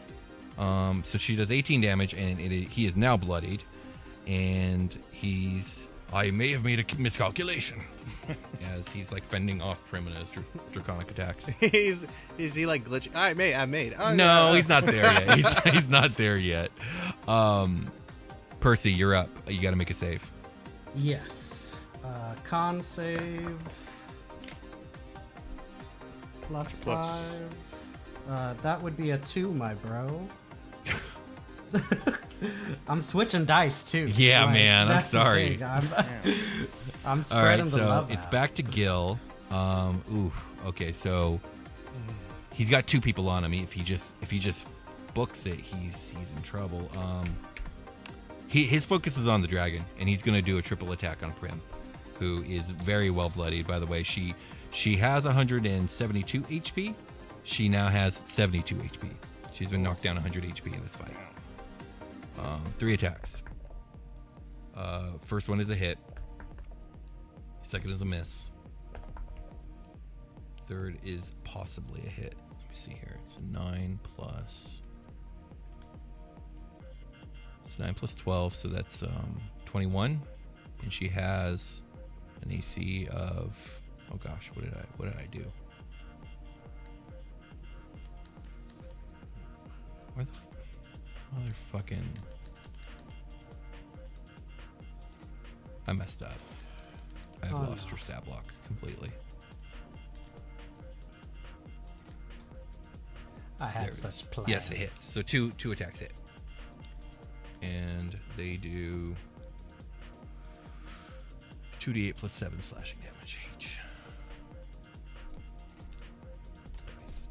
So she does 18 damage, and he is now bloodied. and I may have made a miscalculation as he's like fending off Prim and his draconic attacks. is he like glitching? I made. Oh, No, he's not there yet. He's not there yet. Percy, you're up. You got to make a save. Yes. Con save. +5. That would be a 2, my bro. I'm switching dice too. Yeah, man. I'm that's the sorry. thing. I'm All spreading right, the so love it's out. back to Gil. Okay, so he's got 2 people on him. If he just books it, he's in trouble. His focus is on the dragon, and he's gonna do a triple attack on Prim, who is very well bloodied. By the way, she has 172 HP. She now has 72 HP. She's been knocked down 100 HP in this fight. 3 attacks. First one is a hit. Second is a miss. Third is possibly a hit. Let me see here. It's a 9 plus. It's 9 plus 12, so that's 21. And she has an AC of. Oh gosh, what did I do? Where the motherfucking. I messed up. I've lost her stat block completely. I There had it such is. plans. Yes, it hits. So two attacks hit. And they do 2d8 plus 7 slashing damage each.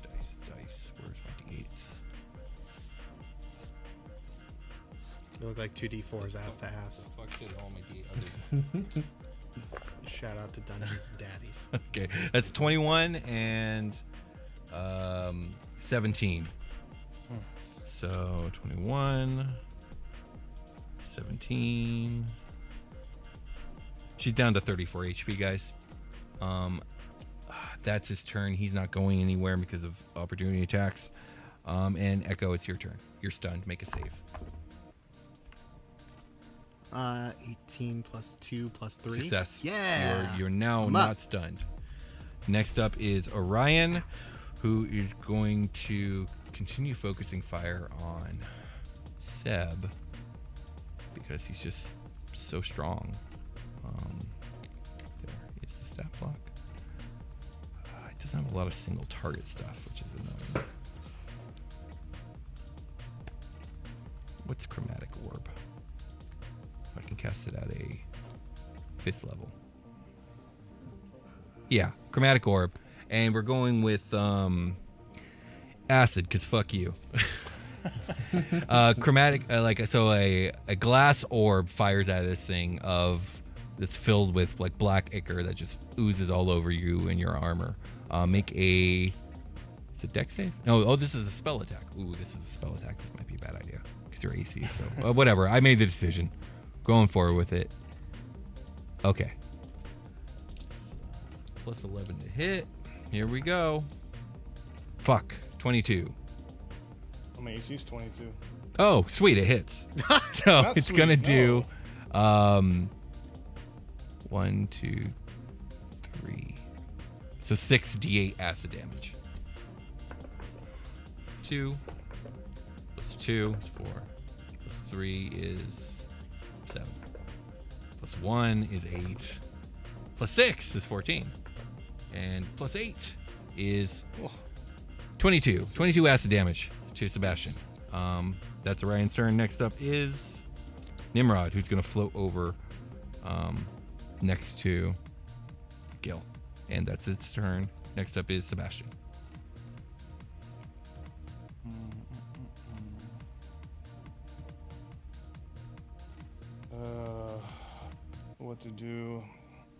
Dice. Where's my d8s? They look like 2d4s ass to ass. Fuck did all my d8s? Shout out to Dungeons Daddies. Okay, that's 21 and 17. So 21, 17. She's down to 34 HP, guys. That's his turn. He's not going anywhere because of opportunity attacks. And Echo, it's your turn. You're stunned. Make a save. 18 plus 2 plus 3. Success. Yeah. You're now I'm up. not stunned. Next up is Orion, who is going to continue focusing fire on Seb because he's just so strong. There is the stat block. It doesn't have a lot of single target stuff, which is annoying. What's Chromatic Orb? I can cast it at a 5th level. Yeah, Chromatic Orb. And we're going with acid, because fuck you. Chromatic, a glass orb fires out of this thing that's filled with like black ichor that just oozes all over you and your armor. Make a... Is it dex save? No, this is a spell attack. Ooh, this is a spell attack. This might be a bad idea because you're AC, so whatever. I made the decision. Going forward with it. Okay. Plus 11 to hit. Here we go. Fuck. 22. My AC's 22. Oh, sweet. It hits. So Not it's sweet, going to no. do 1, 2, 3. So 6d8 acid damage. 2 plus 2 is 4. Plus 3 is 7. Plus 1 is 8. Plus 6 is 14. And plus 8 is 22. 22 acid damage to Sebastian. That's Orion's turn. Next up is Nimrod, who's going to float over next to Gil. And that's its turn. Next up is Sebastian. What to do?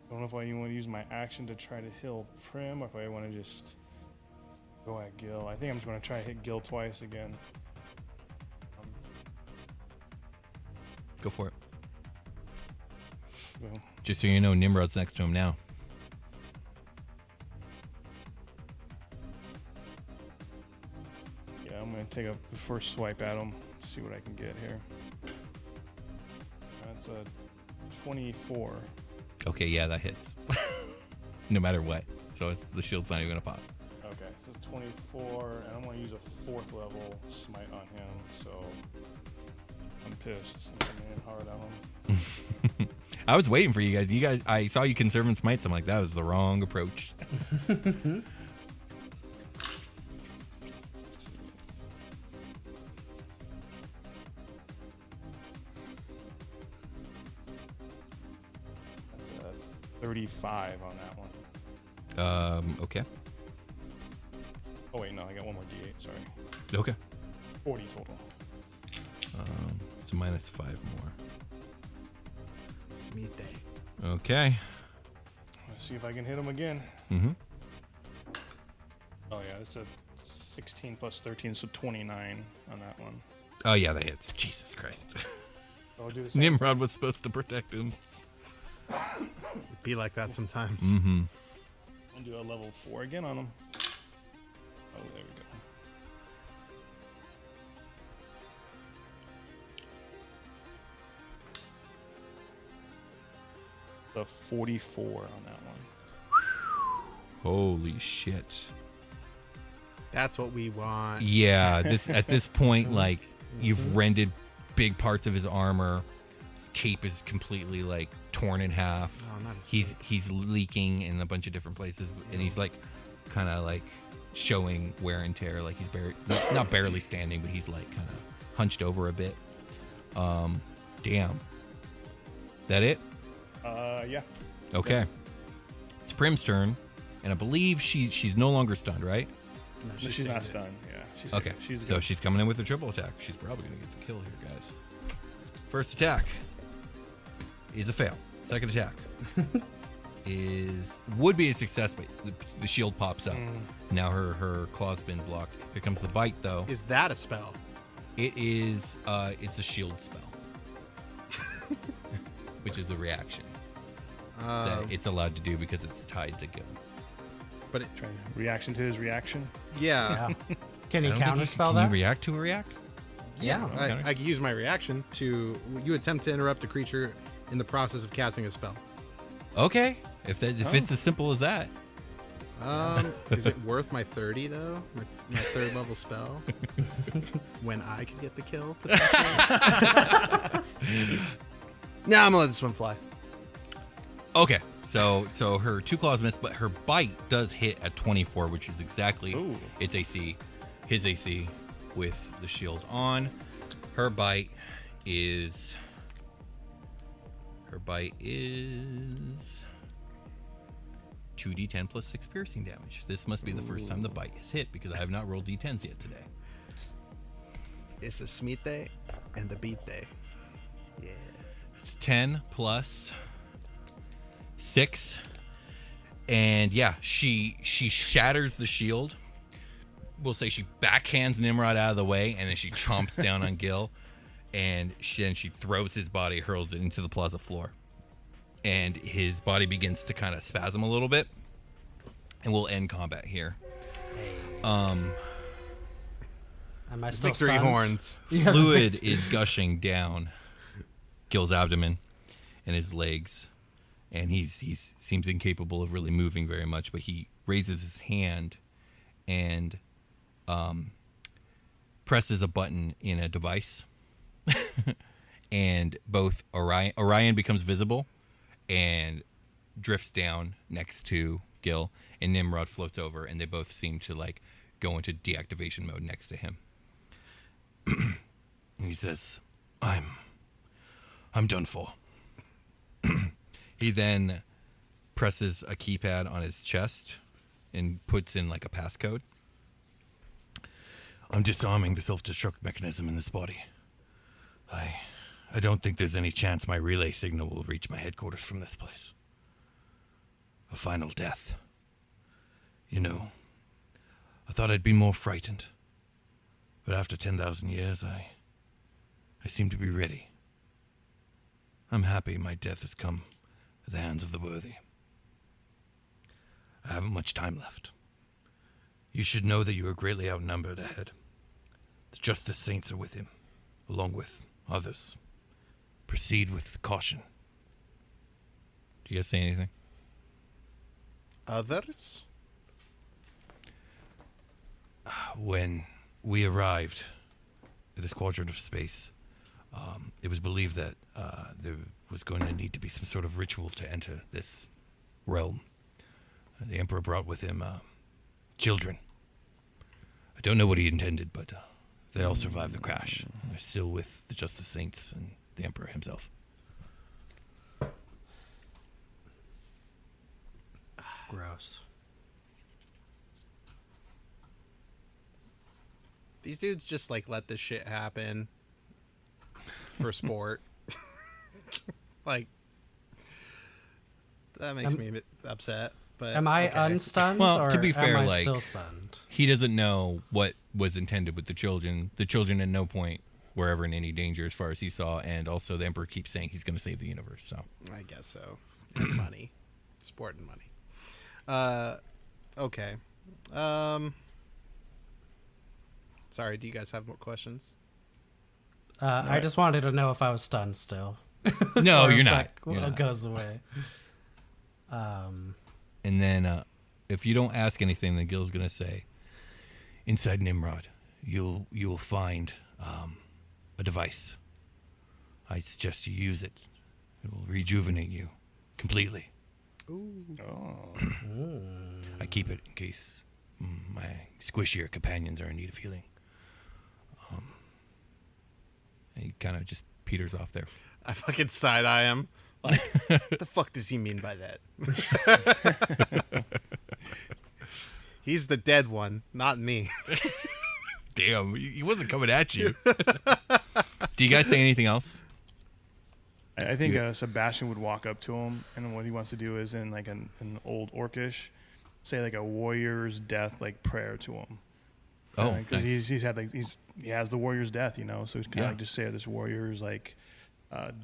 I don't know if I want to use my action to try to heal Prim, or if I want to just go at Gil. I think I'm just going to try to hit Gil twice again. Go for it. So, Just so you know, Nimrod's next to him now. yeah, I'm going to take the first swipe at him, see what I can get here. It's a 24. Okay, yeah, that hits. No matter what. So the shield's not even going to pop. Okay, so 24, and I'm going to use a 4th level smite on him, so I'm pissed. I'm coming in hard on him. I was waiting for you guys. I saw you conserving smites. I'm like, that was the wrong approach. That's a 35 on that one. Okay. Oh, wait, no, I got one more D8, sorry. Okay. 40 total. So minus 5 more. Smite. Okay. Let's see if I can hit him again. Mm-hmm. Oh, yeah, it's a 16 plus 13, so 29 on that one. Oh, yeah, that hits. Jesus Christ. So I'll do the same. Nimrod was supposed to protect him. It'd be like that sometimes. Mm-hmm. I'll do a level 4 again on him. Oh, there we go. The 44 on that one. Holy shit. That's what we want. Yeah, at this point, like, you've rended big parts of his armor. His cape is completely, like, torn in half. Oh, not his He's leaking in a bunch of different places, and he's, like, kind of, like, showing wear and tear. Like, he's not barely standing, but he's, like, kind of hunched over a bit. Damn. That it? Yeah. Okay. It's Prim's turn, and I believe she's no longer stunned, right? No, No, she's not stunned. Yeah. She's Okay. So she's coming in with a triple attack. She's probably going to get the kill here, guys. First attack is a fail. Second attack would be a success, but the shield pops up. Now her claw's been blocked. Here comes the bite, though. Is that a spell? It is it's a shield spell, which is a reaction that it's allowed to do because it's tied to Gil. But it, Reaction to his reaction. yeah. Yeah. Can you counterspell Can that? you react to a react? Yeah. I could use my reaction to you attempt to interrupt a creature in the process of casting a spell. Okay, if it's as simple as that. Is it worth my 30 though? My 3rd level spell when I could get the kill? Nah, I'm gonna let this one fly. Okay, so her 2 claws miss, but her bite does hit at 24, which is exactly its AC, his AC, with the shield on. Her bite is 2d10 plus 6 piercing damage. This must be the first time the bite has hit because I have not rolled d10s yet today. It's a smite and the beat day. Yeah. It's 10 plus 6, and yeah, she shatters the shield. We'll say she backhands Nimrod out of the way, and then she chomps down on Gil, and then she throws his body, hurls it into the plaza floor, and his body begins to kind of spasm a little bit, and we'll end combat here. Am I still Victory stunned? horns. Fluid is gushing down Gil's abdomen and his legs, and he seems incapable of really moving very much, but he raises his hand and presses a button in a device, and both Orion becomes visible and drifts down next to Gil, and Nimrod floats over, and they both seem to like go into deactivation mode next to him. And he says, I'm done for. He then presses a keypad on his chest and puts in like a passcode. I'm disarming the self-destruct mechanism in this body. I don't think there's any chance my relay signal will reach my headquarters from this place. A final death. You know, I thought I'd be more frightened. But after 10,000 years, I seem to be ready. I'm happy my death has come at the hands of the worthy. I haven't much time left. You should know that you are greatly outnumbered ahead. The Justice Saints are with him, along with others. proceed with caution. Do you guys say anything? Others? When we arrived at this quadrant of space, it was believed that there was going to need to be some sort of ritual to enter this realm. The Emperor brought with him children. I don't know what he intended, but they all survived the crash. They're still with the Justice Saints and the Emperor himself. Gross. These dudes just like let this shit happen for sport. Like that makes me a bit upset. But Am I okay. unstunned? Well, or to be fair, am I like, still stunned? He doesn't know what was intended with the children. The children at no point were ever in any danger as far as he saw, and also the Emperor keeps saying he's going to save the universe. So I guess so. And money, sport and money. Okay. Sorry. Do you guys have more questions? I just wanted to know if I was stunned still. no, Or you're if not. that You're not. goes away. And then if you don't ask anything, then Gil's going to say, inside Nimrod, you will find a device. I suggest you use it. It will rejuvenate you completely. Ooh. I keep it in case my squishier companions are in need of healing. And he kind of just peters off there. I fucking side-eye him. Like, what the fuck does he mean by that? He's the dead one, not me. Damn, he wasn't coming at you. Do you guys say anything else? I think Sebastian would walk up to him, and what he wants to do is in like an old Orcish, say like a warrior's death like prayer to him. Oh, because nice. he's had like he has the warrior's death, you know, so he's kind of like just say this warrior's like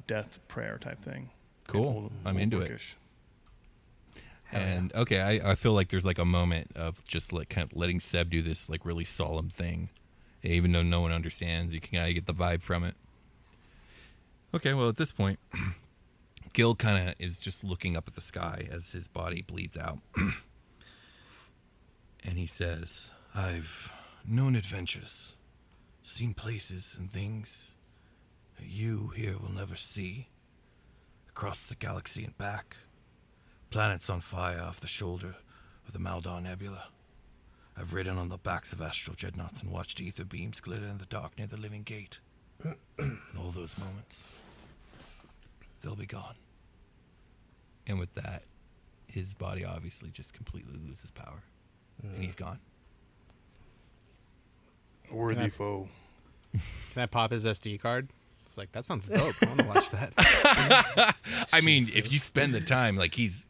death prayer type thing. Cool. I'm into it. Orcish. And okay, I feel like there's like a moment of just like kind of letting Seb do this like really solemn thing, even though no one understands. You can kind of get the vibe from it. Okay, well at this point, Gil kind of is just looking up at the sky as his body bleeds out, and he says, "I've known adventures, seen places and things that you here will never see. Across the galaxy and back." Planets on fire off the shoulder of the Maldon Nebula. I've ridden on the backs of astral dreadnoughts and watched ether beams glitter in the dark near the Living Gate. And all those moments, they'll be gone. And with that, his body obviously just completely loses power. And he's gone. A worthy foe. Can I pop his SD card? It's like, that sounds dope. I want to watch that. I mean, if you spend the time, like this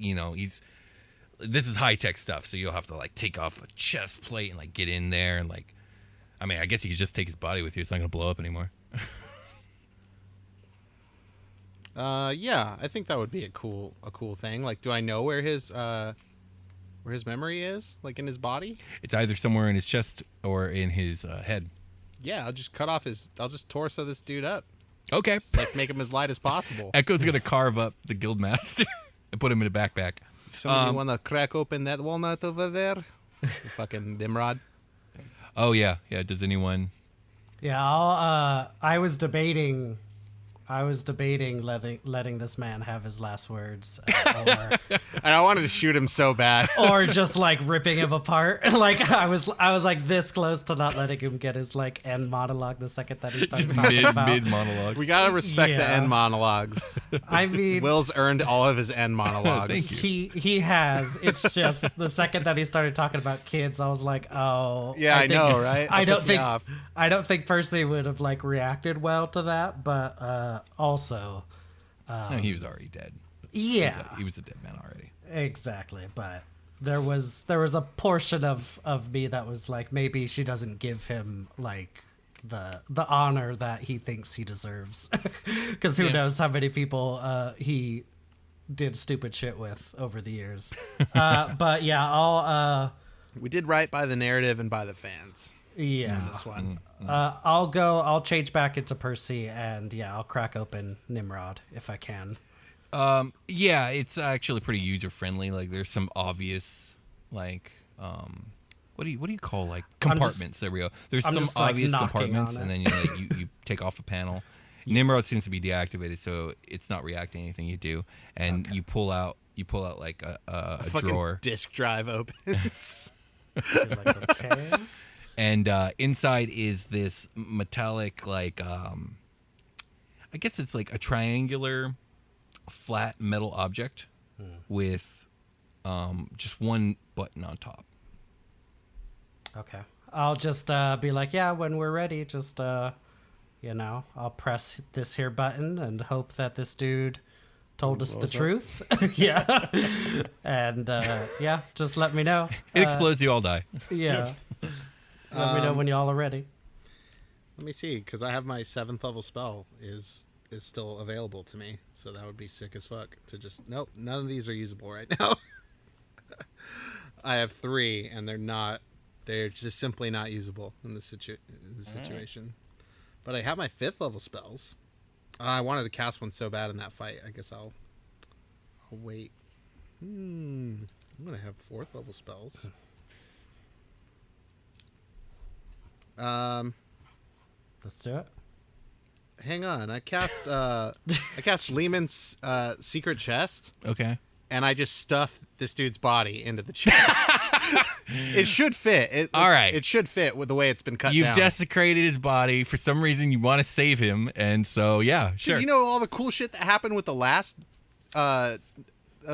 is high tech stuff, so you'll have to like take off the chest plate and like get in there and like, I mean, I guess you could just take his body with you. It's not going to blow up anymore. Yeah, I think that would be a cool thing. Like, do I know where his memory is? Like in his body? It's either somewhere in his chest or in his head. Yeah, I'll just I'll just torso this dude up. Okay. Just, like, make him as light as possible. Echo's going to carve up the Guildmaster and put him in a backpack. Somebody want to crack open that walnut over there? Fucking Nimrod. Oh, yeah. Yeah, does anyone... Yeah, I was debating letting this man have his last words, And I wanted to shoot him so bad. or just like ripping him apart. Like I was like this close to not letting him get his like end monologue the second that he started Just talking about. mid monologue. We gotta respect the Yeah. end monologues. I mean, Will's earned all of his end monologues. Thank you. he has. It's just the second that he started talking about kids, I was like, oh, Yeah, I think- know, right? I That don't pissed me think off. I don't think Percy would have like reacted well to that, but also, No, he was already dead. yeah, He was a dead man already. exactly. But there was a portion of me that was like, maybe she doesn't give him like the honor that he thinks he deserves, because who Yeah. knows how many people he did stupid shit with over the years. But yeah, I'll We did right by the narrative and by the fans. Yeah. this one. I'll change back into Percy, and yeah, I'll crack open Nimrod if I can. Yeah, it's actually pretty user friendly. Like there's some obvious like what do you call like compartments? There we go. There's I'm some just, like, obvious knocking compartments, on and it. then you take off a panel. Nimrod seems to be deactivated, so it's not reacting to anything you do. And you pull out like a Fucking drawer, disk drive opens. You're like, okay. and inside is this metallic like I guess it's like a triangular flat metal object with just one button on top. Okay. I'll just be like, yeah, when we're ready, just, I'll press this here button and hope that this dude told us the truth. Yeah. And, just let me know. It explodes, you all die. Yeah. Let me know when y'all are ready. Let me see, because I have my 7th level spell is still available to me, so that would be sick as fuck to just nope. None of these are usable right now. I have 3, and they're just simply not usable in this situation. But I have my 5th level spells. I wanted to cast one so bad in that fight. I guess I'll wait. I'm gonna have 4th level spells. Let's do it. Hang on, I cast Lehman's secret chest, Okay. and I just stuffed this dude's body into the chest. It should fit. All right. It should fit with the way it's been cut You've down. desecrated his body. For some reason, you want to save him, and so yeah, sure. Dude, you know all the cool shit that happened with the last of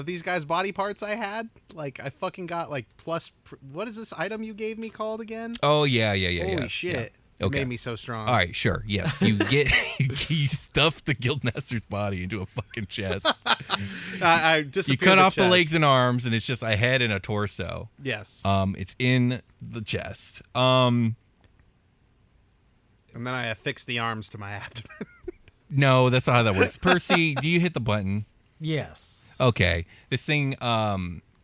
these guys' body parts I had? Like, I fucking got like plus. What is this item you gave me called again? Oh yeah. Holy shit! Yeah. It Okay. made me so strong. All right, sure. Yes, you get you stuff the Guildmaster's body into a fucking chest. I You disappeared cut off the chest. legs and arms, and it's just a head and a torso. Yes. It's in the chest. And then I affixed the arms to my abdomen. No, that's not how that works. Percy, do you hit the button? Yes. Okay. This thing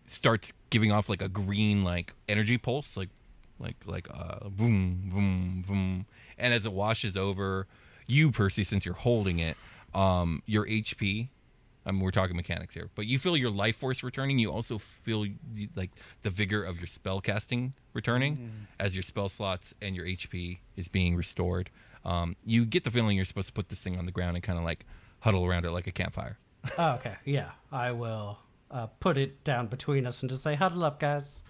starts giving off like a green like energy pulse, like boom, boom, boom. And as it washes over you, Percy, since you're holding it, your HP. We're talking mechanics here, but you feel your life force returning. You also feel like the vigor of your spell casting returning as your spell slots and your HP is being restored. You get the feeling you're supposed to put this thing on the ground and kind of like huddle around it like a campfire. Oh, okay. Yeah. I will put it down between us and just say, huddle up, guys.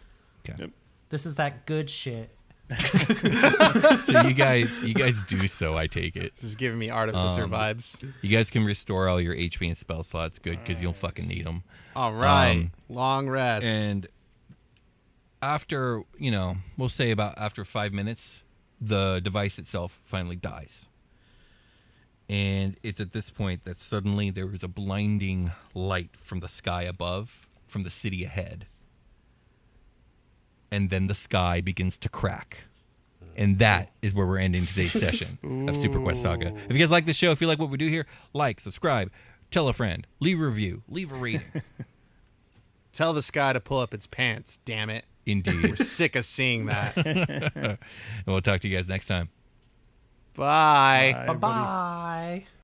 Okay. Yep. This is that good shit. So you guys do so. I take it. Just giving me Artificer vibes. You guys can restore all your HP and spell slots. Good, because you'll fucking need them. All right. Long rest. And after, we'll say about after 5 minutes, the device itself finally dies. And it's at this point that suddenly there is a blinding light from the sky above, from the city ahead. And then the sky begins to crack. And that is where we're ending today's session of Superquest Saga. If you guys like the show, if you like what we do here, like, subscribe, tell a friend, leave a review, leave a rating. Tell the sky to pull up its pants, damn it. Indeed. We're sick of seeing that. And we'll talk to you guys next time. Bye. Bye, everybody. Bye-bye.